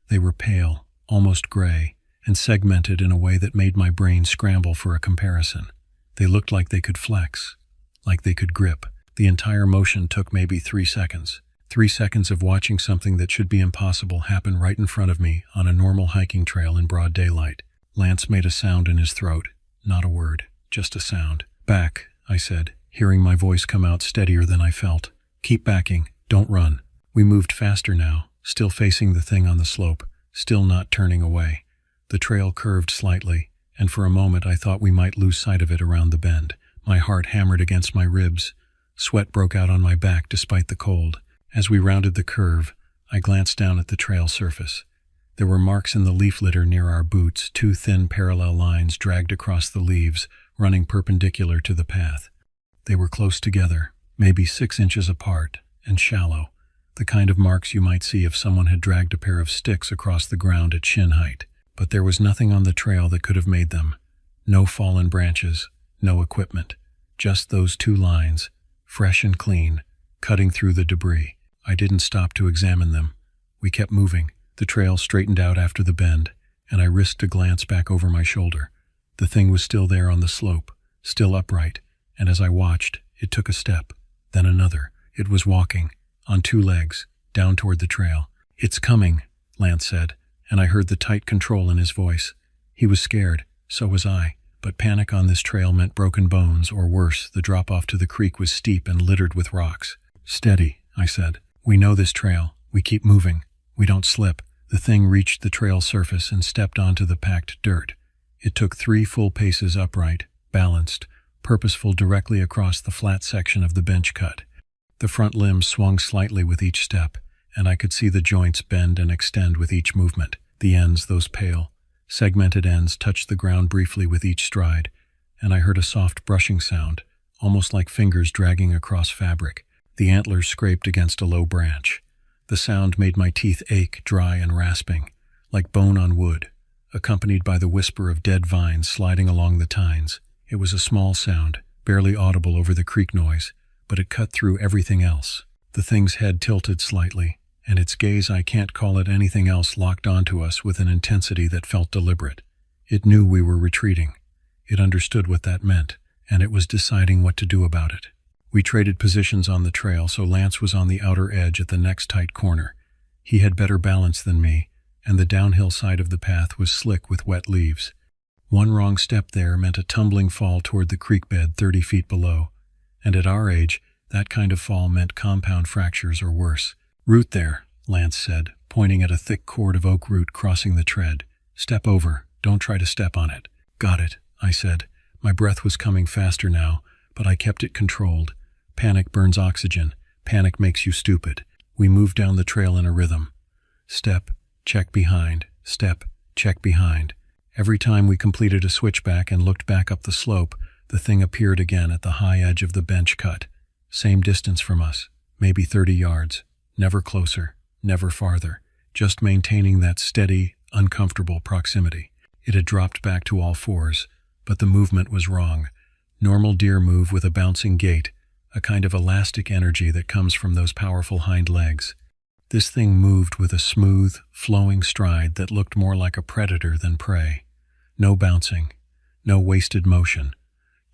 They were pale, almost gray, and segmented in a way that made my brain scramble for a comparison. They looked like they could flex, like they could grip. The entire motion took maybe 3 seconds. 3 seconds of watching something that should be impossible happen right in front of me on a normal hiking trail in broad daylight. Lance made a sound in his throat. Not a word, just a sound. Back, I said, hearing my voice come out steadier than I felt. Keep backing, don't run. We moved faster now, still facing the thing on the slope, still not turning away. The trail curved slightly, and for a moment I thought we might lose sight of it around the bend. My heart hammered against my ribs. Sweat broke out on my back despite the cold. As we rounded the curve, I glanced down at the trail surface. There were marks in the leaf litter near our boots, 2 thin parallel lines dragged across the leaves, running perpendicular to the path. They were close together, maybe 6 inches apart, and shallow, the kind of marks you might see if someone had dragged a pair of sticks across the ground at shin height. But there was nothing on the trail that could have made them. No fallen branches, no equipment, just those 2 lines, fresh and clean, cutting through the debris. I didn't stop to examine them. We kept moving. The trail straightened out after the bend, and I risked a glance back over my shoulder. The thing was still there on the slope, still upright, and as I watched, it took a step, then another. It was walking, on 2 legs, down toward the trail. "It's coming," Lance said, and I heard the tight control in his voice. He was scared, so was I, but panic on this trail meant broken bones, or worse, the drop-off to the creek was steep and littered with rocks. "Steady," I said. "We know this trail. We keep moving. We don't slip." The thing reached the trail surface and stepped onto the packed dirt. It took 3 full paces upright, balanced, purposeful directly across the flat section of the bench cut. The front limbs swung slightly with each step, and I could see the joints bend and extend with each movement. The ends, those pale, segmented ends, touched the ground briefly with each stride, and I heard a soft brushing sound, almost like fingers dragging across fabric. The antlers scraped against a low branch. The sound made my teeth ache, dry and rasping, like bone on wood, accompanied by the whisper of dead vines sliding along the tines. It was a small sound, barely audible over the creek noise, but it cut through everything else. The thing's head tilted slightly, and its gaze, I can't call it anything else, locked onto us with an intensity that felt deliberate. It knew we were retreating. It understood what that meant, and it was deciding what to do about it. We traded positions on the trail, so Lance was on the outer edge at the next tight corner. He had better balance than me, and the downhill side of the path was slick with wet leaves. One wrong step there meant a tumbling fall toward the creek bed 30 feet below, and at our age, that kind of fall meant compound fractures or worse. "Root there," Lance said, pointing at a thick cord of oak root crossing the tread. "Step over. Don't try to step on it." "Got it," I said. My breath was coming faster now, but I kept it controlled. Panic burns oxygen. Panic makes you stupid. We moved down the trail in a rhythm. Step, check behind, step, check behind. Every time we completed a switchback and looked back up the slope, the thing appeared again at the high edge of the bench cut. Same distance from us, maybe 30 yards. Never closer, never farther. Just maintaining that steady, uncomfortable proximity. It had dropped back to all fours, but the movement was wrong. Normal deer move with a bouncing gait, a kind of elastic energy that comes from those powerful hind legs. This thing moved with a smooth, flowing stride that looked more like a predator than prey. No bouncing, no wasted motion,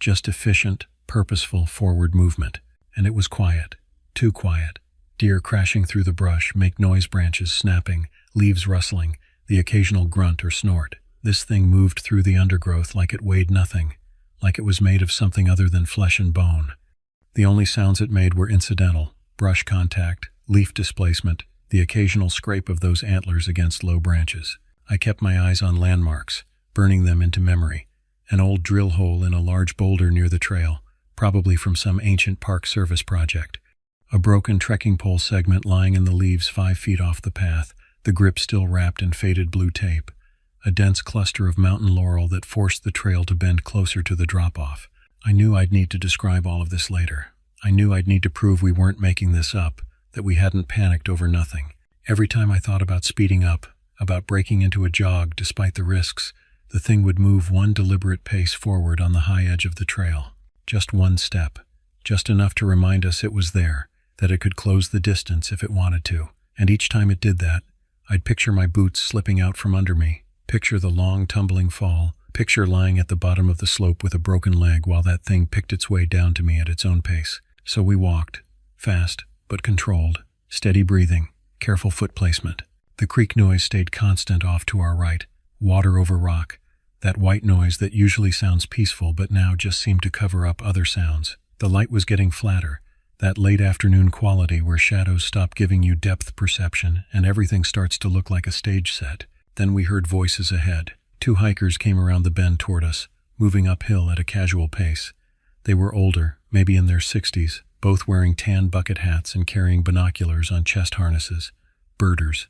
just efficient, purposeful forward movement. And it was quiet, too quiet. Deer crashing through the brush make noise, branches snapping, leaves rustling, the occasional grunt or snort. This thing moved through the undergrowth like it weighed nothing, like it was made of something other than flesh and bone. The only sounds it made were incidental: brush contact, leaf displacement, the occasional scrape of those antlers against low branches. I kept my eyes on landmarks, burning them into memory. An old drill hole in a large boulder near the trail, probably from some ancient Park Service project. A broken trekking pole segment lying in the leaves 5 feet off the path, the grip still wrapped in faded blue tape. A dense cluster of mountain laurel that forced the trail to bend closer to the drop-off. I knew I'd need to describe all of this later. I knew I'd need to prove we weren't making this up, that we hadn't panicked over nothing. Every time I thought about speeding up, about breaking into a jog despite the risks, the thing would move one deliberate pace forward on the high edge of the trail. Just one step. Just enough to remind us it was there, that it could close the distance if it wanted to. And each time it did that, I'd picture my boots slipping out from under me, picture the long tumbling fall, picture lying at the bottom of the slope with a broken leg while that thing picked its way down to me at its own pace. So we walked, fast but controlled, steady breathing, careful foot placement. The creek noise stayed constant off to our right, water over rock, that white noise that usually sounds peaceful but now just seemed to cover up other sounds. The light was getting flatter, that late afternoon quality where shadows stop giving you depth perception and everything starts to look like a stage set. Then we heard voices ahead. 2 hikers came around the bend toward us, moving uphill at a casual pace. They were older, maybe in their 60s, both wearing tan bucket hats and carrying binoculars on chest harnesses. Birders.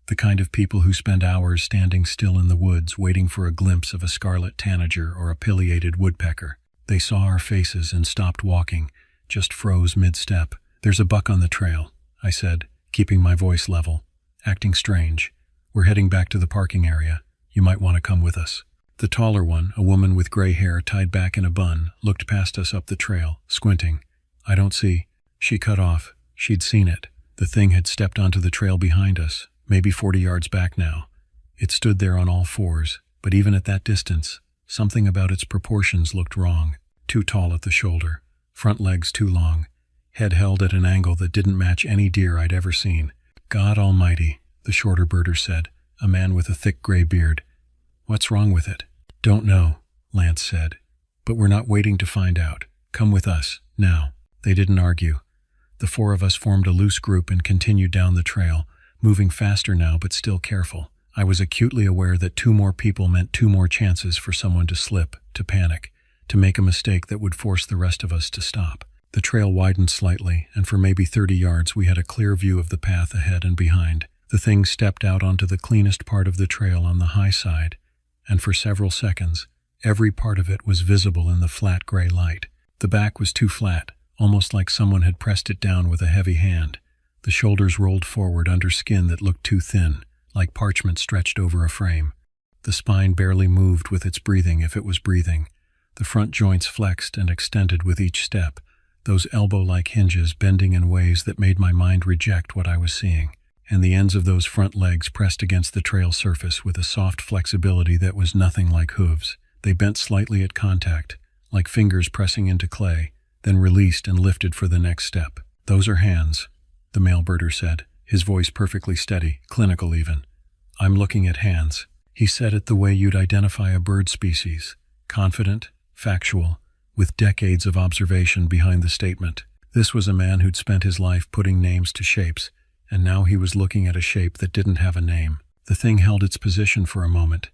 The kind of people who spend hours standing still in the woods waiting for a glimpse of a scarlet tanager or a pileated woodpecker. They saw our faces and stopped walking, just froze mid-step. "There's a buck on the trail," I said, keeping my voice level, acting strange. "We're heading back to the parking area. You might want to come with us." The taller one, a woman with gray hair tied back in a bun, looked past us up the trail, squinting. "I don't see." She cut off. She'd seen it. The thing had stepped onto the trail behind us, maybe 40 yards back now. It stood there on all fours, but even at that distance, something about its proportions looked wrong. Too tall at the shoulder, front legs too long, head held at an angle that didn't match any deer I'd ever seen. "God almighty," the shorter birder said, a man with a thick gray beard. "What's wrong with it?" "Don't know," Lance said. "But we're not waiting to find out. Come with us, now." They didn't argue. The 4 of us formed a loose group and continued down the trail, moving faster now but still careful. I was acutely aware that 2 more people meant 2 more chances for someone to slip, to panic, to make a mistake that would force the rest of us to stop. The trail widened slightly, and for maybe 30 yards we had a clear view of the path ahead and behind. The thing stepped out onto the cleanest part of the trail on the high side, and for several seconds, every part of it was visible in the flat gray light. The back was too flat, almost like someone had pressed it down with a heavy hand. The shoulders rolled forward under skin that looked too thin, like parchment stretched over a frame. The spine barely moved with its breathing if it was breathing. The front joints flexed and extended with each step, those elbow-like hinges bending in ways that made my mind reject what I was seeing. And the ends of those front legs pressed against the trail surface with a soft flexibility that was nothing like hooves. They bent slightly at contact, like fingers pressing into clay, then released and lifted for the next step. "Those are hands," the male birder said, his voice perfectly steady, clinical even. "I'm looking at hands." He said it the way you'd identify a bird species, confident, factual, with decades of observation behind the statement. This was a man who'd spent his life putting names to shapes, and now he was looking at a shape that didn't have a name. The thing held its position for a moment,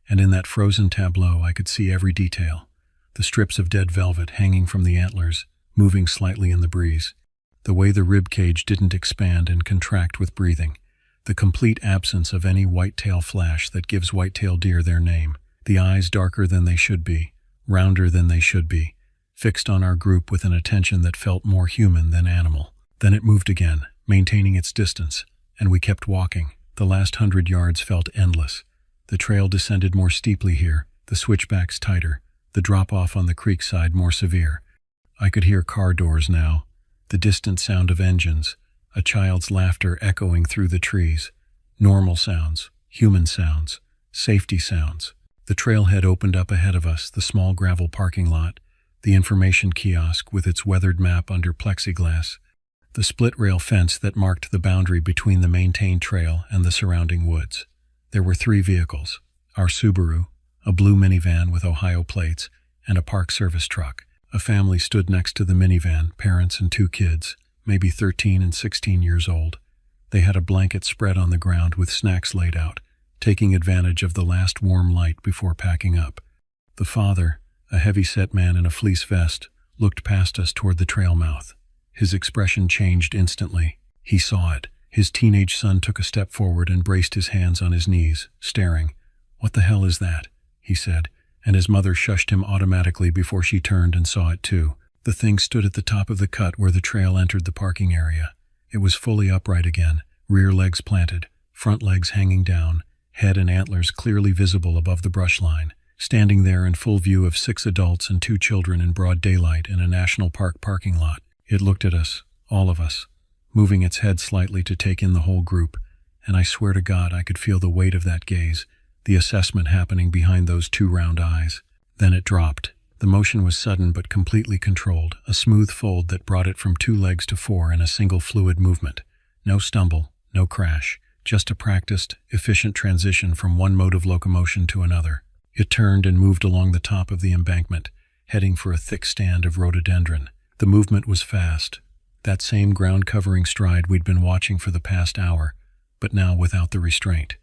and in that frozen tableau I could see every detail. The strips of dead velvet hanging from the antlers, moving slightly in the breeze. The way the rib cage didn't expand and contract with breathing. The complete absence of any whitetail flash that gives whitetail deer their name. The eyes darker than they should be, rounder than they should be, fixed on our group with an attention that felt more human than animal. Then it moved again, maintaining its distance, and we kept walking. The last 100 yards felt endless. The trail descended more steeply here, the switchbacks tighter, the drop-off on the creek side more severe. I could hear car doors now, the distant sound of engines, a child's laughter echoing through the trees. Normal sounds, human sounds, safety sounds. The trailhead opened up ahead of us, the small gravel parking lot, the information kiosk with its weathered map under plexiglass, the split-rail fence that marked the boundary between the maintained trail and the surrounding woods. There were 3 vehicles: our Subaru, a blue minivan with Ohio plates, and a Park Service truck. A family stood next to the minivan, parents and 2 kids, maybe 13 and 16 years old. They had a blanket spread on the ground with snacks laid out, taking advantage of the last warm light before packing up. The father, a heavy-set man in a fleece vest, looked past us toward the trail mouth. His expression changed instantly. He saw it. His teenage son took a step forward and braced his hands on his knees, staring. "What the hell is that?" he said, and his mother shushed him automatically before she turned and saw it too. The thing stood at the top of the cut where the trail entered the parking area. It was fully upright again, rear legs planted, front legs hanging down, head and antlers clearly visible above the brush line, standing there in full view of 6 adults and 2 children in broad daylight in a national park parking lot. It looked at us, all of us, moving its head slightly to take in the whole group, and I swear to God I could feel the weight of that gaze, the assessment happening behind those 2 round eyes. Then it dropped. The motion was sudden but completely controlled, a smooth fold that brought it from 2 legs to 4 in a single fluid movement. No stumble, no crash, just a practiced, efficient transition from one mode of locomotion to another. It turned and moved along the top of the embankment, heading for a thick stand of rhododendron. The movement was fast, that same ground-covering stride we'd been watching for the past hour, but now without the restraint.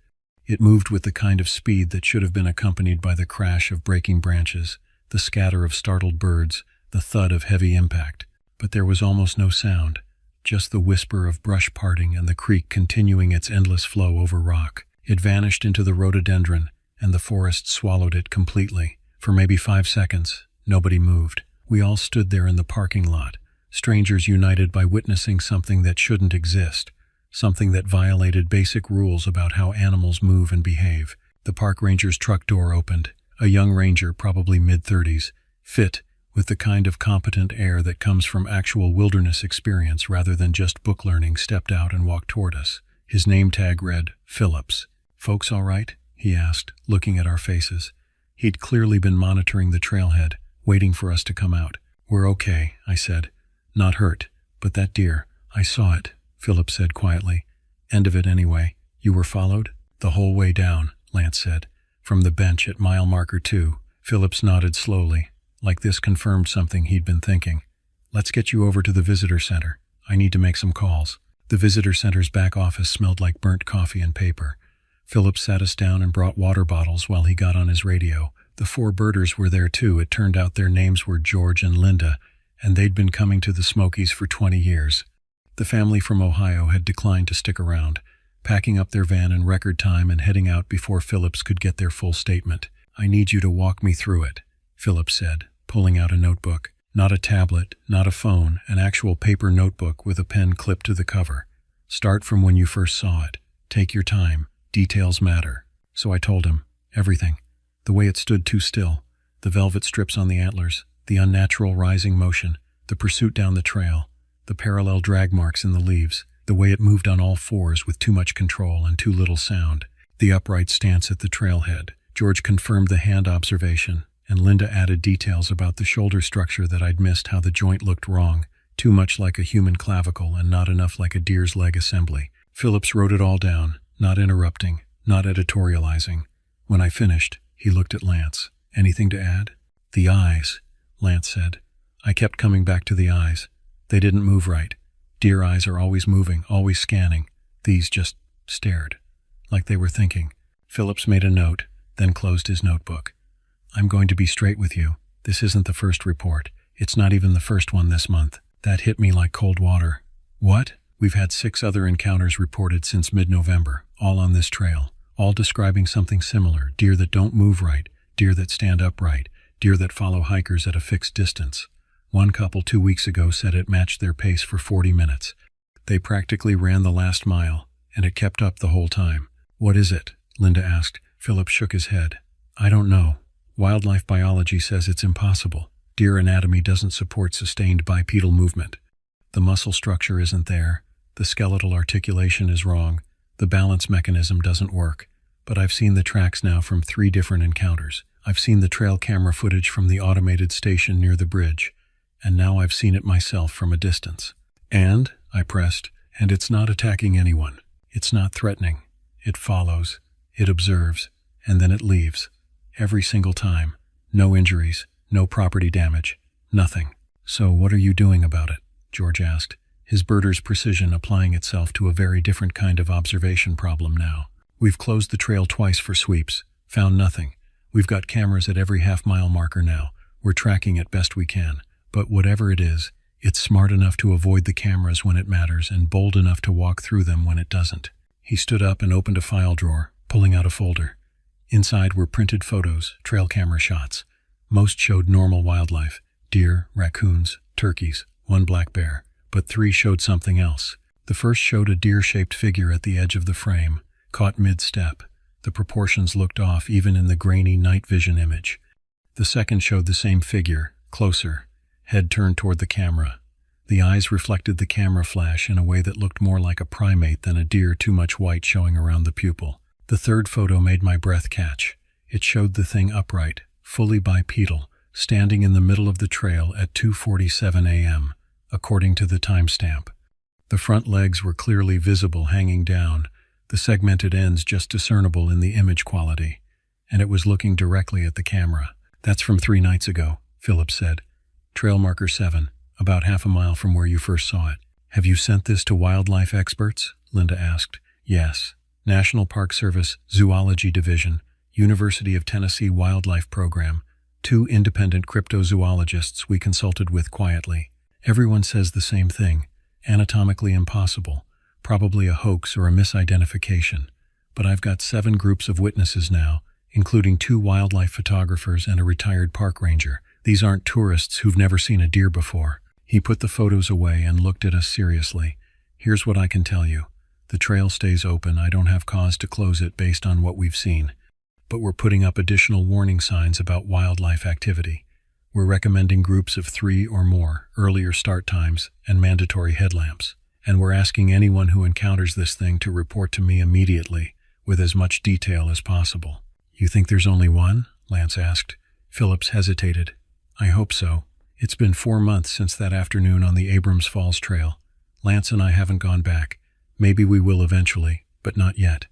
It moved with the kind of speed that should have been accompanied by the crash of breaking branches, the scatter of startled birds, the thud of heavy impact. But there was almost no sound, just the whisper of brush parting and the creek continuing its endless flow over rock. It vanished into the rhododendron, and the forest swallowed it completely. For maybe 5 seconds, nobody moved. We all stood there in the parking lot, strangers united by witnessing something that shouldn't exist, something that violated basic rules about how animals move and behave. The park ranger's truck door opened. A young ranger, probably mid-30s, fit, with the kind of competent air that comes from actual wilderness experience rather than just book learning, stepped out and walked toward us. His name tag read, Phillips. "Folks all right?" he asked, looking at our faces. He'd clearly been monitoring the trailhead, waiting for us to come out. "We're okay," I said. "Not hurt, but that deer, I saw it," Phillips said quietly. "End of it anyway. You were followed?" "The whole way down," Lance said. "From the bench at mile marker 2. Phillips nodded slowly, like this confirmed something he'd been thinking. "Let's get you over to the visitor center. I need to make some calls." The visitor center's back office smelled like burnt coffee and paper. Phillips sat us down and brought water bottles while he got on his radio. The 4 birders were there too. It turned out their names were George and Linda, and they'd been coming to the Smokies for 20 years. The family from Ohio had declined to stick around, packing up their van in record time and heading out before Phillips could get their full statement. "I need you to walk me through it," Phillips said, pulling out a notebook. Not a tablet, not a phone, an actual paper notebook with a pen clipped to the cover. "Start from when you first saw it. Take your time. Details matter." So I told him. Everything. The way it stood too still, the velvet strips on the antlers, the unnatural rising motion, the pursuit down the trail, the parallel drag marks in the leaves, the way it moved on all 4s with too much control and too little sound, the upright stance at the trailhead. George confirmed the hand observation, and Linda added details about the shoulder structure that I'd missed, how the joint looked wrong, too much like a human clavicle and not enough like a deer's leg assembly. Phillips wrote it all down, not interrupting, not editorializing. When I finished, he looked at Lance. "Anything to add?" "The eyes," Lance said. "I kept coming back to the eyes. They didn't move right. Deer eyes are always moving, always scanning. These just stared, like they were thinking." Phillips made a note, then closed his notebook. "I'm going to be straight with you. This isn't the first report. It's not even the first one this month." That hit me like cold water. "What?" "We've had 6 other encounters reported since mid-November, all on this trail, all describing something similar: deer that don't move right, deer that stand upright, deer that follow hikers at a fixed distance. One couple 2 weeks ago said it matched their pace for 40 minutes. They practically ran the last mile, and it kept up the whole time." "What is it?" Linda asked. Philip shook his head. "I don't know. Wildlife biology says it's impossible. Deer anatomy doesn't support sustained bipedal movement. The muscle structure isn't there. The skeletal articulation is wrong. The balance mechanism doesn't work. But I've seen the tracks now from 3 different encounters. I've seen the trail camera footage from the automated station near the bridge. And now I've seen it myself from a distance. And, I pressed, and it's not attacking anyone. It's not threatening. It follows. It observes. And then it leaves. Every single time. No injuries. No property damage. Nothing. So what are you doing about it? George asked, his birder's precision applying itself to a very different kind of observation problem now. We've closed the trail twice for sweeps. Found nothing. We've got cameras at every half-mile marker now. We're tracking it best we can. But whatever it is, it's smart enough to avoid the cameras when it matters and bold enough to walk through them when it doesn't. He stood up and opened a file drawer, pulling out a folder. Inside were printed photos, trail camera shots. Most showed normal wildlife: deer, raccoons, turkeys, 1 black bear. But 3 showed something else. The first showed a deer-shaped figure at the edge of the frame, caught mid-step. The proportions looked off even in the grainy night vision image. The second showed the same figure, closer, head turned toward the camera. The eyes reflected the camera flash in a way that looked more like a primate than a deer, too much white showing around the pupil. The third photo made my breath catch. It showed the thing upright, fully bipedal, standing in the middle of the trail at 2:47 a.m., according to the timestamp. The front legs were clearly visible hanging down, the segmented ends just discernible in the image quality, and it was looking directly at the camera. That's from 3 nights ago, Philip said. Trail marker 7, about half a mile from where you first saw it. Have you sent this to wildlife experts? Linda asked. Yes. National Park Service, Zoology Division, University of Tennessee Wildlife Program, 2 independent cryptozoologists we consulted with quietly. Everyone says the same thing. Anatomically impossible. Probably a hoax or a misidentification. But I've got 7 groups of witnesses now, including 2 wildlife photographers and a retired park ranger. These aren't tourists who've never seen a deer before. He put the photos away and looked at us seriously. Here's what I can tell you. The trail stays open. I don't have cause to close it based on what we've seen. But we're putting up additional warning signs about wildlife activity. We're recommending groups of 3 or more, earlier start times, and mandatory headlamps. And we're asking anyone who encounters this thing to report to me immediately, with as much detail as possible. You think there's only one? Lance asked. Phillips hesitated. I hope so. It's been 4 months since that afternoon on the Abrams Falls Trail. Lance and I haven't gone back. Maybe we will eventually, but not yet.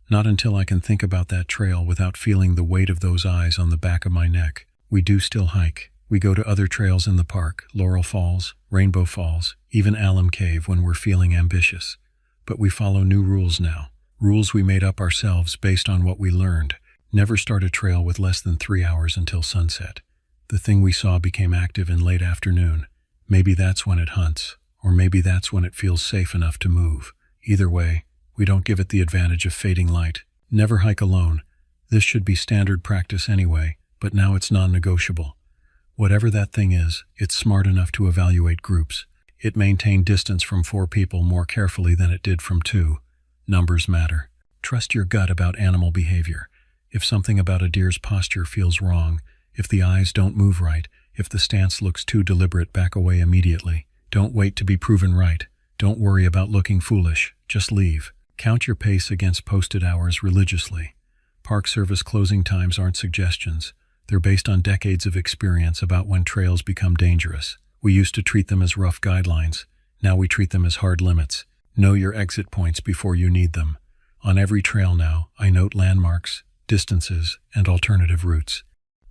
Not until I can think about that trail without feeling the weight of those eyes on the back of my neck. We do still hike. We go to other trails in the park, Laurel Falls, Rainbow Falls, even Alum Cave when we're feeling ambitious. But we follow new rules now. Rules we made up ourselves based on what we learned. Never start a trail with less than 3 hours until sunset. The thing we saw became active in late afternoon. Maybe that's when it hunts, or maybe that's when it feels safe enough to move. Either way, we don't give it the advantage of fading light. Never hike alone. This should be standard practice anyway, but now it's non-negotiable. Whatever that thing is, it's smart enough to evaluate groups. It maintained distance from 4 people more carefully than it did from 2. Numbers matter. Trust your gut about animal behavior. If something about a deer's posture feels wrong, if the eyes don't move right, if the stance looks too deliberate, back away immediately. Don't wait to be proven right. Don't worry about looking foolish. Just leave. Count your pace against posted hours religiously. Park Service closing times aren't suggestions. They're based on decades of experience about when trails become dangerous. We used to treat them as rough guidelines. Now we treat them as hard limits. Know your exit points before you need them. On every trail now, I note landmarks, distances, and alternative routes.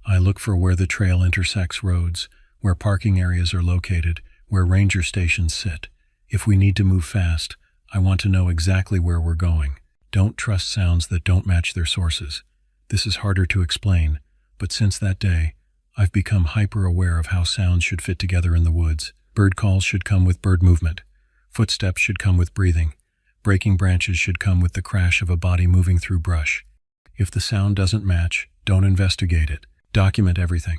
I look for where the trail intersects roads, where parking areas are located, where ranger stations sit. If we need to move fast, I want to know exactly where we're going. Don't trust sounds that don't match their sources. This is harder to explain, but since that day, I've become hyper-aware of how sounds should fit together in the woods. Bird calls should come with bird movement. Footsteps should come with breathing. Breaking branches should come with the crash of a body moving through brush. If the sound doesn't match, don't investigate it. Document everything.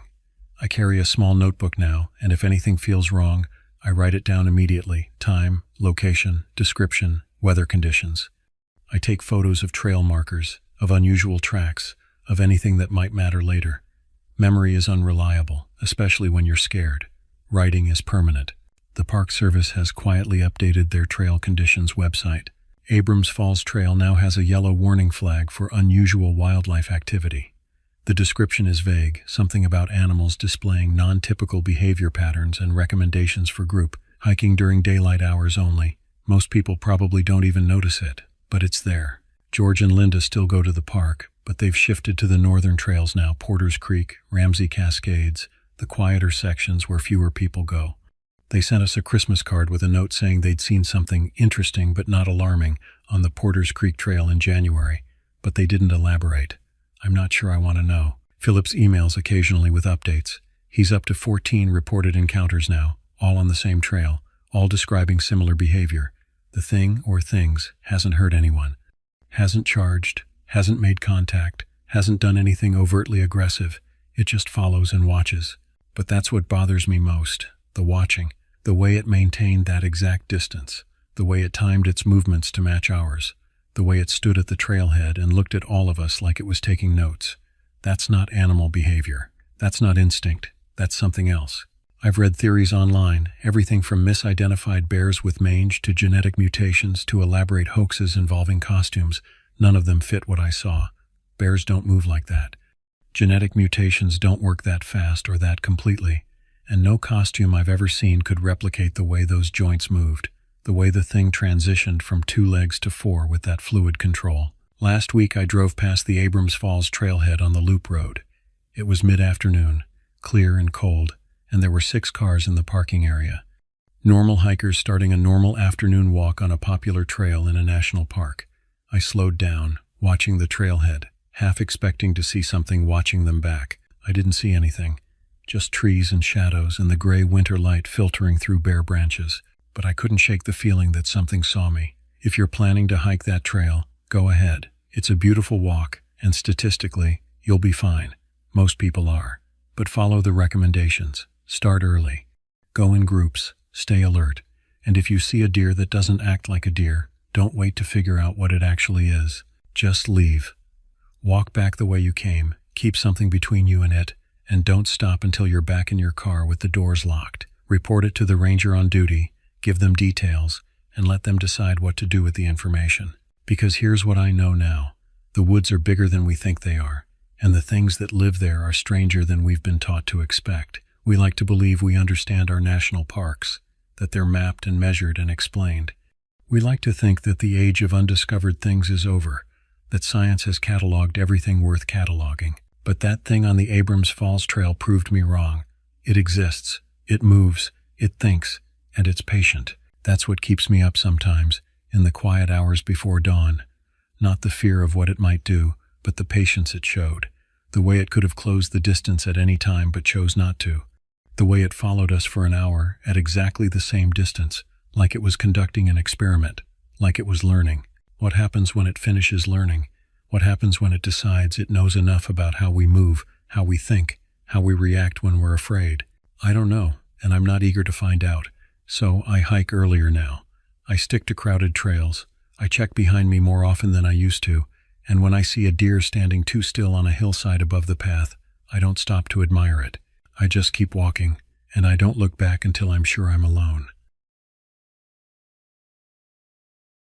I carry a small notebook now, and if anything feels wrong, I write it down immediately. Time, location, description, weather conditions. I take photos of trail markers, of unusual tracks, of anything that might matter later. Memory is unreliable, especially when you're scared. Writing is permanent. The Park Service has quietly updated their trail conditions website. Abrams Falls Trail now has a yellow warning flag for unusual wildlife activity. The description is vague, something about animals displaying non-typical behavior patterns and recommendations for group hiking during daylight hours only. Most people probably don't even notice it, but it's there. George and Linda still go to the park, but they've shifted to the northern trails now, Porter's Creek, Ramsey Cascades, the quieter sections where fewer people go. They sent us a Christmas card with a note saying they'd seen something interesting but not alarming on the Porter's Creek Trail in January, but they didn't elaborate. I'm not sure I want to know. Phillips emails occasionally with updates. He's up to 14 reported encounters now, all on the same trail, all describing similar behavior. The thing or things hasn't hurt anyone, hasn't charged, hasn't made contact, hasn't done anything overtly aggressive. It just follows and watches. But that's what bothers me most, the watching, the way it maintained that exact distance, the way it timed its movements to match ours, the way it stood at the trailhead and looked at all of us like it was taking notes. That's not animal behavior. That's not instinct. That's something else. I've read theories online, everything from misidentified bears with mange to genetic mutations to elaborate hoaxes involving costumes. None of them fit what I saw. Bears don't move like that. Genetic mutations don't work that fast or that completely, and no costume I've ever seen could replicate the way those joints moved, the way the thing transitioned from 2 legs to 4 with that fluid control. Last week I drove past the Abrams Falls trailhead on the loop road. It was mid-afternoon, clear and cold, and there were 6 cars in the parking area. Normal hikers starting a normal afternoon walk on a popular trail in a national park. I slowed down, watching the trailhead, half expecting to see something watching them back. I didn't see anything, just trees and shadows and the gray winter light filtering through bare branches. But I couldn't shake the feeling that something saw me. If you're planning to hike that trail, go ahead. It's a beautiful walk, and statistically, you'll be fine. Most people are. But follow the recommendations. Start early. Go in groups. Stay alert. And if you see a deer that doesn't act like a deer, don't wait to figure out what it actually is. Just leave. Walk back the way you came. Keep something between you and it, and don't stop until you're back in your car with the doors locked. Report it to the ranger on duty. Give them details, and let them decide what to do with the information. Because here's what I know now. The woods are bigger than we think they are, and the things that live there are stranger than we've been taught to expect. We like to believe we understand our national parks, that they're mapped and measured and explained. We like to think that the age of undiscovered things is over, that science has cataloged everything worth cataloging. But that thing on the Abrams Falls Trail proved me wrong. It exists, it moves, it thinks, and it's patient. That's what keeps me up sometimes, in the quiet hours before dawn. Not the fear of what it might do, but the patience it showed. The way it could have closed the distance at any time but chose not to. The way it followed us for an hour at exactly the same distance, like it was conducting an experiment, like it was learning. What happens when it finishes learning? What happens when it decides it knows enough about how we move, how we think, how we react when we're afraid? I don't know, and I'm not eager to find out. So I hike earlier now. I stick to crowded trails. I check behind me more often than I used to, and when I see a deer standing too still on a hillside above the path, I don't stop to admire it. I just keep walking, and I don't look back until I'm sure I'm alone.